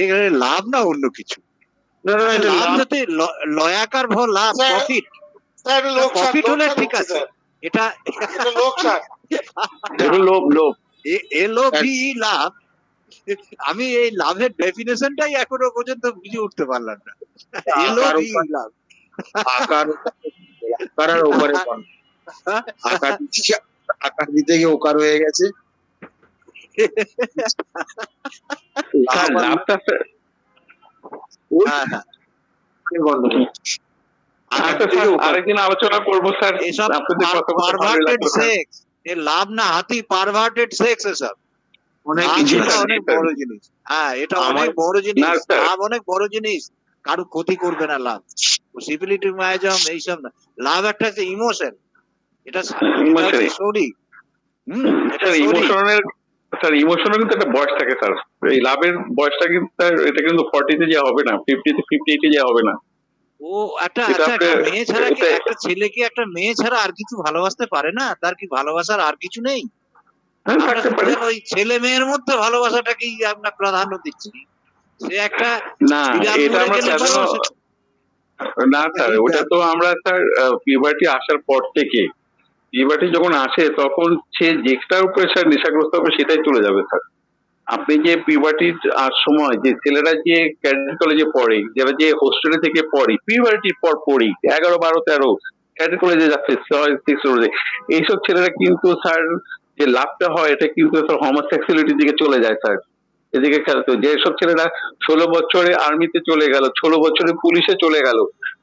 এখানে লাভ না অন্য কিছু। না না এটা লাভ লাভ যদি লয়াকার লাভ, স্যার, প্রফিট, স্যার এটা লোকসান, প্রফিট হলে লোকসান ঠিক হচ্ছে আছে। স্যার, এটা এটা লোকসান। এগুলো লোভ লোভ। এলওভি লাভ। আমি এই লাভের ডেফিনেশনটাই এখনো পর্যন্ত বুঝে উঠতে পারলাম না। আকার এলওভি উপর- লাভ। আকার আকার ওপারে আকার আকার দিতে গিয়ে ওকার হয়ে গেছে। স্যার লাভ আর লাভটা স্যার, ওই হ্যাঁ, হ্যাঁ। গন্ডগোল। আচ্ছা স্যার আরেকদিন আলোচনা করবো স্যার, এসব আপনাদের কথা বলতে ভালোই পারভার্টেড লাগলো স্যার। সেক্স, এ লাভ না হাতি, পারভার্টেড সেক্স এসব। অনেক লাভ কিছু এটা স্যার, অনেক স্যার। বড় জিনিস। হ্যাঁ, এটা আমার- অনেক বড় জিনিস। না, স্যার। লাভ অনেক বড় জিনিস, কারো ক্ষতি করবে না লাভ। সিপিলিটি মায়াজম এইসব না। লাভ একটা ইমোশন, এটা Emotion. সরি। এটা স্যার সরি। ইমোশনের, স্যার ইমোশনের কিন্তু একটা বয়স থাকে স্যার। এই লাভের বয়সটা কিন্তু স্যার, এটা কিন্তু 40-তে যা হবে না, 50-তে 58-এ যা হবে না। ও একটা এটা আচ্ছা, একটা আপনার- মেয়ে ছাড়া কি, এটা- একটা ছেলে কি একটা মেয়ে ছাড়া আর কিছু ভালোবাসতে পারে না? তার কি ভালোবাসার আর কিছু নেই? হ্যাঁ আমরা থাকতে পারে। শুধু ওই ছেলে মেয়ের মধ্যে ভালোবাসাটাকেই আমরা প্রাধান্য দিচ্ছি। সে একটা না বিড়াল এটা মরে আমরা গেলে প্রাধান্য, বলো, না স্যার ওটা তো আমরা স্যার পিউবার্টি আসার পর থেকে, পিউবার্টি যখন আসে তখন সে যেটার উপরে স্যার নেশাগ্রস্ত হবে সেটাই চলে যাবে স্যার। আপনি যে পিউবার্টির সময় যে ছেলেরা যে ক্যাডেট কলেজে পড়ে, যারা যে হোস্টেলে থেকে পড়ে, পিউবার্টির পর পড়ি 11, 12, 13 ক্যাডেট কলেজে যাচ্ছে, 6 রোডে, এইসব ছেলেরা কিন্তু স্যার যে লাভটা হয় এটা কিন্তু স্যার হোমোসেক্সুয়ালিটির দিকে চলে যায় স্যার। এদিকে খেয়াল করুন, যেসব ছেলেরা 16 বছরে আর্মিতে চলে গেল, 16 বছরে পুলিশে চলে গেল,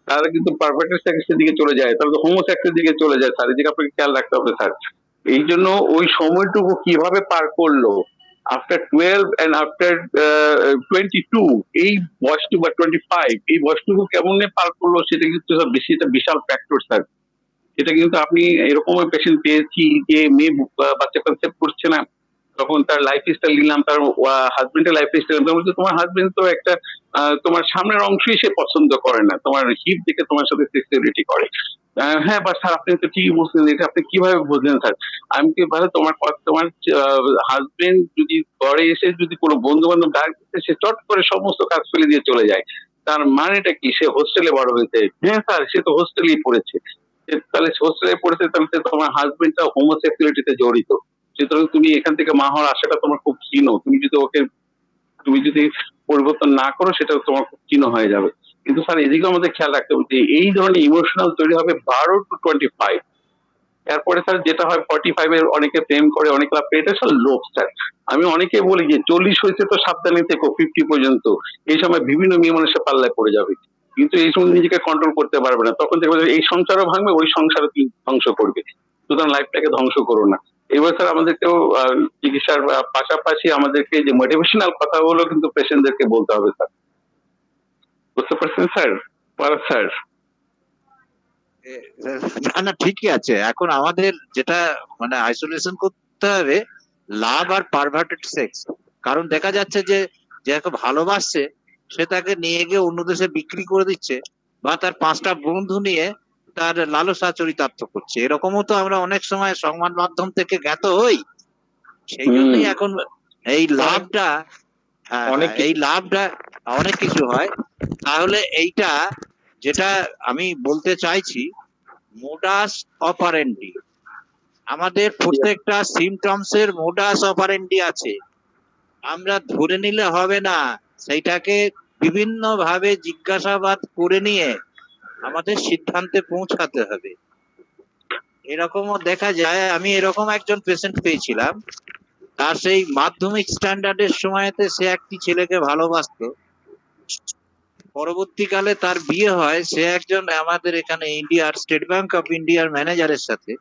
তারা কিন্তু পারভার্টেড সেক্সের দিকে চলে যায়, তারা তো হোমোসেক্সের দিকে চলে যায় স্যার। এদিকে আপনাকে খেয়াল রাখতে হবে স্যার। এই জন্য ওই সময়টুকু কিভাবে পার করলো আফটার 12 and আফটার 22, এই বয়সটুকু বা 25, এই বয়সটুকু কেমন পার করলো সেটা কিন্তু স্যার বেশি একটা বিশাল ফ্যাক্টর স্যার। এটা কিন্তু আপনি এরকম পেশেন্ট পেয়েছি যে মেয়ে বাচ্চা কনসেপ্ট করছে না, তখন তার লাইফ স্টাইল নিলাম, তার হাজবেন্ডের লাইফ স্টাইল, তোমার হাজবেন্ড তো একটা তোমার সামনের অংশই সে পছন্দ করে না, তোমার হিপ দেখে তোমার সাথে সেক্সুয়ালিটি করে। হ্যাঁ বা স্যার আপনি তো ঠিকই বলছেন, এটা আপনি কিভাবে বুঝলেন স্যার? আমি কি ভালো, তোমার হাজবেন্ড যদি ঘরে এসে যদি কোনো বন্ধু বান্ধব ডাক দিতে, সে চট করে সমস্ত কাজ ফেলে দিয়ে চলে যায়, তার মানেটা কি? সে হোস্টেলে বড় হয়েছে। হ্যাঁ স্যার সে তো হোস্টেলেই পড়েছে, তাহলে হোস্টেলে পড়েছে, তাহলে তোমার হাজবেন্ডটা হোমোসেক্সুয়ালিটিতে জড়িত, সুতরাং তুমি এখান থেকে মা হওয়ার আশাটা তোমার খুব ক্ষীণ। তুমি যদি পরিবর্তন না করো সেটা তোমার খুব ক্ষীণ হয়ে যাবে। কিন্তু স্যার এদিকে আমাদের খেয়াল রাখতে হবে যে এই ধরনের ইমোশনাল তৈরি হবে 12 to 25। এরপরে স্যার যেটা হয় 45 এর অনেকে প্রেম করে, অনেকে লাভ করে, এটা স্যার লোভ স্যার। আমি অনেকে বলি যে 40 হয়েছে তো সাবধানে থেকো 50 পর্যন্ত, এই সময় বিভিন্ন মেয়ে মানুষের পাল্লায় পড়ে যাবে, কিন্তু এই সময় নিজেকে কন্ট্রোল করতে পারবে না, তখন দেখবে যে এই সংসারও ভাঙবে, ওই সংসারও তুমি ধ্বংস করবে। সুতরাং লাইফটাকে ধ্বংস করো না। এবার স্যার আমাদেরকেও চিকিৎসার পাশাপাশি আমাদেরকে যে মোটিভেশনাল কথাগুলো কিন্তু পেশেন্টদেরকে বলতে হবে স্যার। বুঝতে পারছেন স্যার? স্যার না না ঠিকই আছে। এখন আমাদের যেটা মানে আইসোলেশন করতে হবে লাভ আর পারভার্টেড সেক্স। কারণ দেখা যাচ্ছে যে যাকে ভালোবাসছে সে তাকে নিয়ে গিয়ে অন্য দেশে বিক্রি করে দিচ্ছে, বা তার 5টা বন্ধু নিয়ে তার লালসা চরিতার্থ করছে। এরকমও তো আমরা অনেক সময় সংবাদ মাধ্যম থেকে জ্ঞাত হই। সেই জন্যই এখন এই লাভটা, অনেক কিছু। এই লাভটা অনেক কিছু হয়। তাহলে এইটা যেটা আমি বলতে চাইছি, মোডাস অপারেন্ডি, আমাদের প্রত্যেকটা সিমটমস এর মোডাস অপারেন্ডি আছে। আমরা ধরে নিলে হবে না, সেইটাকে বিভিন্ন ভাবে জিজ্ঞাসাবাদ করে নিয়ে আমাদের সিদ্ধান্তে পৌঁছাতে হবে। এরকমও দেখা যায়, আমি এরকম একজন পেশেন্ট পেয়েছিলাম, তার সেই মাধ্যমিক স্ট্যান্ডার্ডের সময়তে সে একটি ছেলেকে ভালোবাসতো, পরবর্তীকালে তার বিয়ে হয়, সে একজন আমাদের এখানে ইন্ডিয়ার স্টেট ব্যাংক অফ ইন্ডিয়ার ম্যানেজারের সাথে।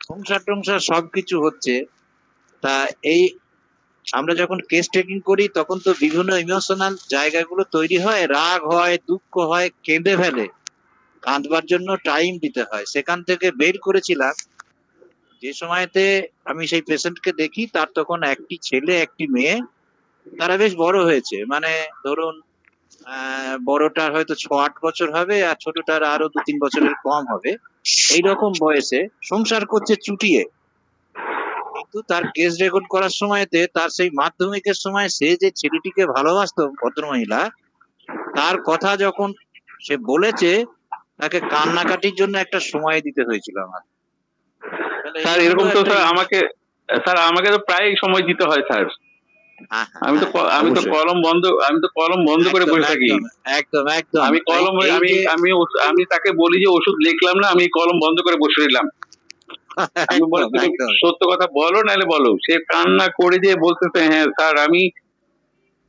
সংসার টংসার সবকিছু হচ্ছে। তা এই আমরা যখন কেস টেকিং করি তখন তো বিভিন্ন ইমোশনাল জায়গাগুলো তৈরি হয়, রাগ হয়, দুঃখ হয়, কেঁদে ফেলে, কাঁদবার জন্য টাইম দিতে হয়। সেখান থেকে বের করেছিলাম যে সময়তে আমি সেই পেশেন্টকে দেখি, তার তখন একটি ছেলে একটি মেয়ে, তারা বেশ বড় হয়েছে, মানে ধরুন বড়টার হয়তো 6-8 বছর হবে আর ছোটটার আরো 2-3 বছরের কম হবে। এইরকম বয়সে সংসার করছে চুটিয়ে। কিন্তু তার কেস রেকর্ড করার সময়তে তার সেই মাধ্যমিকের সময় সে যে ছেলেটিকে ভালোবাসতো, ভদ্রমহিলা, তার কথা যখন সে বলেছে, তাকে কান্নাকাটির জন্য একটা সময় দিতে হয়েছিল আমার। তাহলে স্যার এই এরকম হলো তো একটা স্যার আমাকে তো প্রায় সময় দিতে হয় স্যার। হ্যাঁ, হ্যাঁ, আমি তো হ্যাঁ, আমি তো অবশ্যই। কলম বন্ধ করে একদম বসে থাকি। একদম একদম একদম আমি এই কলম এই আমি যে আমি আমি তাকে বলি যে ওষুধ লিখলাম না, আমি কলম বন্ধ করে বসে রইলাম। আমি বলি একদম তুমি একদম সত্য কথা বলো নাহলে বলো। সে কান্না করে যে বলতেছে, হ্যাঁ স্যার আমি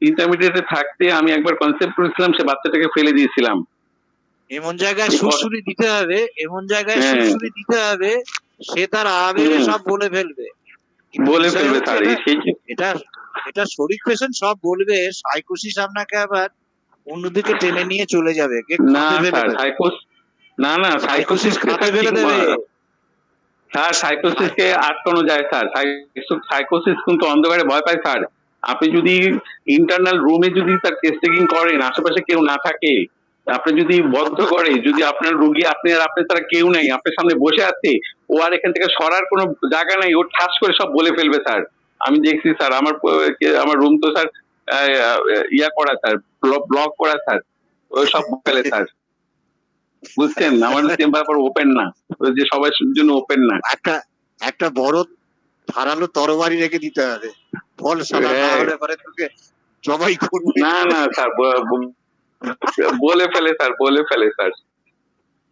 ইন্টারমিডিয়েটে থাকতে আমি একবার কনসেপ্ট করেছিলাম, সে বাচ্চাটাকে ফেলে দিয়েছিলাম। এমন জায়গায় এই সুরসুরি দিতে হবে, এমন জায়গায় হ্যাঁ সুরসুরি দিতে হবে, সে তার আবেগে হুম সব বলে ফেলবে। কিন্তু বলে বিষয় ফেলবে হচ্ছে স্যার। এটা সেই এটা এটা শরীর পেশেন্ট সব বলবে, সাইকোসিস আপনাকে আবার অন্যদিকে টেনে নিয়ে চলে যাবে, কে না খাতে ফেলে স্যার দেবে। না সাইকোসিস সাইকোসিসকে খাতে স্যার ফেলে ঠিক দেবে। স্যার সাইকোসিসকে আটকানো যায় স্যার। সাইকোসিস কিন্তু অন্ধকারে ভয় পায় স্যার। আপনি যদি ইন্টারনাল রুমে যদি তার কেস টেকিং করেন, আশেপাশে কেউ না থাকে, আপনি যদি বদ্ধ করে, যদি আপনার রুগী আপনি আর আপনি তারা কেউ নেই, আপনার সামনে বসে আছে, ও আর এখান থেকে সরার কোনো জায়গা নাই, ও ঠাস করে সব বলে ফেলবে স্যার। আমি দেখছি স্যার, আমার রুম তো স্যার ইয়া করা স্যার, ব্লক করা স্যার, ওই সব ফেলে স্যার। বুঝছেন, আমার চেম্বার ওপেন না, ওই যে সবার জন্য ওপেন না। একটা একটা বড় ধারালো তরবারি রেখে দিতে হবে, বল শালা, না হ্যাঁ হলে পরে তোকে জবাই করবে। না স্যার বলে ফেলে স্যার, বলে ফেলে স্যার।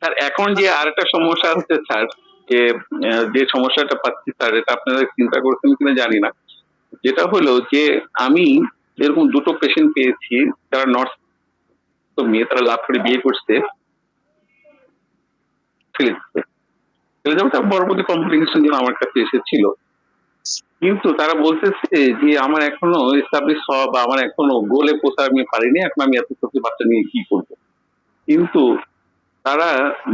স্যার এখন যে আরেকটা সমস্যা হচ্ছে স্যার, যে যে সমস্যাটা পাচ্ছি স্যার, এটা আপনারা চিন্তা করছেন কিনা জানি না। যেটা হলো যে আমি এরকম দুটো পেশেন্ট পেয়েছি, তারা নর্থ মেয়ে, তারা লাভ করে বিয়ে করছে, ফেলে দিচ্ছে। ফেলে যাবে, তার পরবর্তী কমপ্লিকেশন যেন আমার কাছে এসেছিল। কিন্তু তারা বলতেছে যে আমার এখনো এস্টাবলিশ হওয়া বা আমার এখনো গোলে পৌঁছা আমি পারিনি, এখন আমি এত ছোট বাচ্চা নিয়ে কি করবো। কিন্তু তারা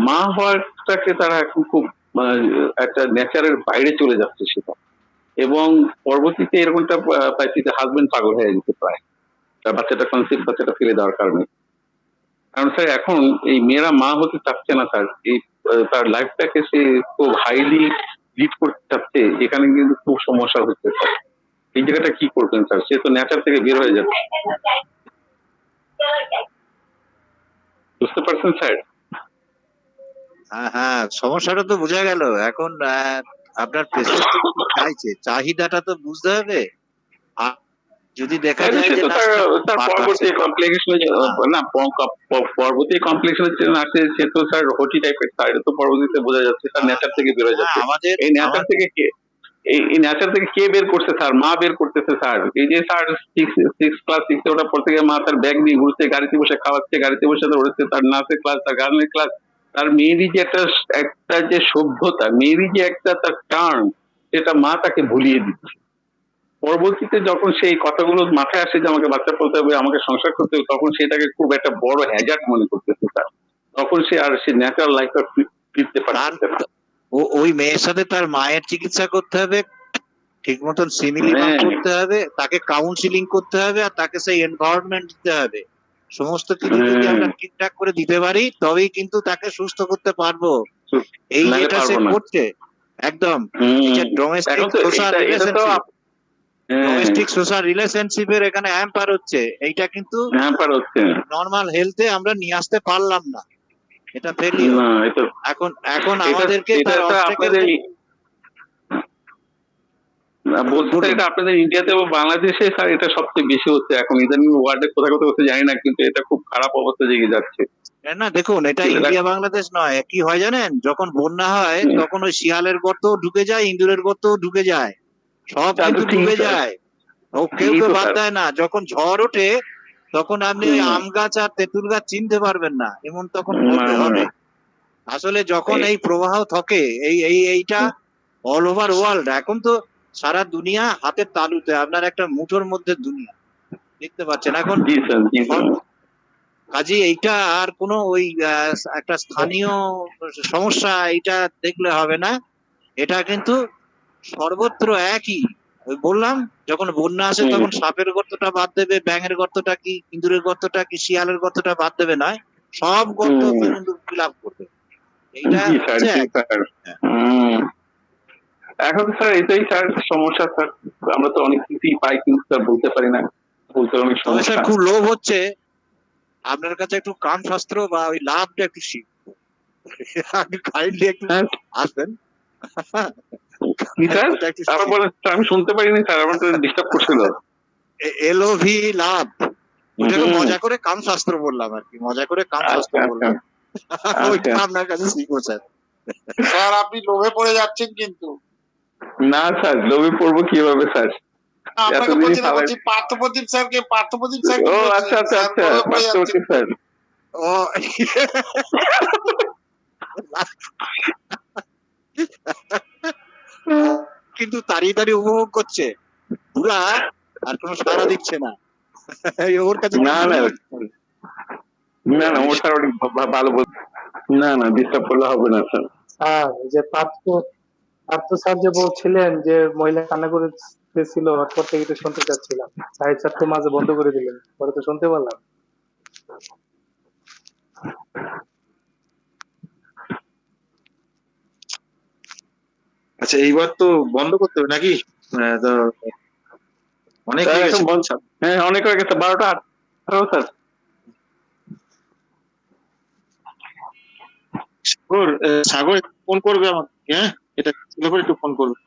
মা হওয়াটাকে তারা এখন খুব একটা নেচারের বাইরে চলে যাচ্ছে সেটা। এবং পরবর্তীতে এরকমটা পাইছি যে হাজবেন্ড পাগল হয়ে যেতে প্রায়, তার বাচ্চাটা কনসেপ্ট, বাচ্চাটা ফেলে দেওয়ার কারণে। কারণ স্যার এখন এই মেয়েরা মা হতে চাচ্ছে না স্যার, এই তার লাইফটাকে সে খুব হাইলি লিড করতে চাচ্ছে, এখানে কিন্তু খুব সমস্যা হচ্ছে স্যার। এই জায়গাটা কি করবেন স্যার? সে তো নেচার থেকে বের হয়ে যাচ্ছে, বুঝতে পারছেন স্যার? হ্যাঁ হ্যাঁ, সমস্যাটা তো বোঝা গেল। এখন আপনার পেশেন্ট কি চাইছে, চাহিদাটা তো বুঝতে হবে। আর যদি দেখা যায় সে যে তো না, তার সেটা তার পরবর্তী কমপ্লিকেশনে না পরবর্তী কমপ্লিকেশনে আছে, সে তো স্যার হটি টাইপের স্যার, এটা তো পরবর্তীতে বোঝা যাচ্ছে তার নেচার থেকে বের হয়ে যাচ্ছে। আমাদের এই নেচার থেকে কে এই নেচার থেকে কে বের করছে স্যার? মা বের করতেছে স্যার। এই যে স্যার ক্লাস 6 ওঠার পর থেকে মা তার ব্যাগ নিয়ে ঘুরছে, গাড়িতে বসে খাওয়াচ্ছে, গাড়িতে বসে উঠছে, তার নাচের ক্লাস, তার গানের ক্লাস, তার মেয়েরই যে একটা যে সভ্যতা, মেয়েরই যে একটা তার টার্ম, সেটা মা তাকে ভুলিয়ে দিচ্ছে। পরবর্তীতে যখন সেই কথাগুলো মাথায় আসে যে আমাকে বাচ্চা করতে হবে, আমাকে সংসার করতে হবে, তখন সেটাকে খুব একটা বড় হ্যাজার্ড মনে করতেছে স্যার। তখন সে আর সে ন্যাচারাল লাইফটা ফিরতে পারছে না। ওই মেয়ের সাথে তার মায়ের চিকিৎসা করতে হবে, ঠিক মতন সিমিলি হ্যাঁ করতে হবে, তাকে কাউন্সিলিং করতে হবে, আর তাকে সেই এনভায়রনমেন্ট দিতে হবে। সমস্ত কিছু যদি আমরা ঠিকঠাক করে দিতে পারি, তবেই কিন্তু তাকে সুস্থ করতে পারবো। এই নাহলে যেটা সে পারবো না। করছে, একদম ডোমেস্টিক এখন তো সোশ্যাল এটা তো রিলেশনশিপ, হ্যাঁ, ডোমেস্টিক সোশ্যাল রিলেশনশিপের এখানে হ্যাম্পার হচ্ছে। এইটা কিন্তু হ্যাম্পার হচ্ছে নর্মাল হেলথে আমরা নিয়ে আসতে পারলাম না, এটা ফেলিও। না। এটা এখন এখন এটা আমাদেরকে এটা তার তো অবস্টাকেল আপনাদের বলতে এটা আপনাদের ইন্ডিয়াতে বা বাংলাদেশে স্যার এটা সবচেয়ে বেশি হচ্ছে এখন, ইদানিং ওয়ার্ল্ডে কোথায় কোথায় হচ্ছে জানি না, কিন্তু এটা খুব খারাপ অবস্থা জেগে যাচ্ছে। না দেখুন, এটা ইন্ডিয়া বাংলাদেশ নয়, কি হয় জানেন, যখন বন্যা হয় তখন ওই শিয়ালের গর্ত ঢুকে যায়, ইঁদুরের গর্ত ঢুকে যায়, সব কিন্তু ডুবে যায়, ও কেউ বাদ দেয় না। যখন ঝড় ওঠে তখন আপনি ওই আম গাছ আর তেঁতুল গাছ চিনতে পারবেন না, এমন তখন হবে হবে। আসলে যখন এই প্রবাহ থাকে এইটা অল ওভার ওয়ার্ল্ড, এখন তো সারা দুনিয়া হাতের তালুতে, আপনার একটা মুঠোর মধ্যে দুনিয়া, দেখতে পাচ্ছেন এখন। জি স্যার, জি স্যার। কাজে এইটা আর কোনো ওই একটা স্থানীয় সমস্যা এইটা দেখলে হবে না, এটা কিন্তু সর্বত্র একই। ওই বললাম, যখন বন্যা আসে তখন সাপের গর্তটা বাদ দেবে, ব্যাঙের গর্তটা কি, ইঁদুরের গর্তটা কি, শিয়ালের গর্তটা বাদ দেবে না, সব গর্ত কিন্তু ফিল আপ করবে। এইটা জি স্যার, হচ্ছে জি এক। স্যার। এখন স্যার এটাই স্যার সমস্যা স্যার, আমরা তো অনেক কিছুই পাই কিন্তু স্যার বলতে পারি না, বলতে অনেক তবে স্যার সমস্যা। খুব লোভ হচ্ছে আপনার কাছে একটু কামশাস্ত্র বা ওই লাভটা একটু শিখবো। আপনি কাইন্ডলি একটু আসবেন। কি স্যার আবার বলেন স্যার, আমি শুনতে পারিনি স্যার, আমার তো ডিস্টার্ব করছিল। এলওভি লাভ, ওটাকে মজা করে কামশাস্ত্র বললাম আর কি, মজা করে কামশাস্ত্র বললাম। ওইটা আপনার কাছে শিখবো স্যার। স্যার আপনি লোভে পড়ে যাচ্ছেন কিন্তু। না স্যার, লোভে পড়বো কিভাবে স্যার? আপনাকে বলছি না, বলছি পার্থপ্রতিম স্যারকে, পার্থপ্রতিম স্যারকে ও বলছি, আচ্ছা আচ্ছা স্যার আচ্ছা, লোভে পড়ে যাচ্ছেন। স্যার। ও কিন্তু তাড়িয়ে তাড়িয়ে উপভোগ করছে পুরা, আর কোনো সাড়া দিচ্ছে না। ওর কাছে না না না না, ওর স্যার অনেক ভালো বল। না না, ডিস্টার্ব করলে হবে না স্যার। স্যার যে পার্থ স্যার যে বলছিলেন যে মহিলা কান্না করেছিল, তারপর থেকে একটু শুনতে চাচ্ছিলাম। সাহিদ স্যার তো মাঝে বন্ধ করে দিলেন, পরে তো শুনতে পারলাম। আচ্ছা, এইবার তো বন্ধ করতে হবে নাকি? তো অনেক হয়ে গেছে। হ্যাঁ অনেক হয়ে গেছে, 12টা 18 স্যার। সাগর ফোন করবে আমাকে, হ্যাঁ এটা একটু ফোন করবে।